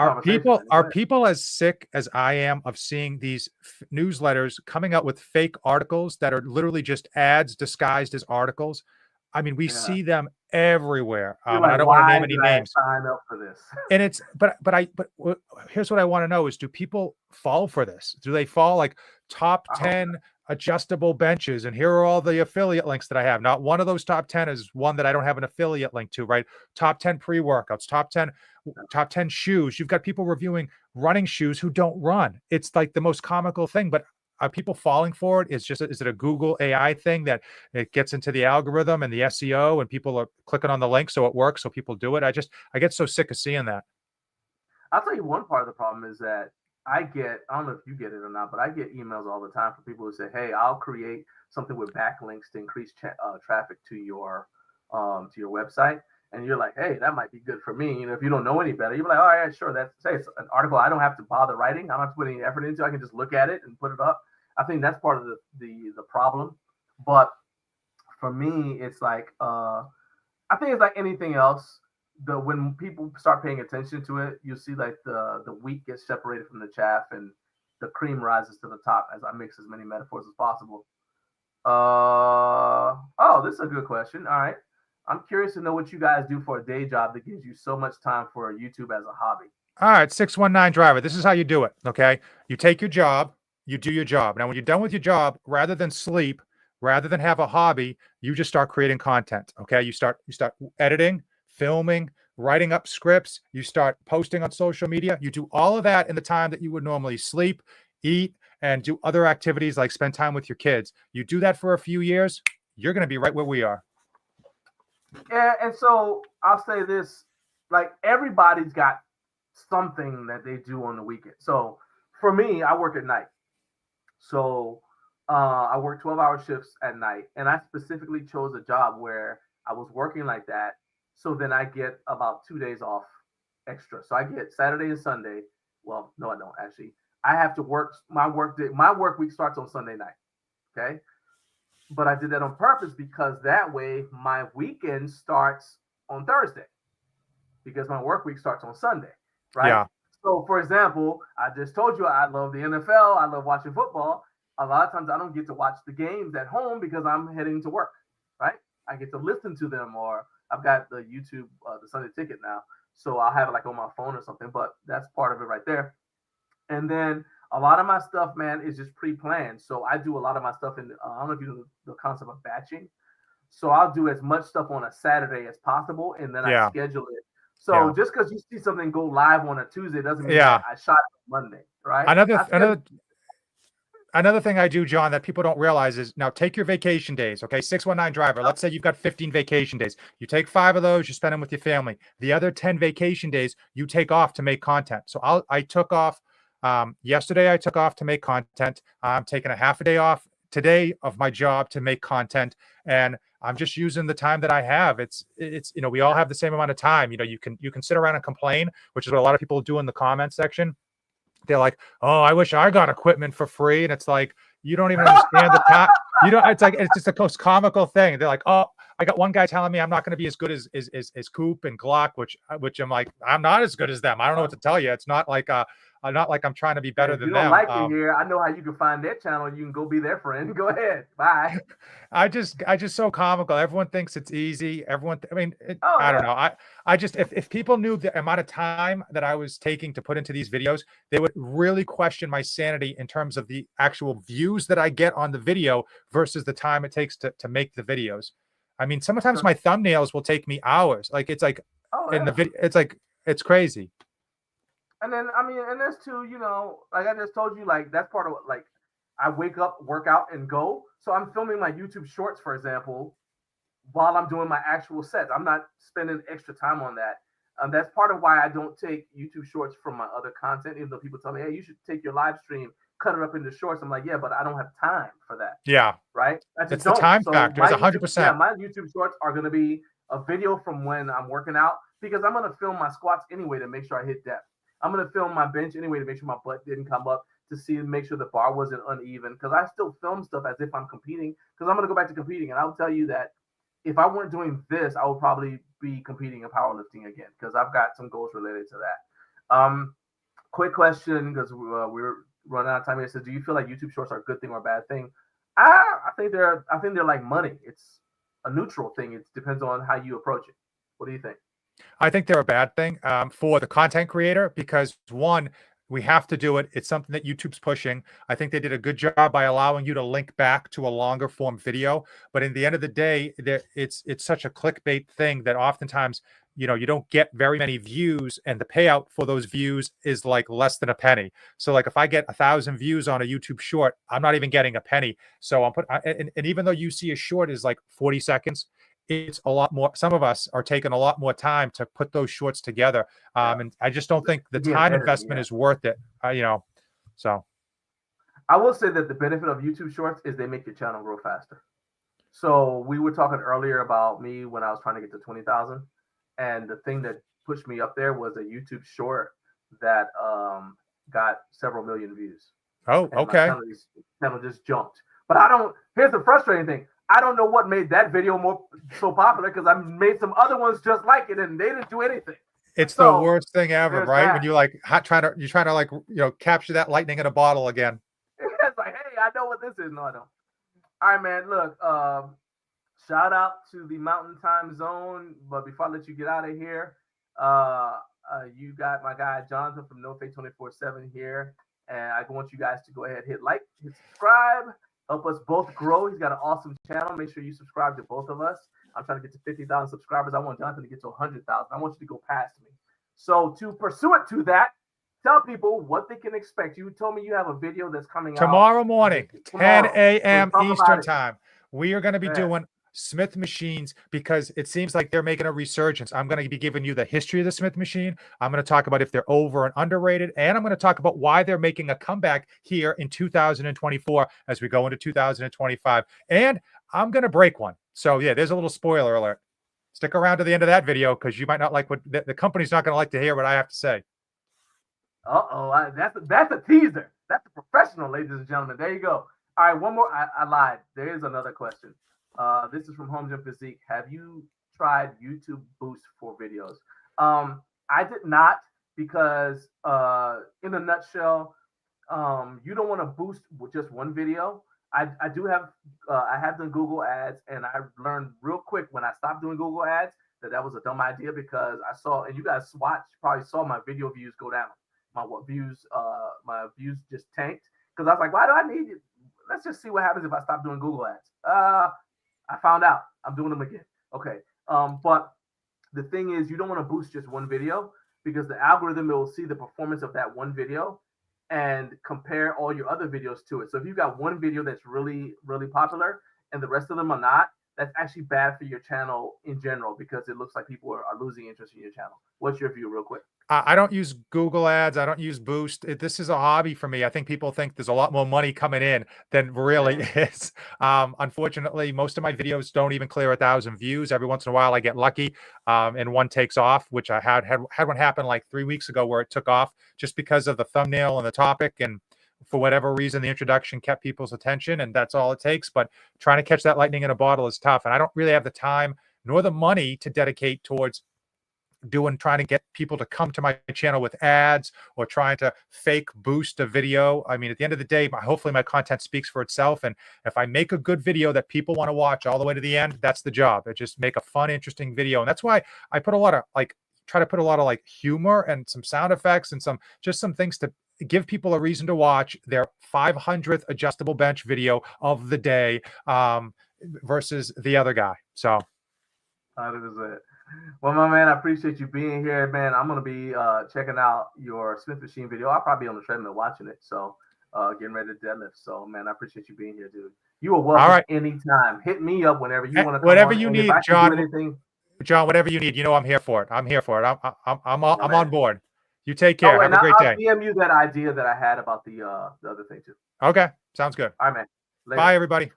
Are people as sick as I am of seeing these newsletters coming out with fake articles that are literally just ads disguised as articles? I mean, we see them everywhere. I don't want to name any names. Sign up for this. And but here's what I want to know is, do people fall for this? Do they fall like top 10 adjustable benches? And here are all the affiliate links that I have. Not one of those top 10 is one that I don't have an affiliate link to, right? Top 10 pre-workouts, top 10 shoes. You've got people reviewing running shoes who don't run. It's like the most comical thing, but are people falling for it? Is it a Google AI thing that it gets into the algorithm and the SEO and people are clicking on the link so it works, so people do it? I get so sick of seeing that. I'll tell you one part of the problem is that I don't know if you get it or not, but I get emails all the time from people who say, hey, I'll create something with backlinks to increase traffic to your website. And you're like, hey, that might be good for me. If you don't know any better, you're like, all right, sure. It's an article I don't have to bother writing. I don't have to put any effort into. I can just look at it and put it up. I think that's part of the problem. But for me, it's like, I think it's like anything else. When people start paying attention to it, you see like the wheat gets separated from the chaff and the cream rises to the top, as I mix as many metaphors as possible. This is a good question. All right. I'm curious to know what you guys do for a day job that gives you so much time for YouTube as a hobby. All right, 619 driver. This is how you do it. Okay. You take your job, you do your job. Now, when you're done with your job, rather than sleep, rather than have a hobby, you just start creating content. Okay. You start editing, filming, writing up scripts. You start posting on social media. You do all of that in the time that you would normally sleep, eat, and do other activities like spend time with your kids. You do that for a few years, you're going to be right where we are. Yeah, and so I'll say this, like everybody's got something that they do on the weekend. So for me, I work at night. So I work 12-hour shifts at night, and I specifically chose a job where I was working like that. So then I get about 2 days off extra. So I get Saturday and Sunday. Well, no, I don't actually. I have to work my work day. My work week starts on Sunday night. Okay. But I did that on purpose because that way my weekend starts on Thursday because my work week starts on Sunday, right? Yeah. So, for example, I just told you I love the NFL. I love watching football. A lot of times I don't get to watch the games at home because I'm heading to work, right? I get to listen to them, or I've got the YouTube, the Sunday Ticket now. So I'll have it like on my phone or something, but that's part of it right there. And then a lot of my stuff, man, is just pre-planned. So I do a lot of my stuff in, I don't know if you know the concept of batching. So I'll do as much stuff on a Saturday as possible, and then I schedule it. So just because you see something go live on a Tuesday doesn't mean that I shot it on Monday, right? Another thing I do, John, that people don't realize is, now take your vacation days, okay? 619 driver. Let's say you've got 15 vacation days. You take 5 of those, you spend them with your family. The other 10 vacation days, you take off to make content. So I took off. Yesterday, I took off to make content. I'm taking a half a day off today of my job to make content, and I'm just using the time that I have. It's we all have the same amount of time. You can sit around and complain, which is what a lot of people do in the comment section. They're like, "Oh, I wish I got equipment for free," and it's like, you don't even understand the time. It's just the most comical thing. They're like, "Oh, I got one guy telling me I'm not going to be as good as Coop and Glock," which I'm like, I'm not as good as them. I don't know what to tell you. It's not like I'm trying to be better than them. If you don't like it here, I know how you can find their channel. You can go be their friend. Go ahead. Bye. I just so comical. Everyone thinks it's easy. I don't know. I just, if people knew the amount of time that I was taking to put into these videos, they would really question my sanity in terms of the actual views that I get on the video versus the time it takes to make the videos. I mean, sometimes my thumbnails will take me hours. Like it's like in the video, it's like, it's crazy. And then, and there's too, like I just told you, like that's part of what, like I wake up, work out, and go. So I'm filming my YouTube shorts, for example, while I'm doing my actual sets. I'm not spending extra time on that. That's part of why I don't take YouTube shorts from my other content, even though people tell me, hey, you should take your live stream, cut it up into shorts. I'm like, yeah, but I don't have time for that. Yeah. Right? It's the time factor. It's 100%. Yeah, my YouTube shorts are going to be a video from when I'm working out. because I'm going to film my squats anyway to make sure I hit depth. I'm going to film my bench anyway to make sure my butt didn't come up, to make sure the bar wasn't uneven, because I still film stuff as if I'm competing, because I'm going to go back to competing. And I'll tell you that if I weren't doing this, I would probably be competing in powerlifting again, because I've got some goals related to that. Quick question, because we're running out of time here. So do you feel like YouTube Shorts are a good thing or a bad thing? I think they're like money. It's a neutral thing. It depends on how you approach it. What do you think? I think they're a bad thing for the content creator, because one, we have to do it. It's something that YouTube's pushing. I think they did a good job by allowing you to link back to a longer form video. But in the end of the day, it's such a clickbait thing that oftentimes, you know, you don't get very many views, and the payout for those views is like less than a penny. So like if I get 1,000 views on a YouTube short, I'm not even getting a penny. So and even though you see a short is like 40 seconds, it's a lot more. Some of us are taking a lot more time to put those shorts together. And I just don't think the time investment is worth it, you know, so. I will say that the benefit of YouTube Shorts is they make your channel grow faster. So we were talking earlier about me when I was trying to get to 20,000. And the thing that pushed me up there was a YouTube short that got several million views. Oh, and okay. My channel just jumped. But here's the frustrating thing. I don't know what made that video so popular, because I made some other ones just like it and they didn't do anything. It's the worst thing ever, right? When you like trying to like, you know, capture that lightning in a bottle again. It's like, hey, I know what this is. No, I don't. All right, man. Look, shout out to the Mountain Time Zone. But before I let you get out of here, you got my guy Jonathan from NoFate 24/7 here, and I want you guys to go ahead, hit like, hit subscribe. Help us both grow. He's got an awesome channel. Make sure you subscribe to both of us. I'm trying to get to 50,000 subscribers. I want Jonathan to get to 100,000. I want you to go past me. So to pursue it to that, tell people what they can expect. You told me you have a video that's coming tomorrow out morning, 10 a.m. Eastern time. We are going to be doing Smith machines, because it seems like they're making a resurgence. I'm going to be giving you the history of the Smith machine. I'm going to talk about if they're over and underrated, and I'm going to talk about why they're making a comeback here in 2024 as we go into 2025. And I'm going to break one. So yeah, there's a little spoiler alert. Stick around to the end of that video, because you might not like what the company's not going to like to hear what I have to say. That's a teaser. That's a professional, ladies and gentlemen. There you go. All right, one more. I lied. There is another question. This is from Home Gym Physique. Have you tried YouTube Boost for videos? I did not, because in a nutshell, you don't want to boost with just one video. I have done Google ads, and I learned real quick when I stopped doing Google ads that was a dumb idea, because I saw, and you guys probably saw my video views go down. My views just tanked, because I was like, why do I need it? Let's just see what happens if I stop doing Google ads. I found out I'm doing them again. Okay. But the thing is, you don't want to boost just one video, because the algorithm will see the performance of that one video and compare all your other videos to it. So if you've got one video that's really, really popular and the rest of them are not, that's actually bad for your channel in general, because it looks like people are losing interest in your channel. What's your view, real quick? I don't use Google ads. I don't use Boost. This is a hobby for me. I think people think there's a lot more money coming in than really is. Unfortunately, most of my videos don't even clear 1,000 views. Every once in a while, I get lucky and one takes off, which I had one happen like 3 weeks ago, where it took off just because of the thumbnail and the topic. And for whatever reason, the introduction kept people's attention, and that's all it takes. But trying to catch that lightning in a bottle is tough. And I don't really have the time nor the money to dedicate towards trying to get people to come to my channel with ads or trying to fake boost a video. I mean, at the end of the day, hopefully my content speaks for itself. And if I make a good video that people want to watch all the way to the end, that's the job. I just make a fun, interesting video. And that's why I put a lot of try to put a lot of humor and some sound effects and some things to give people a reason to watch their 500th adjustable bench video of the day versus the other guy. So 100%. Well, my man, I appreciate you being here, man. I'm going to be checking out your Smith machine video. I'll probably be on the treadmill watching it. So getting ready to deadlift. So, man, I appreciate you being here, dude. You are welcome anytime. Hit me up whenever you want to come whatever on. You need, John. John, whatever you need. You know I'm here for it. I'm here for it. I'm on board. You take care. Have a great day. I'll DM you that idea that I had about the other thing, too. Okay. Sounds good. All right, man. Later. Bye, everybody.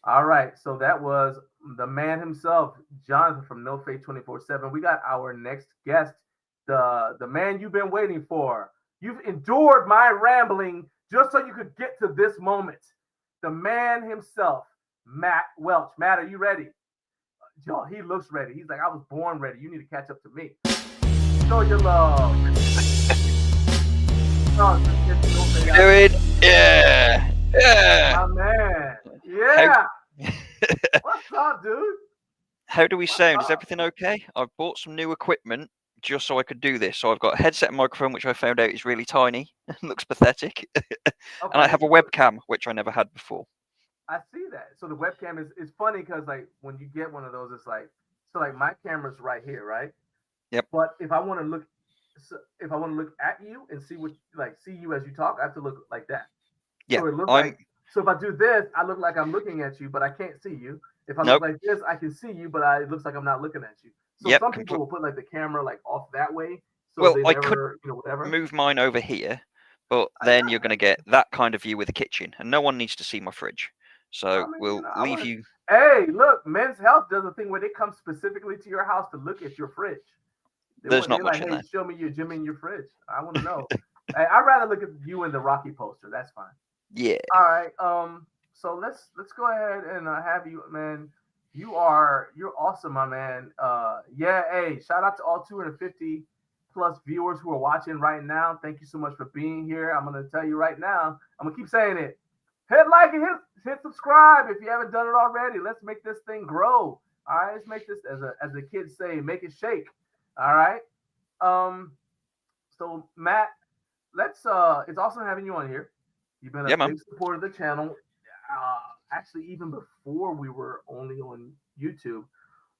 All right. So that was the man himself, Jonathan from NoFate 24/7. We got our next guest, the man you've been waiting for. You've endured my rambling just so you could get to this moment. The man himself, Matt Welch. Matt, are you ready? Yo, he looks ready. He's like, I was born ready. You need to catch up to me. Show your love. Do it. Yeah. Yeah. My man. Yeah. What's up, dude? How do we sound? Is everything okay? I've bought some new equipment just so I could do this. So I've got a headset and microphone, which I found out is really tiny and looks pathetic. And I have a webcam, which I never had before. I see that. So the webcam is funny because like when you get one of those, it's like like my camera's right here, right? Yep. But if I want to look at you and see you as you talk, I have to look like that. Yeah. So it looks so if I do this, I look like I'm looking at you, but I can't see you. If I look like this, I can see you, but it looks like I'm not looking at you. So some people will put like the camera like off that way. So I could move mine over here, but then you're going to get that kind of view with the kitchen, and no one needs to see my fridge. So we'll leave you. Hey, look, Men's Health does a thing where they come specifically to your house to look at your fridge. There's not much in there. Show me your gym in your fridge. I want to know. Hey, I'd rather look at you in the Rocky poster. That's fine. Yeah. All right. So let's go ahead and have you, man. You're awesome, my man. Yeah. Hey, shout out to all 250 plus viewers who are watching right now. Thank you so much for being here. I'm gonna tell you right now. I'm gonna keep saying it. Hit like and hit subscribe if you haven't done it already. Let's make this thing grow. All right. Let's make this as the kids say, make it shake. All right. So Matt, it's awesome having you on here. You've been a big supporter of the channel. Actually, even before we were only on YouTube.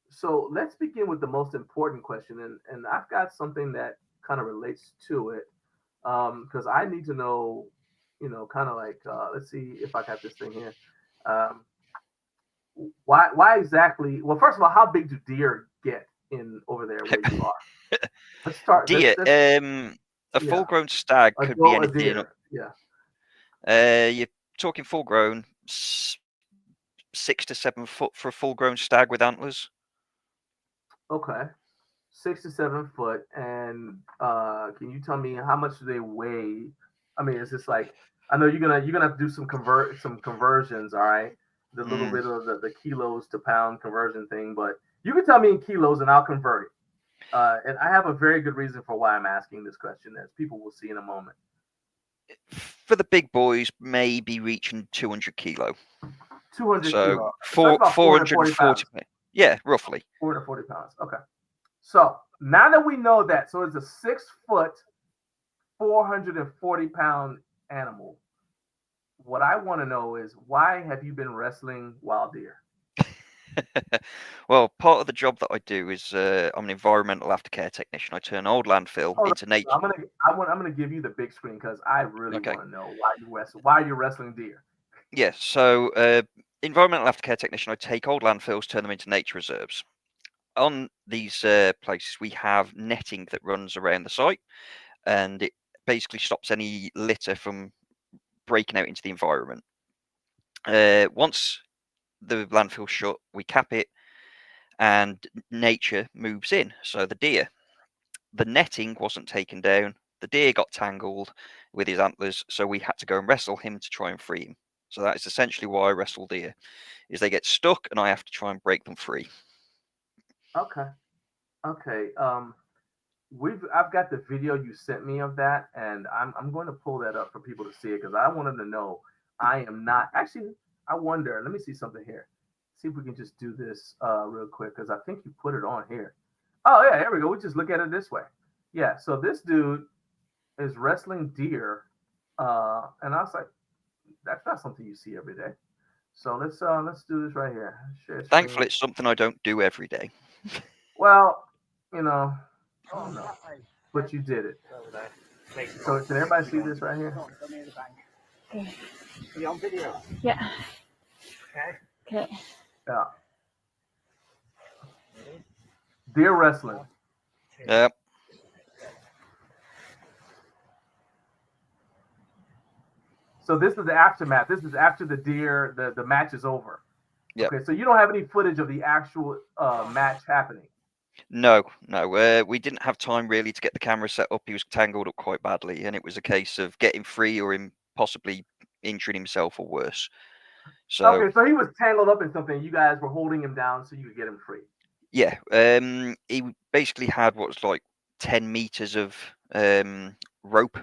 So let's begin with the most important question, and I've got something that kind of relates to it, because I need to know, kind of like, let's see if I got this thing here. Why exactly? Well, first of all, how big do deer get in over there where you are? Let's start. Deer. A full-grown stag could be anything. You're talking full-grown, 6 to 7 foot for a full-grown stag with antlers. Okay, 6 to 7 foot. And can you tell me how much do they weigh? I mean, is this like? I know you're gonna have to do some conversions. All right, the little bit of the kilos to pound conversion thing, but you can tell me in kilos and I'll convert it. And I have a very good reason for why I'm asking this question, as people will see in a moment. For the big boys, maybe reaching 200 kilo. 200 kilo. So 440 pounds. Yeah, roughly. 440 pounds. Okay. So now that we know that, so it's a 6 foot, 440 pound animal. What I want to know is, why have you been wrestling wild deer? Well, part of the job that I do is I'm an environmental aftercare technician. I turn old landfill into nature. I'm gonna give you the big screen because I really want to know why you're wrestling deer. Yes. So environmental aftercare technician, I take old landfills, turn them into nature reserves. On these places, we have netting that runs around the site, and it basically stops any litter from breaking out into the environment. Once the landfill shut, we cap it, and nature moves in. So the deer, the netting wasn't taken down. The deer got tangled with his antlers, so we had to go and wrestle him to try and free him. So that is essentially why I wrestle deer, is they get stuck and I have to try and break them free. Okay. I've got the video you sent me of that, and I'm going to pull that up for people to see it, because I want them to know I am not actually. I wonder. Let me see something here. See if we can just do this real quick, because I think you put it on here. Oh yeah, here we go. We just look at it this way. Yeah. So this dude is wrestling deer, and I was like, that's not something you see every day. So let's do this right here. Thankfully, it's something I don't do every day. Well, oh no, but you did it. So can everybody see this right here? Okay. Are you on video? Yeah. Okay. Yeah. Deer wrestling. Yep. So this is the aftermath. This is after the deer, the match is over. Yep. Okay, so you don't have any footage of the actual match happening. No. We didn't have time really to get the camera set up. He was tangled up quite badly, and it was a case of getting free or him possibly injuring himself or worse. So Okay, so he was tangled up in something. You guys were holding him down so you could get him free. yeah, he basically had what was like 10 meters of rope,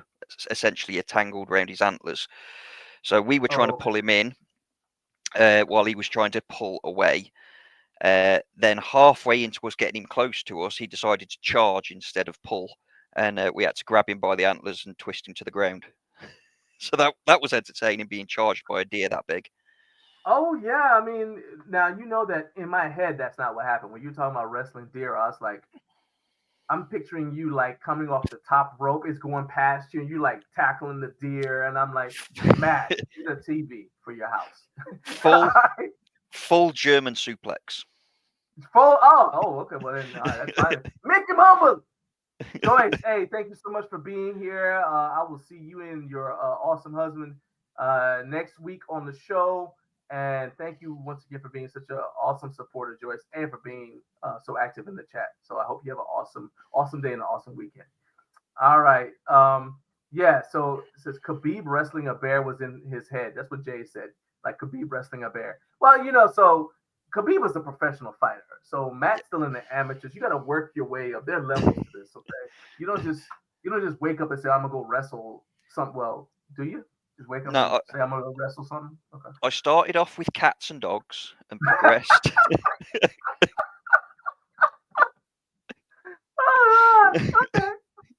essentially tangled around his antlers. So we were trying to pull him in while he was trying to pull away. Then halfway into us getting him close to us, he decided to charge instead of pull, and we had to grab him by the antlers and twist him to the ground. So that was entertaining, being charged by a deer that big. Oh yeah, I mean, now you know that in my head that's not what happened. When you're talking about wrestling deer, I was like, I'm picturing you like coming off the top rope, it's going past you, and you like tackling the deer, and I'm like, Matt, get a TV for your house. Full German suplex. Okay, well then that's fine. Make him humble. Joyce, hey, thank you so much for being here. I will see you and your awesome husband next week on the show. And thank you once again for being such an awesome supporter, Joyce, and for being so active in the chat. So I hope you have an awesome day and an awesome weekend. All right. Yeah, so it says Khabib wrestling a bear was in his head. That's what Jay said. Like Khabib wrestling a bear. Well, so Khabib was a professional fighter. So Matt's still in the amateurs. You got to work your way up. There are levels to this, okay? You don't just wake up and say I'm gonna go wrestle something. Well, do you? Just wake up and say I'm gonna go wrestle something? Okay. I started off with cats and dogs and progressed. Okay.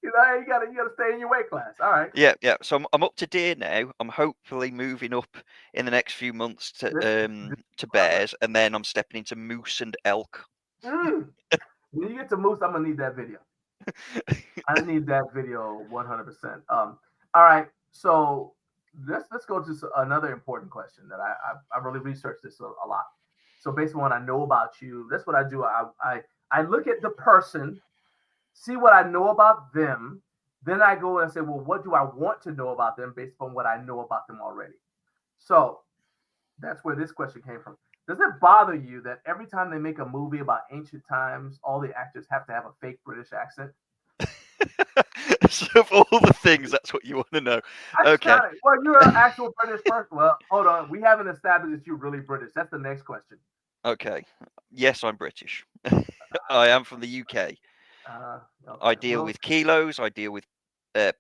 You gotta stay in your weight class. All right. Yeah. So I'm up to deer now. I'm hopefully moving up in the next few months to bears, and then I'm stepping into moose and elk. When you get to moose, I'm gonna need that video. I need that video 100%. All right. So let's go to another important question that I really researched this a lot. So based on what I know about you, that's what I do. I look at the person, see what I know about them, then I go and say, well, what do I want to know about them based on what I know about them already? So that's where this question came from. Does it bother you that every time they make a movie about ancient times, all the actors have to have a fake British accent? So of all the things, that's what you want to know. Okay. Well, you're an actual British person. Well, hold on. We haven't established that you're really British. That's the next question. Okay. Yes, I'm British. I am from the UK. Okay. I deal with kilos. I deal with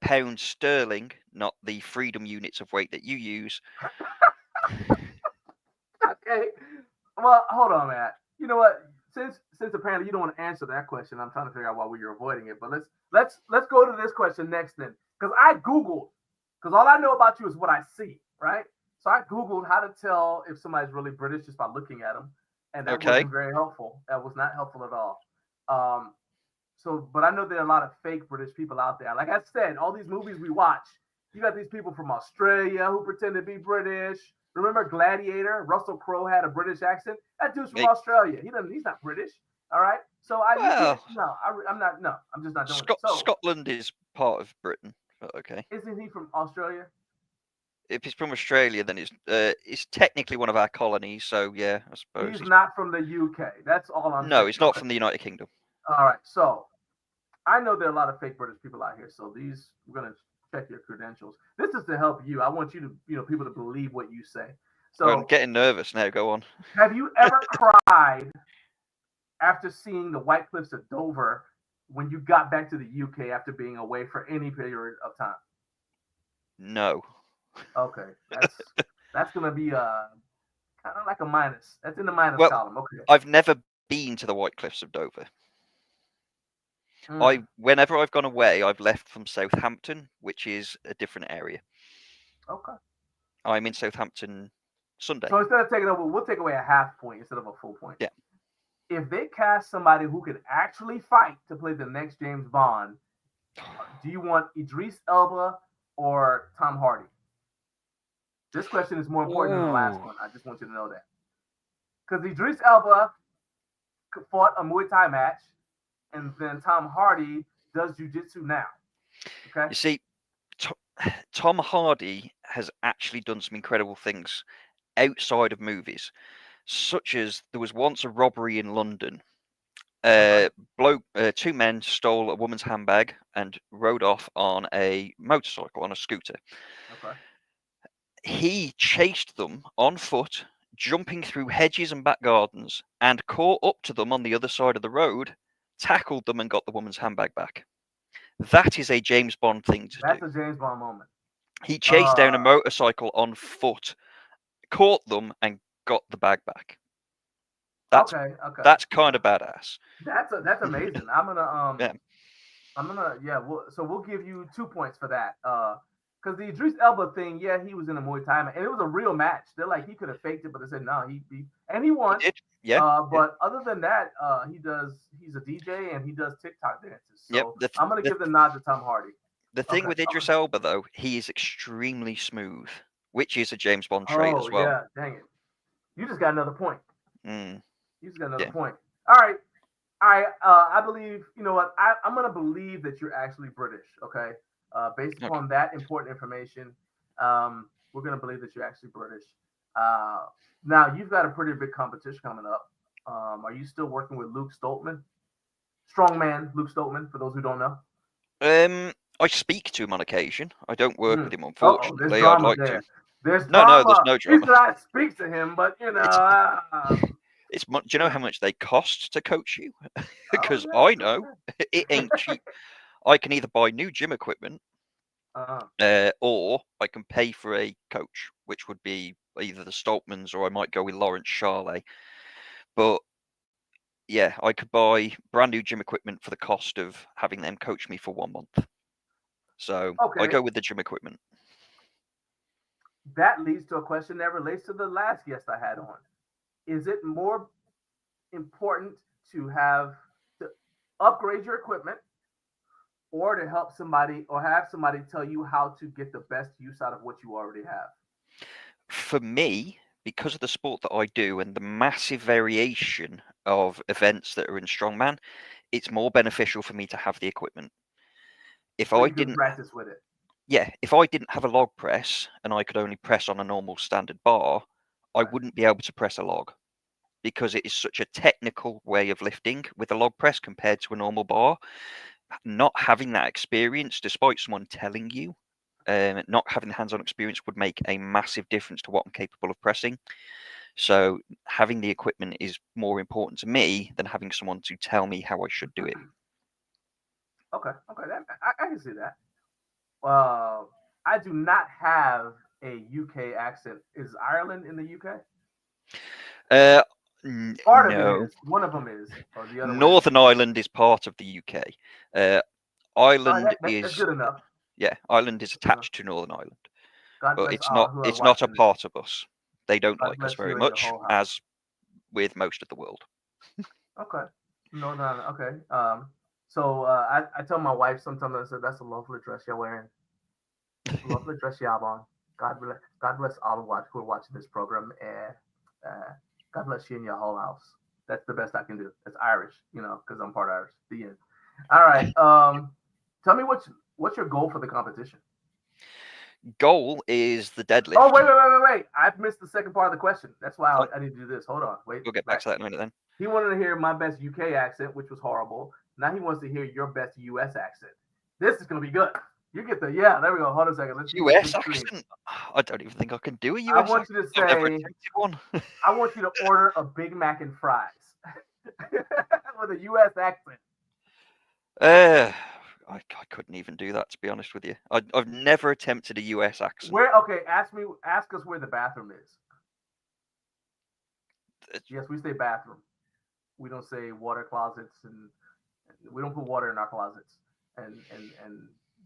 pounds sterling, not the freedom units of weight that you use. Okay. Well, hold on, Matt. You know what? Since apparently you don't want to answer that question, I'm trying to figure out why you're avoiding it. But let's go to this question next then, because I googled, because all I know about you is what I see, right? So I googled how to tell if somebody's really British just by looking at them, and that wasn't very helpful. That was not helpful at all. But I know there are a lot of fake British people out there. Like I said, all these movies we watch, you got these people from Australia who pretend to be British. Remember Gladiator? Russell Crowe had a British accent. That dude's from Australia. He's not British. All right. So I'm not. No, I'm just not doing it. So, Scotland is part of Britain. But okay. Isn't he from Australia? If he's from Australia, then it's technically one of our colonies. So yeah, I suppose he's not from the UK. That's all I'm saying. No, he's not from the United Kingdom. All right. So I know there are a lot of fake British people out here. So we're gonna check your credentials. This is to help you. I want you to, people to believe what you say. So I'm getting nervous now. Go on. Have you ever cried after seeing the White Cliffs of Dover when you got back to the UK after being away for any period of time? No. Okay, that's gonna be kind of like a minus. That's in the minus column. Okay. I've never been to the White Cliffs of Dover. Whenever I've gone away, I've left from Southampton, which is a different area. Okay. I'm in Southampton Sunday. So instead of taking over, we'll take away a half point instead of a full point. Yeah. If they cast somebody who can actually fight to play the next James Bond, do you want Idris Elba or Tom Hardy? This question is more important than the last one. I just want you to know that. Because Idris Elba fought a Muay Thai match, and then Tom Hardy does jiu-jitsu now. Okay. You see, Tom Hardy has actually done some incredible things outside of movies. such as there was once a robbery in London. Okay. Two men stole a woman's handbag and rode off on a motorcycle, on a scooter. Okay. He chased them on foot, jumping through hedges and back gardens, and caught up to them on the other side of the road, tackled them, and got the woman's handbag back. That is a James Bond thing to That's do. a James Bond moment. He chased down a motorcycle on foot, caught them, and got the bag back. That's okay. that's kind of badass. That's amazing. I'm gonna Yeah. We'll give you 2 points for that. Because the Idris Elba thing, yeah, he was in a Muay Thai and it was a real match. They're like he could have faked it, but they said no, he won. He did. Yeah. But other than that, he's a DJ and he does TikTok dances. So Yep. I'm gonna give the nod to Tom Hardy. The thing with Idris Elba though, he is extremely smooth, which is a James Bond trait as well. Yeah, dang it. You just got another point. Mm. You just got another point. All right. I believe, you know what? I'm going to believe that you're actually British, okay? Based upon that important information, we're going to believe that you're actually British. Now, you've got a pretty big competition coming up. Are you still working with Luke Stoltman? Strongman Luke Stoltman, for those who don't know. I speak to him on occasion. I don't work with him, unfortunately. There's drama I'd like there. to. There's no, drama. there's no drama. He said I speak to him, but, you know... Do you know how much they cost to coach you? Because I know it ain't cheap. I can either buy new gym equipment, or I can pay for a coach, which would be either the Stoltmans or I might go with Lawrence Charlet. But yeah, I could buy brand new gym equipment for the cost of having them coach me for 1 month. So I go with the gym equipment. That leads to a question that relates to the last guest I had on. Is it more important to upgrade your equipment or to help somebody or have somebody tell you how to get the best use out of what you already have? For me, because of the sport that I do and the massive variation of events that are in Strongman, it's more beneficial for me to have the equipment. If I didn't practice with it. Yeah, if I didn't have a log press and I could only press on a normal standard bar, I wouldn't be able to press a log because it is such a technical way of lifting with a log press compared to a normal bar. Not having that experience, despite someone telling you, not having the hands-on experience would make a massive difference to what I'm capable of pressing. So having the equipment is more important to me than having someone to tell me how I should do it. Okay, I can see that. I do not have a UK accent. Is Ireland in the UK? Part of it is. One of them is. Or the other Northern Ireland is part of the UK. Ireland is that's good enough. Yeah, Ireland is attached to Northern Ireland, but it's not a part of us. They don't like us very much, as with most of the world. Okay. No. Okay. So I tell my wife sometimes, I said, that's a lovely dress you're wearing. Lovely dress you have on. God bless all who are watching this program, and God bless you and your whole house. That's the best I can do. It's Irish, because I'm part Irish. The end. All right. Tell me what's your goal for the competition? Goal is the deadlift. Oh, wait. I've missed the second part of the question. That's why I need to do this. Hold on. Wait. We'll get back to that in a minute then. He wanted to hear my best UK accent, which was horrible. Now he wants to hear your best US accent. This is going to be good. You get there we go. Hold on a second. Let's US accent? I don't even think I can do a US accent. I want you to say, I've never attempted one. I want you to order a Big Mac and fries with a US accent. I couldn't even do that, to be honest with you. I've never attempted a US accent. Ask us where the bathroom is. Yes, we say bathroom. We don't say water closets, and we don't put water in our closets. And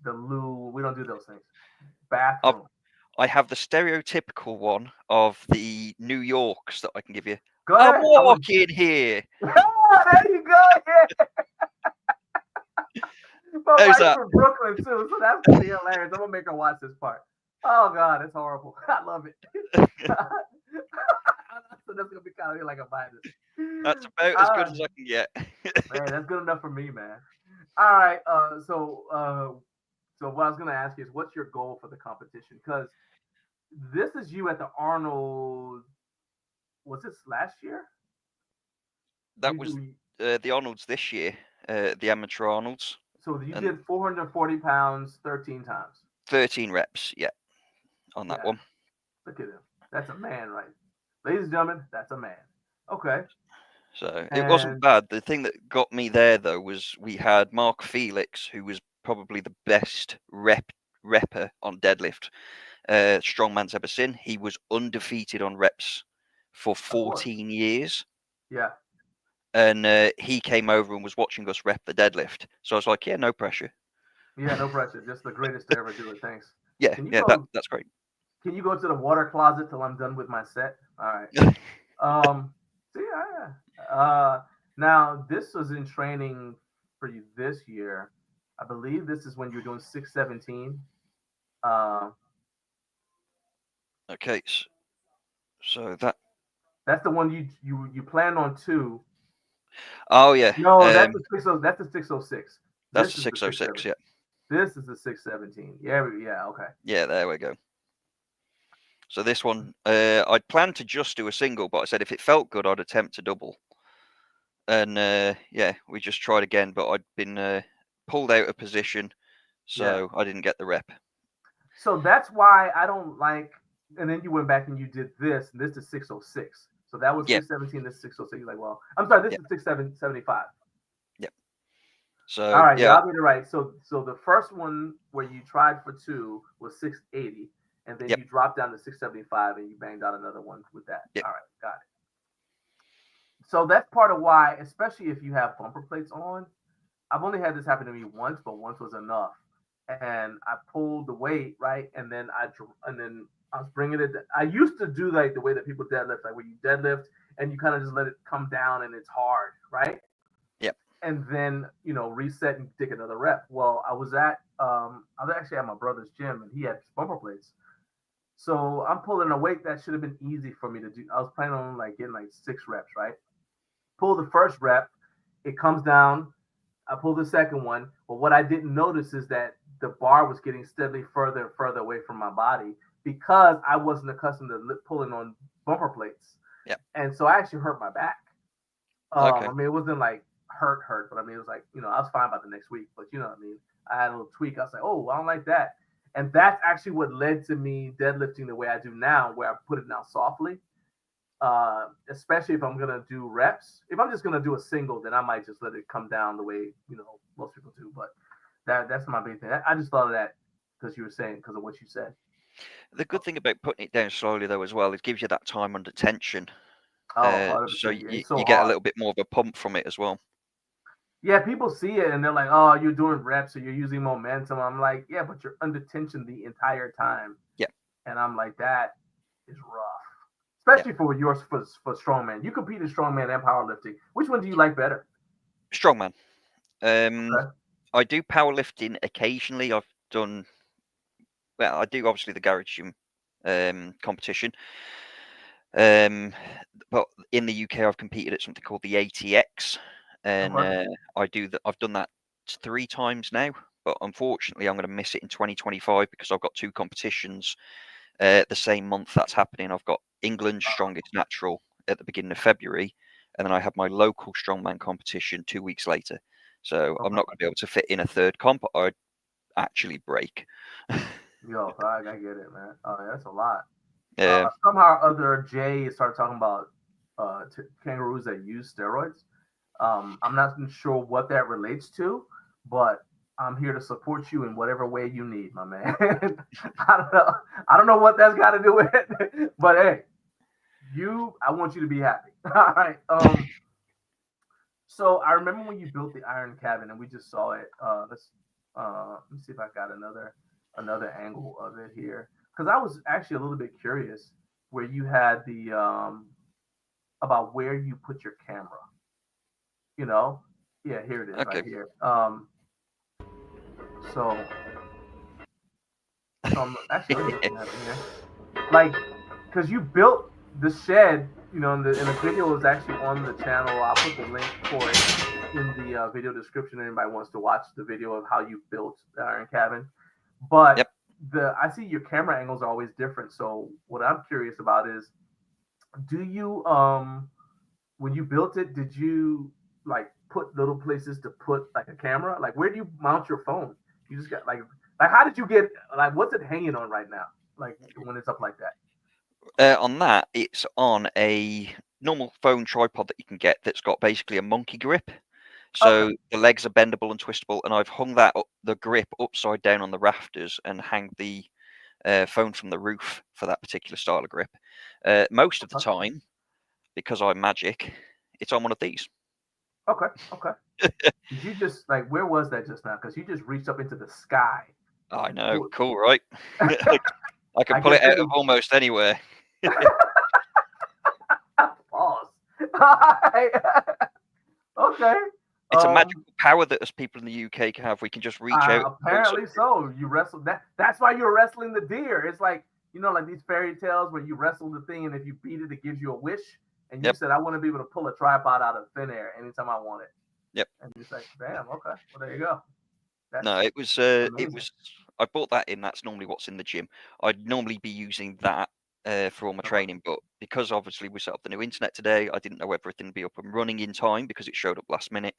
the loo, we don't do those things. Bathroom. I have the stereotypical one of the New Yorks that I can give you. Go ahead. I'm walking here. There you go. Yeah. My wife's from Brooklyn too, so that's gonna be hilarious. I'm gonna make her watch this part. Oh God, it's horrible. I love it. So that's gonna be kind of like a minus. That's about as good as I can get. Man, that's good enough for me, man. All right. So what I was gonna ask you is, what's your goal for the competition? Because this is you at the Arnold was this last year? That was the Arnold's this year, the amateur Arnold's. So you did 440 pounds 13 times. 13 reps, yeah, on that one. Look at him. That's a man, right? Ladies and gentlemen, that's a man. Okay. So it wasn't bad. The thing that got me there, though, was we had Mark Felix, who was probably the best repper on deadlift Strongman's ever seen. He was undefeated on reps for 14 years. Yeah. And he came over and was watching us rep the deadlift. So I was like, yeah, no pressure. Yeah, no pressure. Just the greatest to ever do it. Thanks. Yeah, that's great. Can you go to the water closet till I'm done with my set? All right. Now this was in training for you this year. I believe this is when you were doing 617. Okay, so that's the one you planned on 2. Oh yeah. No, that's the 606. That's the 606. Yeah. This is the 617. Yeah. Okay. Yeah, there we go. So this one, I'd planned to just do a single, but I said if it felt good, I'd attempt a double. And yeah, we just tried again, but I'd been pulled out of position, so I didn't get the rep. So that's why I don't like. And then you went back and you did this, and this is 606. So that was 617. This is 606. You're like, well, I'm sorry, this is 675. Yep. So all right, I'll get it right. So the first one where you tried for 2 was 680, and then you dropped down to 675, and you banged out another one with that. All right, got it. So that's part of why, especially if you have bumper plates on. I've only had this happen to me once, but once was enough. And I pulled the weight, right, and then I was bringing it. I used to do like the way that people deadlift, like where you deadlift and you kind of just let it come down and it's hard, right? Yep. And then reset and take another rep. Well, I was actually at my brother's gym and he had bumper plates. So I'm pulling a weight that should have been easy for me to do. I was planning on like getting like 6 reps, right? Pull the first rep, it comes down. I pull the second one, but what I didn't notice is that the bar was getting steadily further and further away from my body because I wasn't accustomed to pulling on bumper plates. Yeah. And so I actually hurt my back. Okay. I mean, it wasn't like hurt, but I mean, it was like, I was fine by the next week, but you know what I mean? I had a little tweak. I was like, oh, I don't like that. And that's actually what led to me deadlifting the way I do now, where I put it down softly. Especially if I'm going to do reps. If I'm just going to do a single, then I might just let it come down the way, most people do. But that's my big thing. I just thought of that because you were saying, because of what you said. The good thing about putting it down slowly, though, as well, it gives you that time under tension. So you get a little bit more of a pump from it as well. Yeah, people see it and they're like, oh, you're doing reps or you're using momentum. I'm like, yeah, but you're under tension the entire time. Yeah. And I'm like, that is rough. Especially for strongman. You compete in strongman and powerlifting. Which one do you like better? Strongman. I do powerlifting occasionally. I do obviously the garage gym competition. But in the UK, I've competed at something called the ATX, and I've done that 3 times now. But unfortunately, I'm going to miss it in 2025 because I've got 2 competitions the same month that's happening. I've got England's Strongest Natural at the beginning of February, and then I have my local strongman competition 2 weeks later. So I'm not going to be able to fit in a third comp. I'd actually break. Yo, I get it, man. Oh, that's a lot. Yeah. Somehow or other, Jay started talking about kangaroos that use steroids. I'm not sure what that relates to, but I'm here to support you in whatever way you need, my man. I don't know what that's got to do with it, but hey, I want you to be happy. All right. So I remember when you built the iron cabin, and we just saw it. Let me see if I got another angle of it here, because I was actually a little bit curious where you had the about where you put your camera. Yeah, here it is, right here. So I'm actually looking at it here. Like, because you built the shed, and the video is actually on the channel. I'll put the link for it in the video description. Anybody wants to watch the video of how you built the iron cabin. But I see your camera angles are always different. So what I'm curious about is Do you when you built it, did you like put little places to put like a camera? Like where do you mount your phone? You just got like how did you get like what's it hanging on right now? Like when it's up like that? On that, it's on a normal phone tripod that you can get that's got basically a monkey grip. Okay. So the legs are bendable and twistable, and I've hung that up, the grip upside down on the rafters and hang the phone from the roof for that particular style of grip. Most of the Okay. time, because I'm magic, it's on one of these. Okay. Okay. Did you just like where was that just now? Because you just reached up into the sky. I And know, cool, right? I can I pull guess it that out of almost anywhere. pause. Okay. It's a Um, magical power that us people in the UK can have. We can just reach out and pull apparently something. so. You wrestled that. That's why you're wrestling the deer. It's like like these fairy tales where you wrestle the thing, and if you beat it, it gives you a wish. And you Yep, said, "I want to be able to pull a tripod out of thin air anytime I want it." yep. And you say, "Damn, okay. Well, there you go. That's No, it was. It amazing." was. I bought that in. That's normally what's in the gym. I'd normally be using that for all my Okay. training, but because obviously we set up the new internet today, I didn't know whether everything would be up and running in time because it showed up last minute.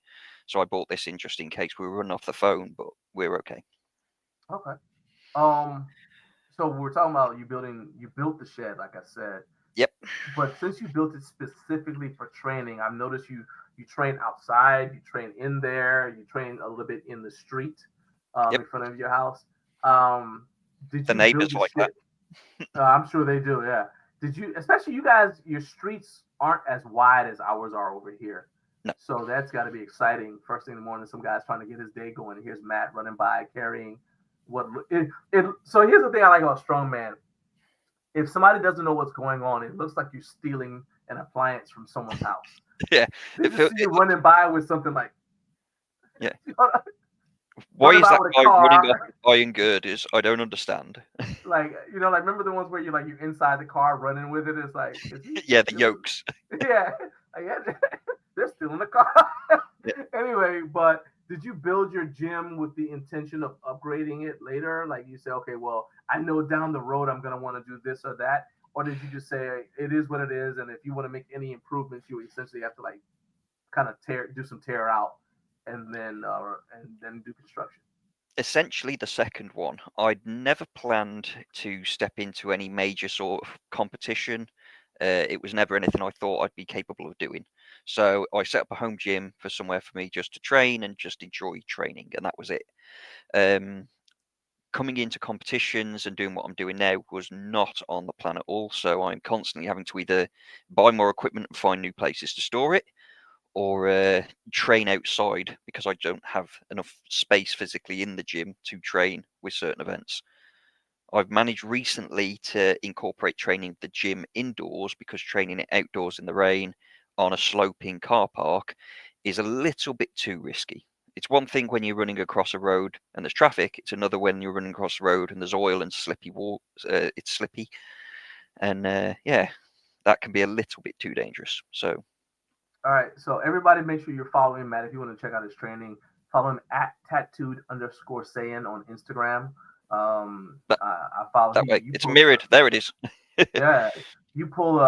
So I bought this in just in case we were running off the phone, but we're okay. Okay. Um. So we're talking about you built the shed, like I said. Yep. But since you built it specifically for training, I've noticed you train outside, you train in there, you train a little bit in the street, Yep. in front of your house. Um, did The you build neighbours the like that. shit? I'm sure they do. Yeah. Did you, especially you guys, your streets aren't as wide as ours are over here. No. So that's got to be exciting. First thing in the morning, some guy's trying to get his day going. Here's Matt running by carrying what it. So here's the thing I like about Strongman. If somebody doesn't know what's going on, it looks like you're stealing an appliance from someone's house. Yeah. They just see you running by with something like, Yeah. you know, Why running is by that with a guy running off car, with iron girders? I don't understand. like like remember the ones where you're inside the car running with it? It's like, is he Yeah, the stealing? yokes. Yeah, like, yeah, they're stealing the car. Yeah. Anyway, but did you build your gym with the intention of upgrading it later? Like you say, okay, well, I know down the road I'm gonna want to do this or that, or did you just say it is what it is, and if you want to make any improvements, you essentially have to like kind of do some tear out, and then do construction. Essentially, the second one. I'd never planned to step into any major sort of competition. It was never anything I thought I'd be capable of doing. So I set up a home gym for somewhere for me just to train and just enjoy training, and that was it. Um, Coming into competitions and doing what I'm doing now was not on the plan at all. So I'm constantly having to either buy more equipment and find new places to store it, or train outside because I don't have enough space physically in the gym to train with certain events. I've managed recently to incorporate training the gym indoors because training it outdoors in the rain on a sloping car park is a little bit too risky. It's one thing when you're running across a road and there's traffic. It's another when you're running across the road and there's oil and slippy it's slippy, and yeah, that can be a little bit too dangerous. So All right, so everybody, make sure you're following Matt if you want to check out his training. Follow him at tattooed_Saiyan on Instagram. that I follow that way, you it's pull, mirrored. There it is. yeah, you pull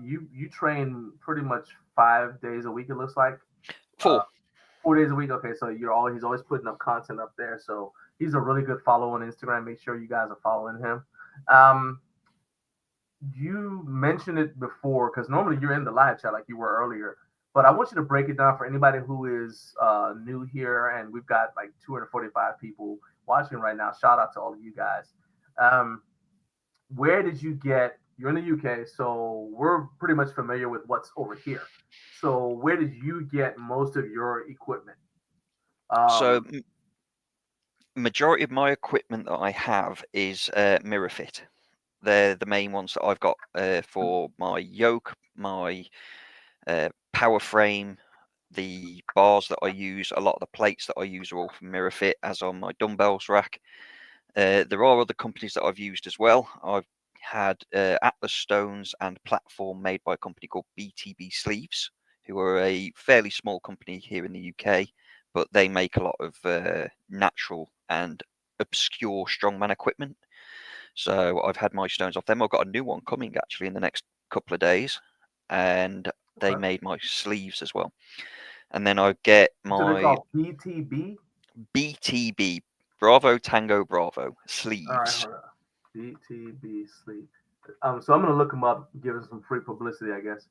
you train pretty much 5 days a week. It looks like uh, 4. 4 days a week. Okay, so he's always putting up content up there. So he's a really good follow on Instagram. Make sure you guys are following him. Um, you mentioned it before because normally you're in the live chat like you were earlier, but I want you to break it down for anybody who is new here, and we've got like 245 people watching right now. Shout out to all of you guys. Where did you get? You're in the UK, so we're pretty much familiar with what's over here. So where did you get most of your equipment? So Um, majority of my equipment that I have is mirror fit. They're the main ones that I've got for my yoke, my power frame, the bars that I use. A lot of the plates that I use are all from mirror fit, as on my dumbbells rack. There are other companies that I've used as well. I've had Atlas stones and platform made by a company called BTB Sleeves, who are a fairly small company here in the UK, but they make a lot of natural and obscure strongman equipment. So I've had my stones off them. I've got a new one coming actually in the next couple of days, and they Okay. made my sleeves as well. And then I get So they're my called BTB. BTB, Bravo Tango Bravo All right, sleeves. hold on. BTB sleeve. So I'm gonna look them up, give us some free publicity, I guess.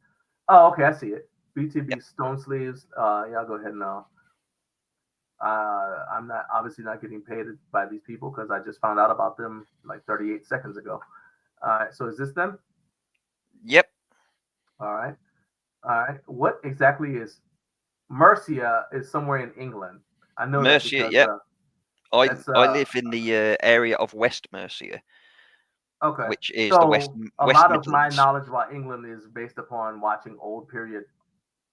Oh, okay, I see it. BTB Yep. stone sleeves. Yeah, I'll go ahead and I'm not obviously not getting paid by these people because I just found out about them like 38 seconds ago. All right, so is this them? Yep. All right, all right. What exactly is Mercia? Is somewhere in England. I know that Mercia, because yep. that's I live in the area of West Mercia, okay. which is the So a West lot of my Midlands. knowledge about England is based upon watching old period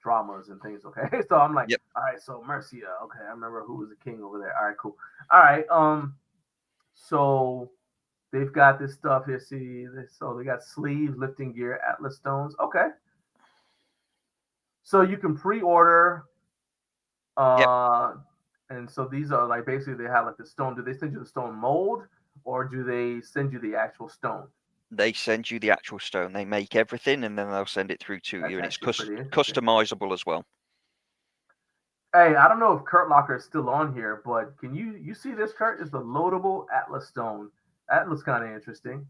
dramas and things. Okay, so I'm like, Yep. all right, so Mercia. Okay, I remember who was the king over there. All right, cool. All right, so they've got this stuff here. See, so they got sleeves, lifting gear, Atlas stones. Okay, so you can pre-order. Yep. And so these are like basically they have like the stone. Do they send you the stone mold, or do they send you the actual stone? They send you the actual stone. They make everything, and then they'll send it through to That's you, and it's actually pretty interesting. customizable as well. Hey, I don't know if Kurt Locker is still on here, but can you see this, Kurt? It's the loadable Atlas stone. That looks kind of interesting.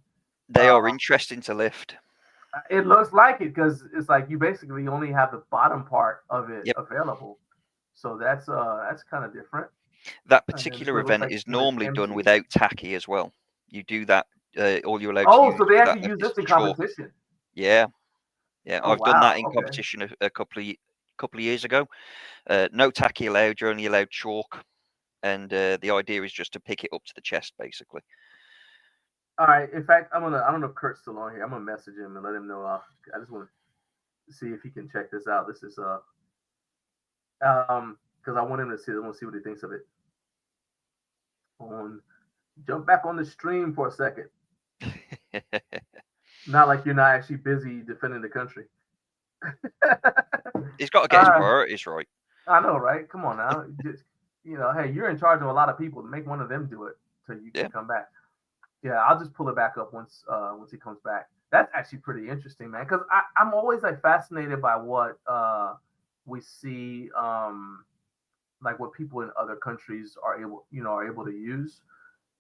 They are interesting to lift. It looks like it because it's like you basically only have the bottom part of it Yep. available. So that's kind of different. That And then particular it looks event like is when it's normally done empty. without tacky as well. You do that, all you're allowed to Oh, use so they with that actually use is this in chalk. competition. Yeah, yeah. Oh I've done that wow. in Okay. competition a couple of years ago. No tacky allowed. You're only allowed chalk, and the idea is just to pick it up to the chest, basically. All right. In fact, I don't know if Kurt's still on here. I'm gonna message him and let him know. I just want to see if he can check this out. This is because I want him to see. I want to see what he thinks of it. Jump back on the stream for a second. Not like you're not actually busy defending the country. He's got to get his priorities right. I know, right? Come on now. Just, hey, you're in charge of a lot of people. Make one of them do it so you can come back. Yeah, I'll just pull it back up once he comes back. That's actually pretty interesting, man. Because I'm always like fascinated by what we see, like what people in other countries are able to use.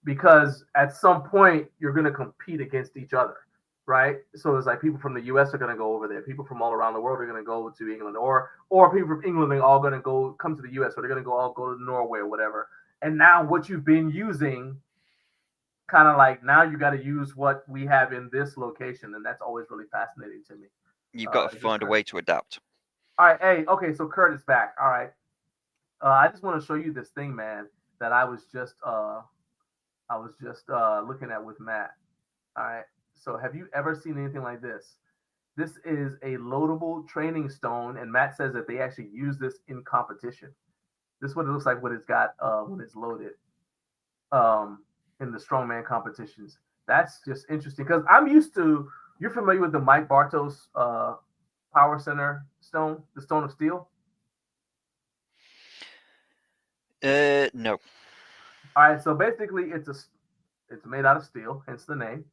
Because at some point you're going to compete against each other, right? So it's like people from the U.S. are going to go over there. People from all around the world are going to go to England, or people from England are all going to come to the U.S. or they're going to go to Norway or whatever. And now what you've been using, kind of like now you got to use what we have in this location, and that's always really fascinating to me. You've got to find a way to adapt. All right, hey, okay, so Kurt is back. All right, I just want to show you this thing, man, that I was just looking at with Matt. All right. So have you ever seen anything like this? This is a loadable training stone, and Matt says that they actually use this in competition. This is what it looks like when it's got when it's loaded in the strongman competitions. That's just interesting because I'm used to. You're familiar with the Mike Bartos Power Center stone, the Stone of Steel? No. All right, so basically it's made out of steel, hence the name.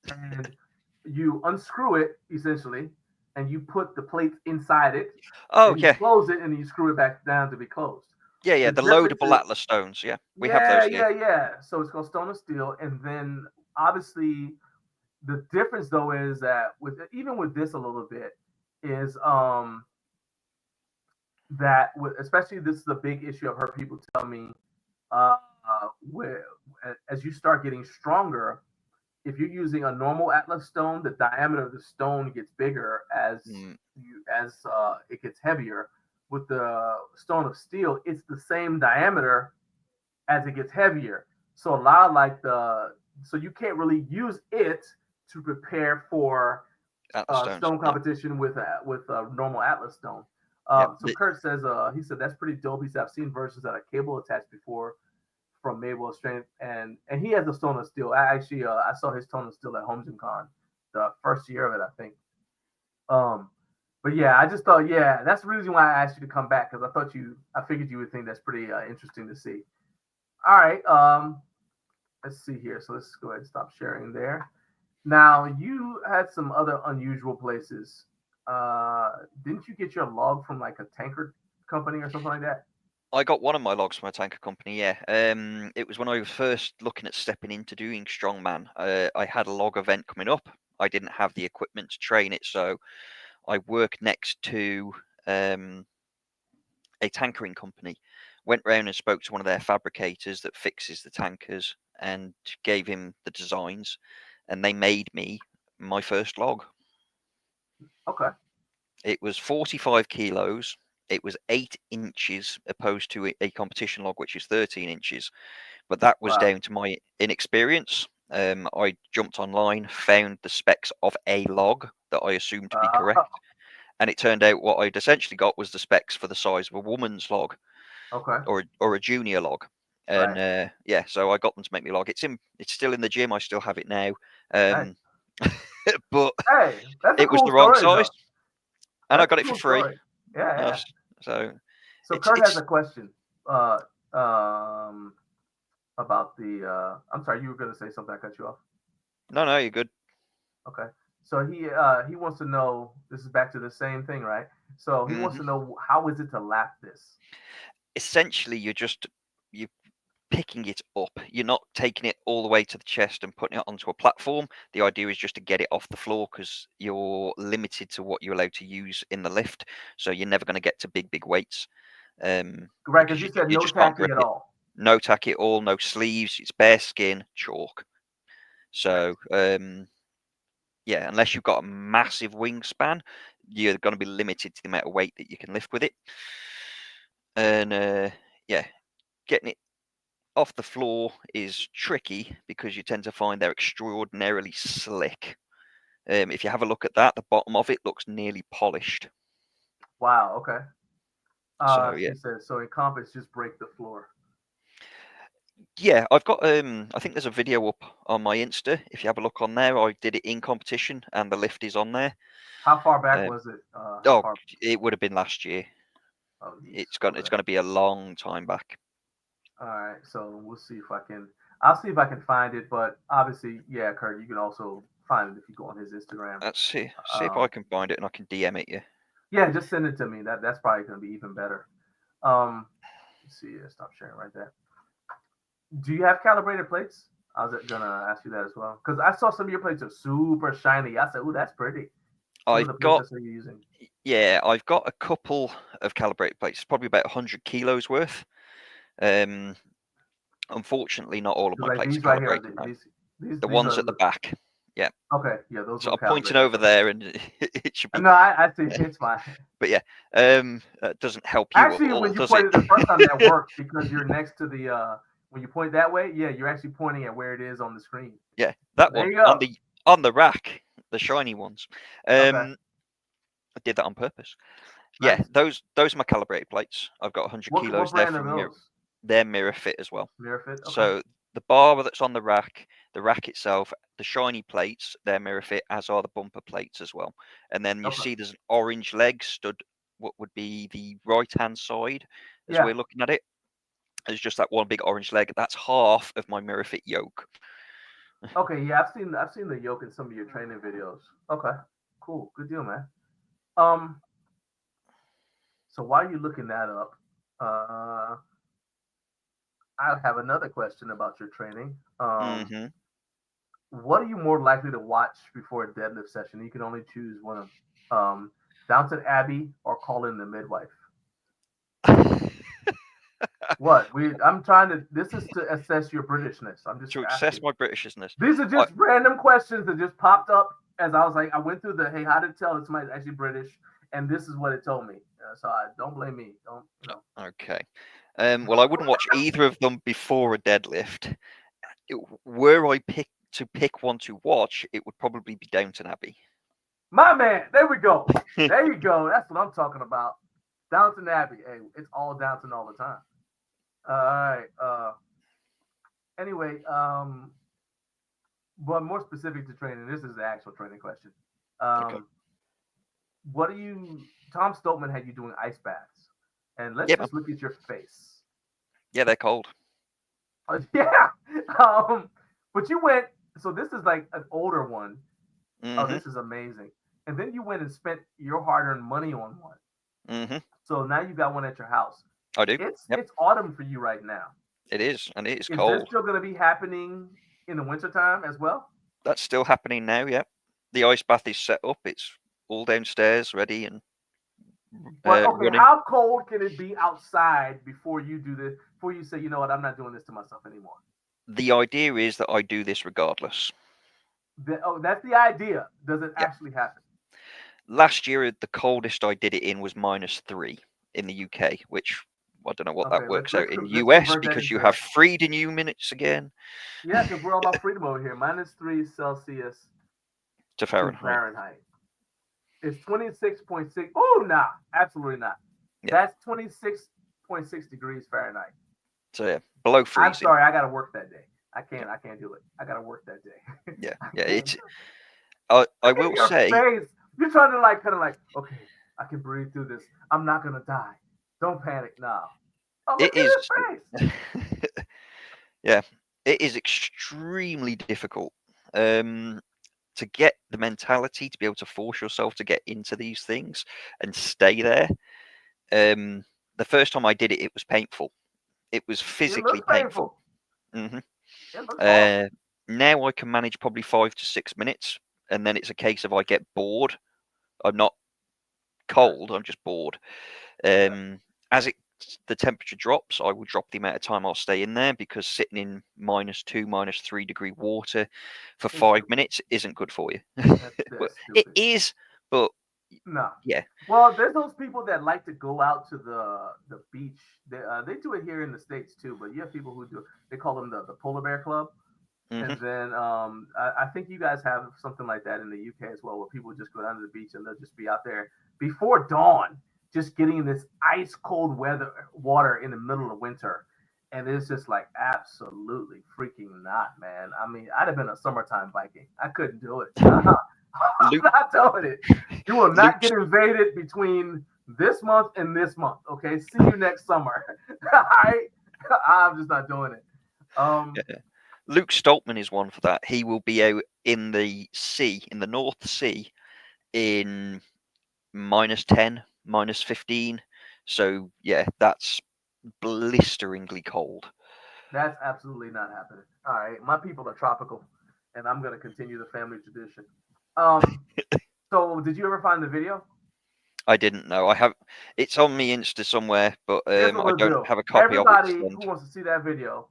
And you unscrew it essentially, and you put the plates inside it. Oh, and you close it, and then you screw it back down to be closed. Yeah, the loadable Atlas stones. Yeah, we have those here. Yeah. So it's called Stone of Steel, and then obviously the difference though is that even with this a little bit is that especially this is a big issue I've heard people tell me where as you start getting stronger, if you're using a normal Atlas stone, the diameter of the stone gets bigger as it gets heavier. With the Stone of Steel, it's the same diameter as it gets heavier. So a lot like so you can't really use it to prepare for stone competition with a normal Atlas stone. So Kurt says he said that's pretty dope. He said I've seen versions that are cable attached before from Mabel Strength, and he has a Stone of Steel. I saw his Stone of Steel at Home Gym Con, the first year of it, I think. But yeah, I just thought, that's the reason why I asked you to come back, because I figured you would think that's pretty interesting to see. All right, let's see here. So let's go ahead and stop sharing there. Now you had some other unusual places. Didn't you get your log from like a tanker company or something like that? I got one of my logs from a tanker company, yeah. It was when I was first looking at stepping into doing strongman. I had a log event coming up. I didn't have the equipment to train it, so I worked next to a tankering company. Went round and spoke to one of their fabricators that fixes the tankers and gave him the designs, and they made me my first log. Okay. It was 45 kilos. It was 8 inches opposed to a competition log, which is 13 inches. But that was Wow. down to my inexperience. I jumped online, found the specs of a log that I assumed to be correct. And it turned out what I'd essentially got was the specs for the size of a woman's log. Okay. Or a junior log. And Right. yeah, so I got them to make me log. It's still in the gym. I still have it now. Nice. But Hey, that's a it was cool the wrong story, size. though. And I That's got a it for cool free. story. Yeah. So So it's Kurt has a question. About the. I'm sorry, you were going to say something. I cut you off. no, you're good. Okay. So he wants to know. This is back to the same thing, right? So he wants to know, how is it to lap this? Essentially, you're picking it up. You're not taking it all the way to the chest and putting it onto a platform. The idea is just to get it off the floor, because you're limited to what you're allowed to use in the lift. So you're never going to get to big weights. Right, because you you, said you no just can't tacky grip at it. all. No tack at all. No sleeves. It's bare skin, chalk. So yeah, unless you've got a massive wingspan, you're going to be limited to the amount of weight that you can lift with it. And yeah, getting it off the floor is tricky because you tend to find they're extraordinarily slick. If you have a look at that, the bottom of it looks nearly polished. Wow. Okay. So yeah, He says so. In comp, it's just break the floor. yeah, I've got I think there's a video up on my Insta. If you have a look on there, I did it in competition, and the lift is on there. How far back was it? It would have been last year. Oh, It's going to be a long time back. All right, so we'll see if I can. I'll see if I can find it, but obviously, yeah, Kurt, you can also find it if you go on his Instagram. Let's see if I can find it and I can DM it you. Yeah, just send it to me. That's probably going to be even better. Let's see. Stop sharing right there. Do you have calibrated plates? I was gonna ask you that as well, because I saw some of your plates are super shiny. I said, "Ooh, that's pretty." I've got a couple of calibrated plates, probably about 100 kilos worth. Unfortunately, not all of my plates are calibrated. These the ones at the back. Yeah. Okay. Yeah, those. So I'm pointing over there, and it should be. No, I see. It's fine. But yeah, that doesn't help you. Actually, when you pointed the first time, that worked because you're next to the. When you point that way, yeah, you're actually pointing at where it is on the screen. Yeah, that there one you go. on the rack, the shiny ones. Okay. I did that on purpose. Nice. Yeah, those are my calibrated plates. I've got 100 kilos there from mirror. They're mirror fit as well. Mirror fit. Okay. So the bar that's on the rack itself, the shiny plates, they're mirror fit, as are the bumper plates as well. And then you see there's an orange leg stood, what would be the right hand side as we're looking at it. There's just that one big orange leg. That's half of my mirror fit yoke. Okay, yeah, I've seen the yoke in some of your training videos. Okay, cool, good deal, man. So while you're looking that up, I have another question about your training. What are you more likely to watch before a deadlift session? You can only choose one of Downton Abbey or Call in the Midwife. What? I'm trying to. This is to assess your Britishness. I'm just to asking. assess my Britishness. These are just random questions that just popped up as I was like, I went through the hey, how to tell that somebody's actually British, and this is what it told me. So I don't blame me. Don't. You know. Okay. Well, I wouldn't watch either of them before a deadlift. Were I to pick one to watch, it would probably be Downton Abbey. My man, there we go. There you go. That's what I'm talking about. Downton Abbey. Hey, it's all Downton all the time. All right. Anyway, but more specific to training, this is the actual training question. Okay. What do you? Tom Stoltman had you doing ice baths, and let's just look at your face. Yeah, they're cold. Yeah. But you went. So this is like an older one. Oh, Hmm. this is amazing. And then you went and spent your hard-earned money on one. Hmm. So now you got one at your house. I do. It's Yep, it's autumn for you right now. it is, and it is Is this cold. still going to be happening in the wintertime as well? That's still happening now. Yep, the ice bath is set up. It's all downstairs, ready and But okay, running. how cold can it be outside before you do this? Before you say, you know what, I'm not doing this to myself anymore. The idea is that I do this regardless. That's the idea. Does it Yep. actually happen? Last year, the coldest I did it in was -3 in the UK, which I don't know what Okay, that works let's out in let's US convert that because you into have 3 minutes again yeah, because we're all about freedom over here. -3 Celsius to to Fahrenheit. Fahrenheit. It's 26.6. Oh, nah, absolutely not. Yeah. That's 26.6 degrees Fahrenheit. So yeah, below I'm freezing. sorry, I gotta work that day. I can't do it. I gotta work that day. Yeah, I yeah. can't It's. do it. I Look at will your say. face. You're trying to like kind of like, okay, I can breathe through this. I'm not gonna die. Don't panic now. Oh, look It at is. his face. Yeah, it is extremely difficult to get the mentality to be able to force yourself to get into these things and stay there. The first time I did it, it was painful. It was It physically looks painful. painful. Hmm. It looks awful. Now I can manage probably 5 to 6 minutes, and then it's a case of I get bored. I'm not cold, I'm just bored. As the temperature drops, I will drop the amount of time I'll stay in there because sitting in -2, -3 degree water for 5 minutes isn't good for you. That's Well, it stupid. is, but No. yeah. Well, there's those people that like to go out to the beach. They do it here in the States too, but you have people who do. They call them the Polar Bear Club. Hmm. And then I think you guys have something like that in the UK as well, where people just go down to the beach and they'll just be out there before dawn, just getting this ice cold water in the middle of winter. And it's just like absolutely freaking not, man. I mean, I'd have been a summertime Viking. I couldn't do it. I'm Luke, not doing it. You will not Luke's, get invaded between this month and this month. Okay. See you next summer. All right. I'm just not doing it. yeah. Luke Stoltman is one for that. He will be out in the sea, in the North Sea, in -10, -15. So yeah, that's blisteringly cold. That's absolutely not happening. All right, my people are tropical, and I'm gonna continue the family tradition. So did you ever find the video? I didn't know. I have. It's on me Insta somewhere, but Here's what I we'll don't do. have a copy of it to Everybody send. who wants to see that video,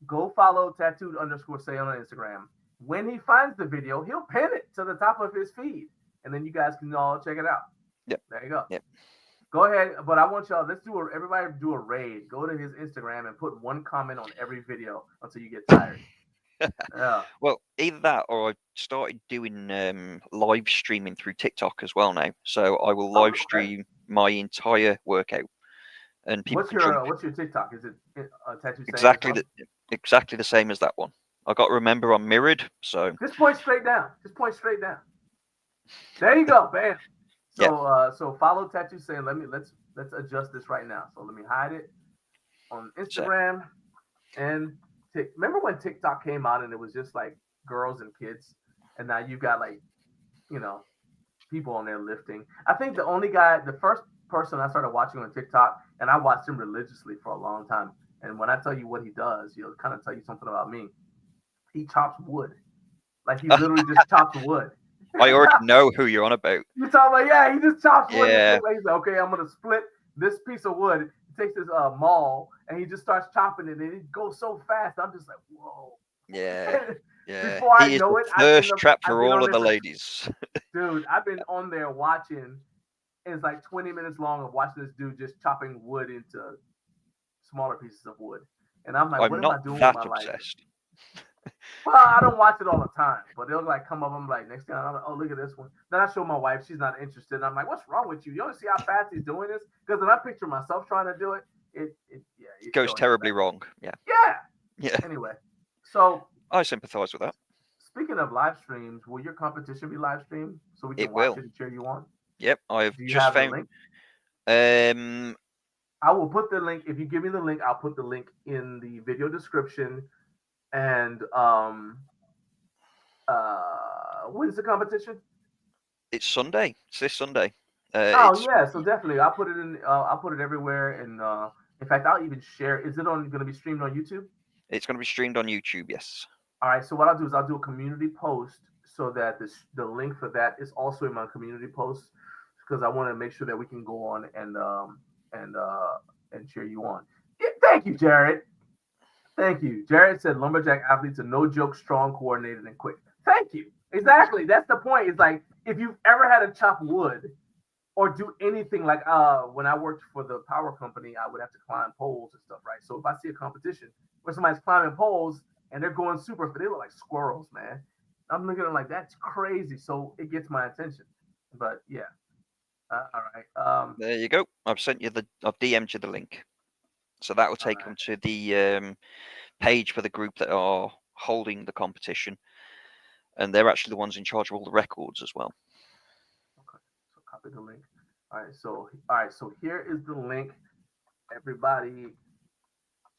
go follow tattooed_say on Instagram. When he finds the video, he'll pin it to the top of his feed, and then you guys can all check it out. Yep. There you go. Yep. Go ahead, but I want y'all. Everybody do a raid. Go to his Instagram and put one comment on every video until you get tired. Yeah. Well, either that or I started doing live streaming through TikTok as well now. So I will live stream my entire workout, and people can jump. What's your TikTok? Is it tattoo? Exactly the same as that one. I got to remember I'm mirrored, so just point straight down. Just point straight down. There you go, bam. So so follow Tattoo Saying. Let's adjust this right now. So let me hide it on Instagram and remember when TikTok came out and it was just like girls and kids, and now you got like, people on there lifting. I think the first person I started watching on TikTok, and I watched him religiously for a long time. And when I tell you what he does, he'll kind of tell you something about me. He chops wood, like he literally just chops wood. I already know who you're on about. You're talking about, he just chops wood. Yeah. He's like, okay, I'm gonna split this piece of wood. He takes his maul and he just starts chopping it, and it goes so fast. I'm just like, whoa. Yeah. Yeah. Before I He is know the it, thirst trap for all of the ladies. Dude, I've been on there watching. It's like 20 minutes long of watching this dude just chopping wood into smaller pieces of wood, and I'm like, what am I doing with my life? Well, I don't watch it all the time, but they'll like come up. I'm like, next thing I'm like, oh, look at this one. Then I show my wife, she's not interested. And I'm like, what's wrong with you? You don't see how fast he's doing this? Because when I picture myself trying to do it, it goes terribly wrong. Yeah. Yeah. Anyway, so I sympathize with that. Speaking of live streams, will your competition be live streamed so we can watch it and cheer you on? Yep, I've just found. The link? I will put the link. If you give me the link, I'll put the link in the video description. And when's the competition? It's Sunday. It's this Sunday. Oh It's yeah, so definitely I'll put it in. I'll put it everywhere, and in fact, I'll even share. Is it on going to be streamed on YouTube? it's going to be streamed on YouTube. Yes. All right. So what I'll do is I'll do a community post so that the link for that is also in my community post because I want to make sure that we can go on and cheer you on. Yeah, thank you, Jared. Thank you. Jared said lumberjack athletes are no joke, strong, coordinated, and quick. Thank you. Exactly. That's the point. It's like if you've ever had to chop wood or do anything like when I worked for the power company, I would have to climb poles and stuff, right? So if I see a competition where somebody's climbing poles and they're going super, they look like squirrels, man. I'm looking at them like that's crazy. So it gets my attention. But yeah. All right. There you go. I've DM'd you the link. So that will take them to the page for the group that are holding the competition. And they're actually the ones in charge of all the records as well. Okay. So copy the link. All right. So here is the link. Everybody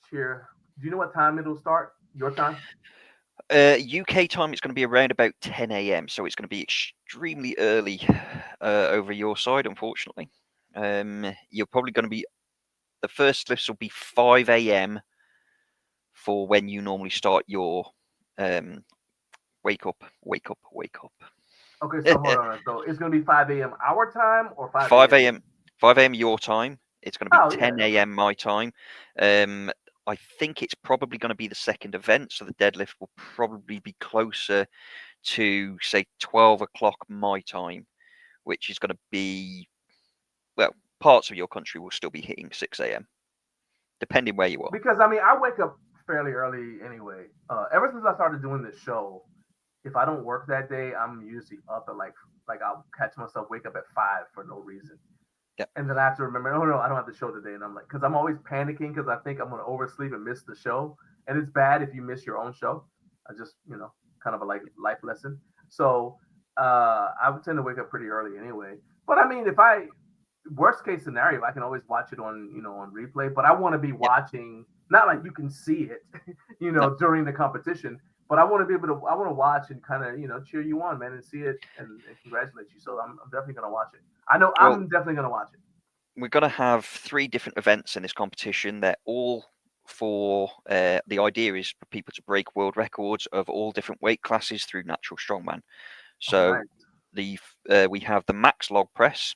cheer. Do you know what time it'll start? Your time? UK time, it's going to be around about 10 a.m. So it's going to be extremely early over your side, unfortunately. You're probably going to be the first lifts will be 5 a.m. for when you normally start your wake up. Okay, so hold on. So it's going to be 5 a.m. our time or 5 a.m. 5 a.m. your time. It's going to be 10 a.m. my time. I think it's probably going to be the second event, so the deadlift will probably be closer to, say, 12 o'clock my time, which is going to be, well, parts of your country will still be hitting 6 a.m., depending where you are. Because, I mean, I wake up fairly early anyway. Ever since I started doing this show, if I don't work that day, I'm usually up at like I'll catch myself wake up at 5 for no reason. Yeah. And then I have to remember, oh no, I don't have the show today. And I'm like, because I'm always panicking because I think I'm going to oversleep and miss the show. And it's bad if you miss your own show. I just, kind of a life lesson. So I would tend to wake up pretty early anyway. But I mean, worst case scenario, I can always watch it on replay. But I want to be watching, not like you can see it, during the competition. But I want to be able to, I want to watch and kind of, cheer you on, man, and see it and congratulate you. So I'm definitely going to watch it. I know I'm definitely going to watch it. We're going to have 3 different events in this competition. They're all for, the idea is for people to break world records of all different weight classes through natural strongman. So we have the max log press.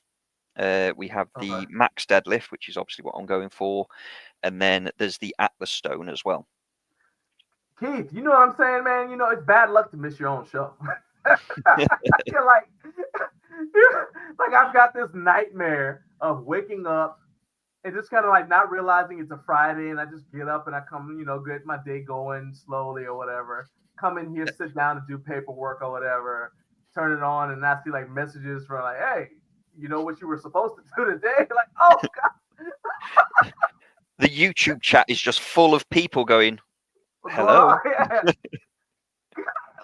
We have the max deadlift, which is obviously what I'm going for. And then there's the Atlas stone as well. Keith, you know what I'm saying, man? It's bad luck to miss your own show. You're like I've got this nightmare of waking up and just kind of like not realizing it's a Friday, and I just get up and I come, get my day going slowly or whatever. Come in here, sit down and do paperwork or whatever. Turn it on, and I see like messages for like, hey, you know what you were supposed to do today? Like, oh god. The YouTube chat is just full of people going, hello. Yeah. That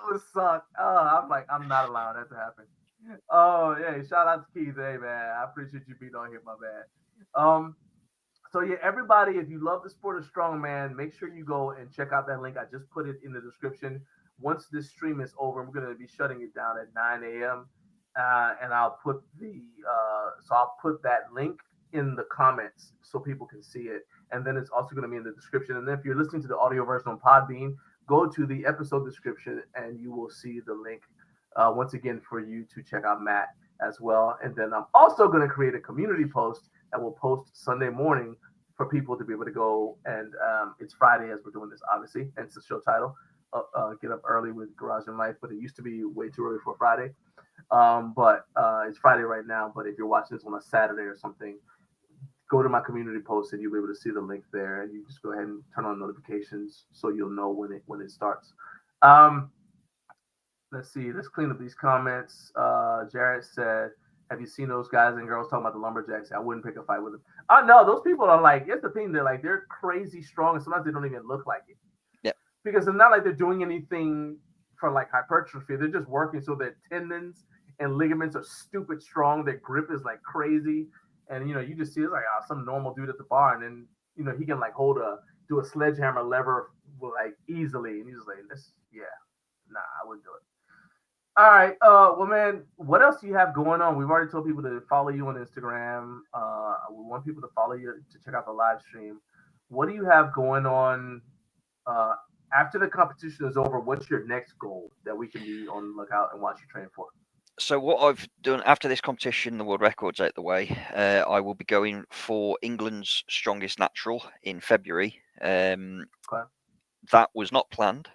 would suck. Oh, I'm like, I'm not allowing that to happen. Oh, yeah. Shout out to Keith. Hey, man. I appreciate you being on here, my bad. So, yeah, everybody, if you love the sport of strongman, make sure you go and check out that link. I just put it in the description. Once this stream is over, we're going to be shutting it down at 9 a.m. And I'll put that link in the comments so people can see it. And then it's also going to be in the description. And then if you're listening to the audio version on Podbean, go to the episode description and you will see the link once again for you to check out Matt as well. And then I'm also going to create a community post that will post Sunday morning for people to be able to go. And it's Friday as we're doing this, obviously, hence the show title. Get up early with Garage and Life, but it used to be way too early for Friday. But it's Friday right now. But if you're watching this on a Saturday or something, go to my community post and you'll be able to see the link there, and you just go ahead and turn on notifications so you'll know when it starts. Let's see. Let's clean up these comments. Jared said, have you seen those guys and girls talking about the lumberjacks? I wouldn't pick a fight with them. Oh no, those people are like, it's the thing. They're crazy strong, and sometimes they don't even look like it. Yeah. Because it's not like they're doing anything for like hypertrophy. They're just working so their tendons and ligaments are stupid strong. Their grip is like crazy. And, you just see it's like some normal dude at the bar. And then, he can like do a sledgehammer lever like easily, and he's like, nah, I wouldn't do it. All right, well, man, what else do you have going on? We've already told people to follow you on Instagram. We want people to follow you to check out the live stream. What do you have going on after the competition is over? What's your next goal that we can be on the lookout and watch you train for? So what I've done after this competition, the world record's out the way, I will be going for England's Strongest Natural in February. That was not planned.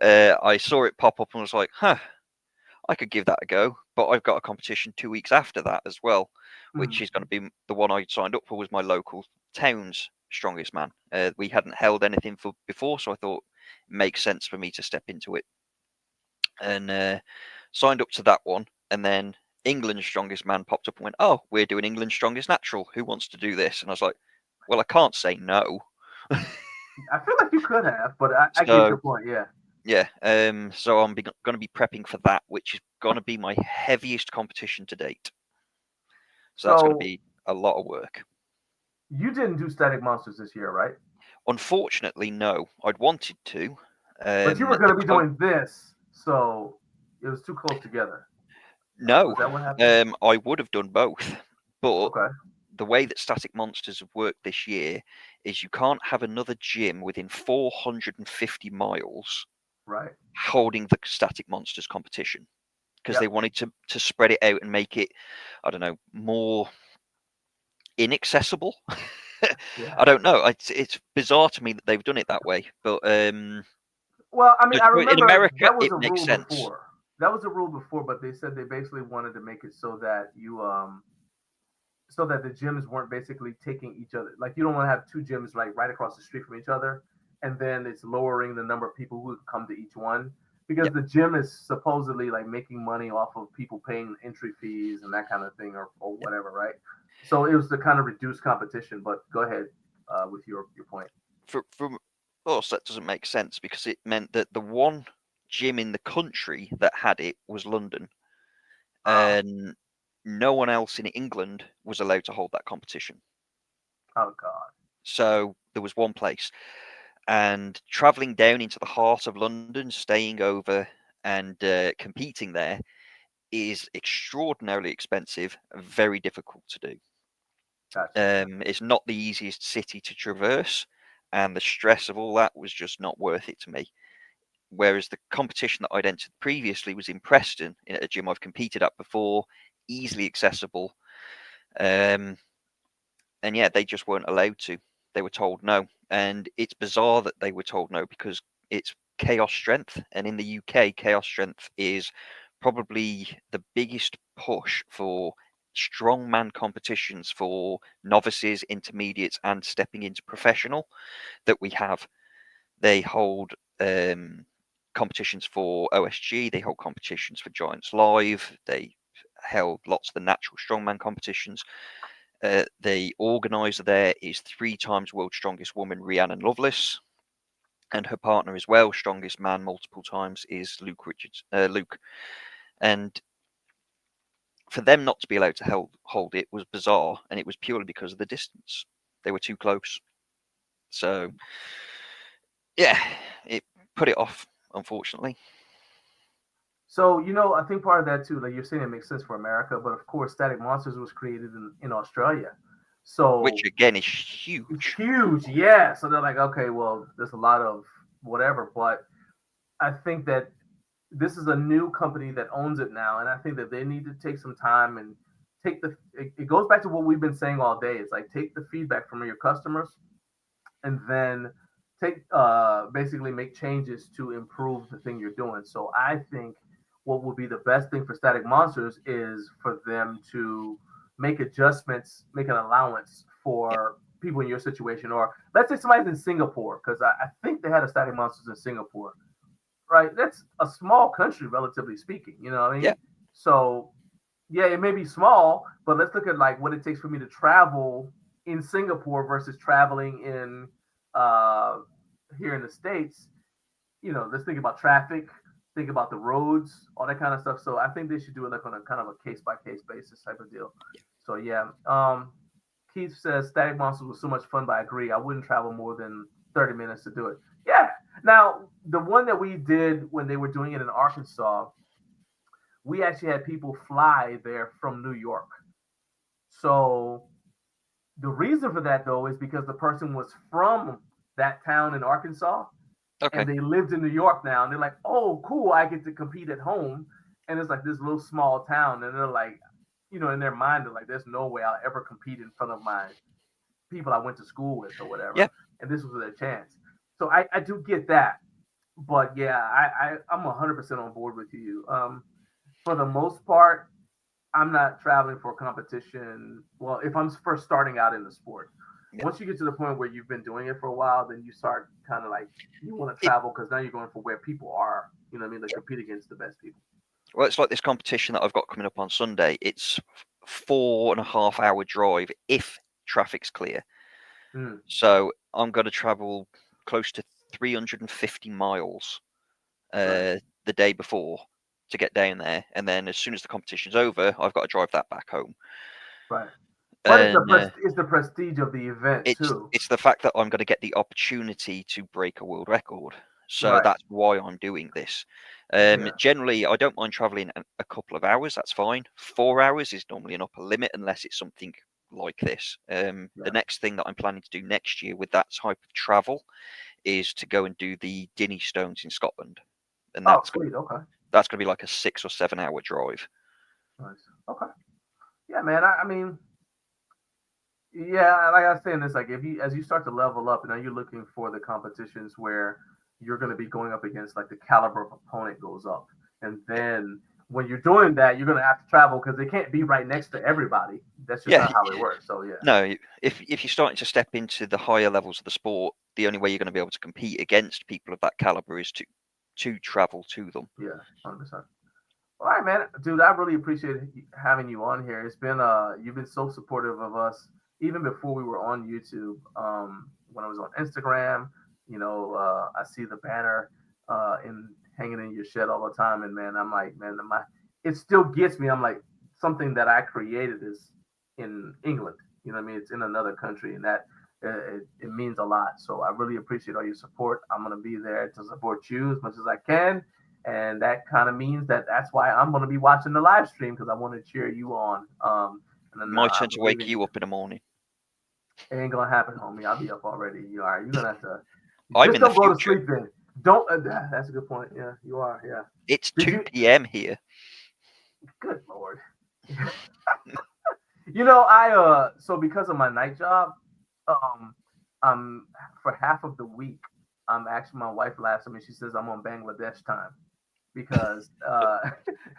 I saw it pop up and was like, I could give that a go. But I've got a competition 2 weeks after that as well, which is going to be the one I signed up for, was my local town's Strongest Man. We hadn't held anything for before, so I thought it makes sense for me to step into it. And signed up to that one, and then England's Strongest Man popped up and went, "Oh, we're doing England's Strongest Natural. Who wants to do this?" And I was like, "Well, I can't say no." I feel like you could have, but I get your point. Yeah. Yeah. So I'm going to be prepping for that, which is going to be my heaviest competition to date. So that's going to be a lot of work. You didn't do Static Monsters this year, right? Unfortunately, no. I'd wanted to. But you were going to be doing this, so it was too close together. No. Is that what happened? I would have done both, but okay. The way that Static Monsters have worked this year is you can't have another gym within 450 miles holding the Static Monsters competition, because they wanted to spread it out and make it, I don't know, more inaccessible. I don't know. It's bizarre to me that they've done it that way, but well, I mean, I remember in America that was it a makes rule sense. before. That was a rule before, but they said they basically wanted to make it so that you so that the gyms weren't basically taking each other. Like, you don't want to have two gyms like right across the street from each other, and then it's lowering the number of people who come to each one, because the gym is supposedly like making money off of people paying entry fees and that kind of thing, or whatever, right? So it was to kind of reduce competition. But go ahead with your point. From us, that doesn't make sense, because it meant that the one gym in the country that had it was London, and no one else in England was allowed to hold that competition. Oh God! So there was one place, and traveling down into the heart of London, staying over, and competing there is extraordinarily expensive and very difficult to do. Gotcha. It's not the easiest city to traverse, and the stress of all that was just not worth it to me. Whereas the competition that I'd entered previously was in Preston, in a gym I've competed at before, easily accessible. And yeah, they just weren't allowed to. They were told no. And it's bizarre that they were told no, because it's Chaos Strength. And in the UK, Chaos Strength is probably the biggest push for strongman competitions for novices, intermediates, and stepping into professional that we have. They hold competitions for OSG, they hold competitions for Giants Live, they held lots of the natural strongman competitions. The organizer there is 3 times world's strongest woman, Rhiannon Lovelace, and her partner as well, strongest man multiple times, is Luke Richards. And for them not to be allowed to hold it was bizarre, and it was purely because of the distance. They were too close. So, yeah, it put it off, unfortunately. So, I think part of that too, like you're saying, it makes sense for America, but of course, Static Monsters was created in Australia. So, which again is huge. Huge, yeah. So they're like, okay, well, there's a lot of whatever, but I think that this is a new company that owns it now, and I think that they need to take some time and take it goes back to what we've been saying all day. It's like, take the feedback from your customers and then basically make changes to improve the thing you're doing. So I think what would be the best thing for Static Monsters is for them to make adjustments, make an allowance for people in your situation, or let's say somebody's in Singapore, because I think they had a Static Monsters in Singapore, right? That's a small country, relatively speaking. You know what I mean? Yeah. So yeah, it may be small, but let's look at like what it takes for me to travel in Singapore versus traveling in here in the States. Let's think about traffic, think about the roads, all that kind of stuff. So I think they should do it like on a kind of a case by case basis type of deal. So yeah. Keith says Static Monsters was so much fun, but I agree. I wouldn't travel more than 30 minutes to do it. Yeah. Now, the one that we did when they were doing it in Arkansas, we actually had people fly there from New York. So the reason for that, though, is because the person was from that town in Arkansas Okay. and they lived in New York now. And they're like, oh, cool, I get to compete at home. And it's like this little small town. And they're like, you know, in their mind, they're like, there's no way I'll ever compete in front of my people I went to school with or whatever. Yeah. And this was their chance. So I do get that. But yeah, I'm 100% on board with you. For the most part, I'm not traveling for competition. Well, if I'm first starting out in the sport, Yeah. once you get to the point where you've been doing it for a while, then you start kind of like you want to travel because now you're going for where people are. You know what I mean? Like compete against the best people. Well, it's like this competition that I've got coming up on Sunday. It's 4.5-hour drive if traffic's clear. Mm. So I'm going to travel close to 350 miles Right. the day before to get down there, and then as soon as the competition's over, I've got to drive that back home. Right. But And it's the prestige of the event too. it's the fact that I'm going to get the opportunity to break a world record. So Right. that's why I'm doing this. Yeah. Generally, I don't mind traveling a couple of hours. That's fine. 4 hours is normally an upper limit unless it's something like this. Yeah. The next thing that I'm planning to do next year with that type of travel is to go and do the Dinny Stones in Scotland. And Oh, sweet. Okay. that's going to be like a 6 or 7 hour drive. Nice. Okay. Yeah, man. I mean, yeah, like I was saying, this like if you as you start to level up, now you're looking for the competitions where you're going to be going up against like the caliber of opponent goes up, and then when you're doing that, you're going to have to travel because they can't be right next to everybody. That's just not how it works. So yeah. No, if you're starting to step into the higher levels of the sport, the only way you're going to be able to compete against people of that caliber is to travel to them. Yeah, 100%. All right, man, dude. I really appreciate having you on here. It's been you've been so supportive of us even before we were on YouTube. When I was on Instagram, you know, I see the banner hanging in your shed all the time, and man, I'm like, man, it still gets me. I'm like, something that I created is in England. You know what I mean? It's in another country, and that it means a lot. So I really appreciate all your support. I'm gonna be there to support you as much as I can. And that kind of means that's why I'm going to be watching the live stream because I want to cheer you on. And then, My turn to wake you up in the morning. It ain't going to happen, homie. I'll be up already. You are. You're going to have to. I'm just in the don't go to future. sleep then. Don't. That's a good point. Yeah, you are. Yeah. It's 2 p.m. here. Good Lord. You know, so because of my night job, for half of the week, I'm actually, my wife laughs at me. She says I'm on Bangladesh time. Because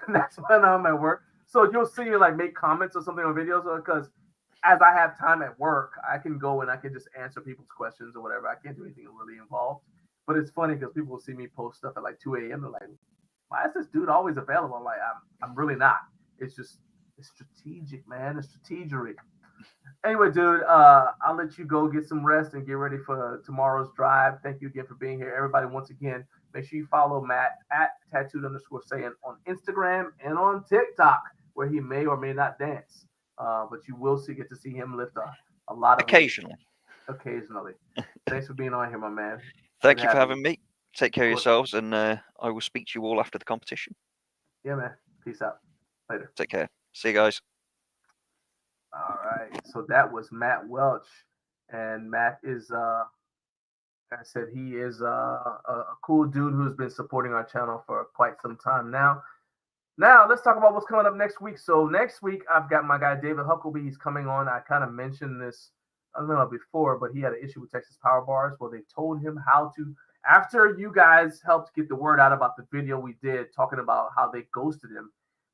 that's when I'm at work. So you'll see me like make comments or something on videos because as I have time at work, I can go and I can just answer people's questions or whatever. I can't do anything really involved. But it's funny because people will see me post stuff at like 2 a.m. They're like, why is this dude always available? I'm like, I'm really not. It's just it's strategic, man. It's strategic. Anyway, dude, I'll let you go get some rest and get ready for tomorrow's drive. Thank you again for being here. Everybody, once again, make sure you follow Matt at tattooed_saying on Instagram and on TikTok, where he may or may not dance. But you will get to see him lift a lot of occasionally. Occasionally. Thanks for being on here, my man. Thank you for having me. Take care of yourselves, and I will speak to you all after the competition. Yeah, man. Peace out. Later. Take care. See you guys. All right. So that was Matt Welch, and Matt is I said he is a cool dude who's been supporting our channel for quite some time now. Now let's talk about what's coming up next week. So next week I've got my guy David Huckleby. He's coming on. I kind of mentioned this I don't know before, but he had an issue with Texas Power Bars. Well, they told him how to. After you guys helped get the word out about the video we did talking about how they ghosted him,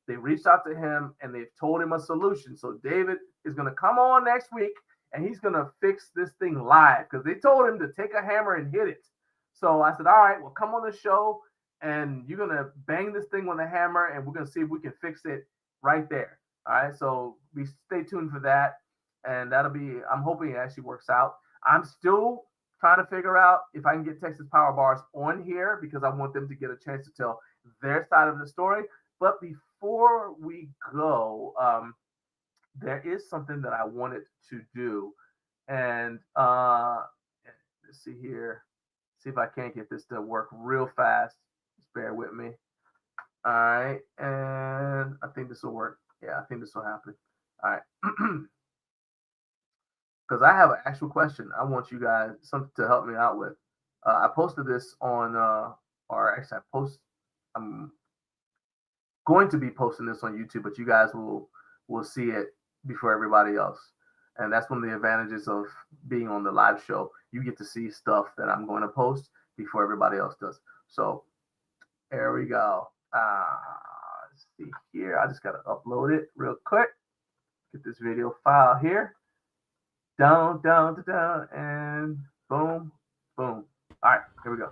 they reached out to him and they've told him a solution. So David is going to come on next week and he's going to fix this thing live because they told him to take a hammer and hit it. So I said, all right, well, come on the show and you're going to bang this thing with a hammer and we're going to see if we can fix it right there. All right. So stay tuned for that. And that'll be, I'm hoping it actually works out. I'm still trying to figure out if I can get Texas Power Bars on here because I want them to get a chance to tell their side of the story. But before we go, there is something that I wanted to do. And let's see here. See if I can't get this to work real fast. Just bear with me. All right, and I think this will work. Yeah, I think this will happen. All right. Because I have an actual question I want you guys something to help me out with. I posted this on, or actually I'm going to be posting this on YouTube, but you guys will see it before everybody else. And that's one of the advantages of being on the live show. You get to see stuff that I'm going to post before everybody else does. So there we go. Let's see here. I just got to upload it real quick. Get this video file here. Down, and boom, boom. All right, here we go.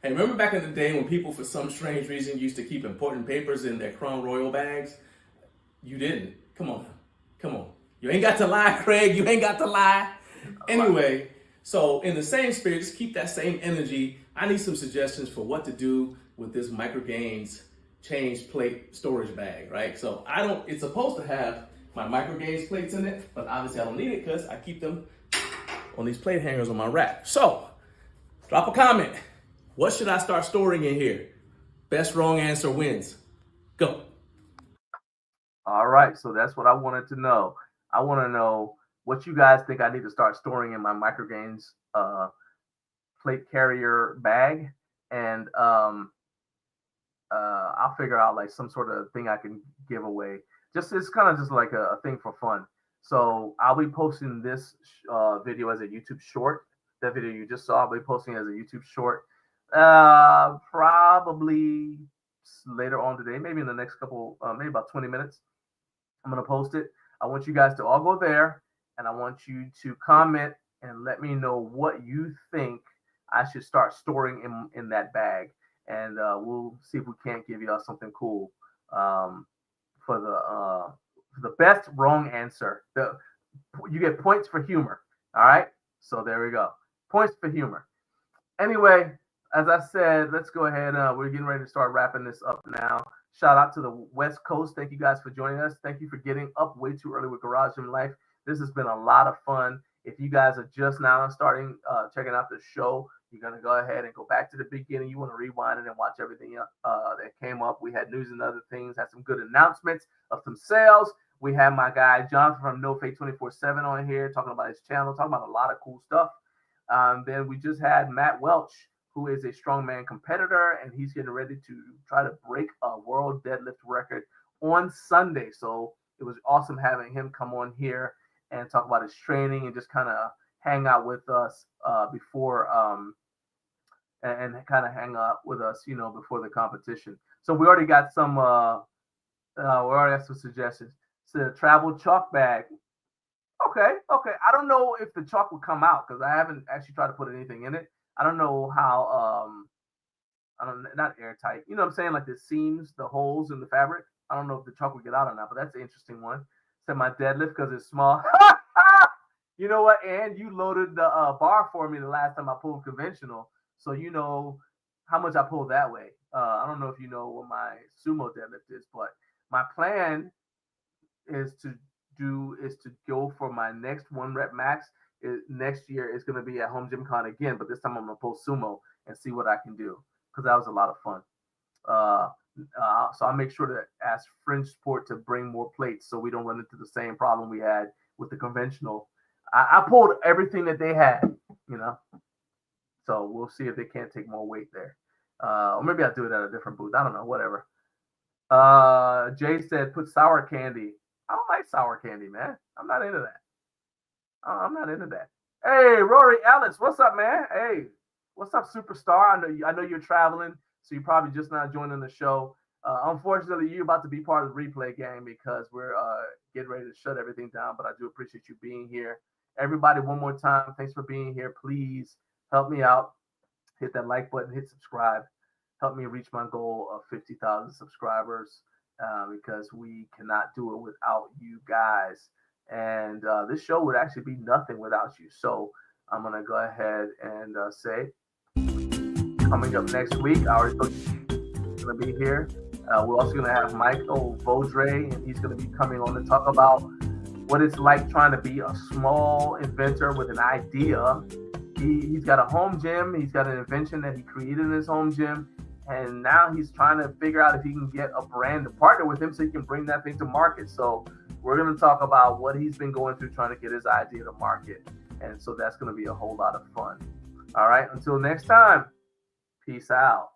Hey, remember back in the day when people, for some strange reason, used to keep important papers in their Crown Royal bags? You didn't. Come on. You ain't got to lie, Craig. You ain't got to lie. Anyway, so in the same spirit, just keep that same energy. I need some suggestions for what to do with this Microgains change plate storage bag, right? So it's supposed to have my Microgains plates in it, but obviously I don't need it because I keep them on these plate hangers on my rack. So drop a comment. What should I start storing in here? Best wrong answer wins. Go. All right, so that's what I wanted to know. I want to know what you guys think I need to start storing in my Microgains plate carrier bag, and I'll figure out like some sort of thing I can give away. It's kind of just like a thing for fun. So I'll be posting this video as a YouTube short. That video you just saw, I'll be posting it as a YouTube short. Probably later on today, maybe in the next couple, maybe about 20 minutes. I'm going to post it. I want you guys to all go there, and I want you to comment and let me know what you think I should start storing in that bag. And we'll see if we can't give y'all something cool for the best wrong answer. You get points for humor. All right. So there we go. Points for humor. Anyway, as I said, let's go ahead. We're getting ready to start wrapping this up now. Shout out to the West Coast. Thank you guys for joining us. Thank you for getting up way too early with Garage Gym Life. This has been a lot of fun. If you guys are just now starting checking out the show, you're going to go ahead and go back to the beginning. You want to rewind it and watch everything that came up. We had news and other things, had some good announcements of some sales. We had my guy Jonathan from NoFate 24/7 on here talking about his channel, talking about a lot of cool stuff. Then we just had Matt Welch, who is a strongman competitor, and he's getting ready to try to break a world deadlift record on Sunday. So it was awesome having him come on here and talk about his training and just kind of hang out with us before and kind of hang out with us, before the competition. So we already got some suggestions. So travel chalk bag. Okay. I don't know if the chalk would come out because I haven't actually tried to put anything in it. I don't know how, not airtight. You know what I'm saying? Like the seams, the holes in the fabric. I don't know if the chalk would get out or not, but that's an interesting one. Said my deadlift because it's small. You know what? And you loaded the bar for me the last time I pulled conventional. So you know how much I pulled that way. I don't know if you know what my sumo deadlift is, but my plan is to go for my next 1 rep max. Next year is going to be at Home Gym Con again, but this time I'm going to pull sumo and see what I can do because that was a lot of fun. So I'll make sure to ask Fringe Sport to bring more plates so we don't run into the same problem we had with the conventional. I pulled everything that they had, so we'll see if they can't take more weight there. Or maybe I'll do it at a different booth. I don't know, whatever. Jay said, put sour candy. I don't like sour candy, man. I'm not into that. Hey, Rory Ellis, what's up, man? Hey, what's up, superstar? I know you're traveling, so you're probably just not joining the show. Unfortunately, you're about to be part of the replay game because we're getting ready to shut everything down, but I do appreciate you being here. Everybody, one more time, thanks for being here. Please help me out. Hit that like button, hit subscribe. Help me reach my goal of 50,000 subscribers because we cannot do it without you guys. And this show would actually be nothing without you. So I'm going to go ahead and say, coming up next week, I already told you he's going to be here. We're also going to have Michael Vaudrey, and he's going to be coming on to talk about what it's like trying to be a small inventor with an idea He's got a home gym. He's got an invention that he created in his home gym. And now he's trying to figure out if he can get a brand to partner with him so he can bring that thing to market. So we're going to talk about what he's been going through trying to get his idea to market. And so that's going to be a whole lot of fun. All right. Until next time, peace out.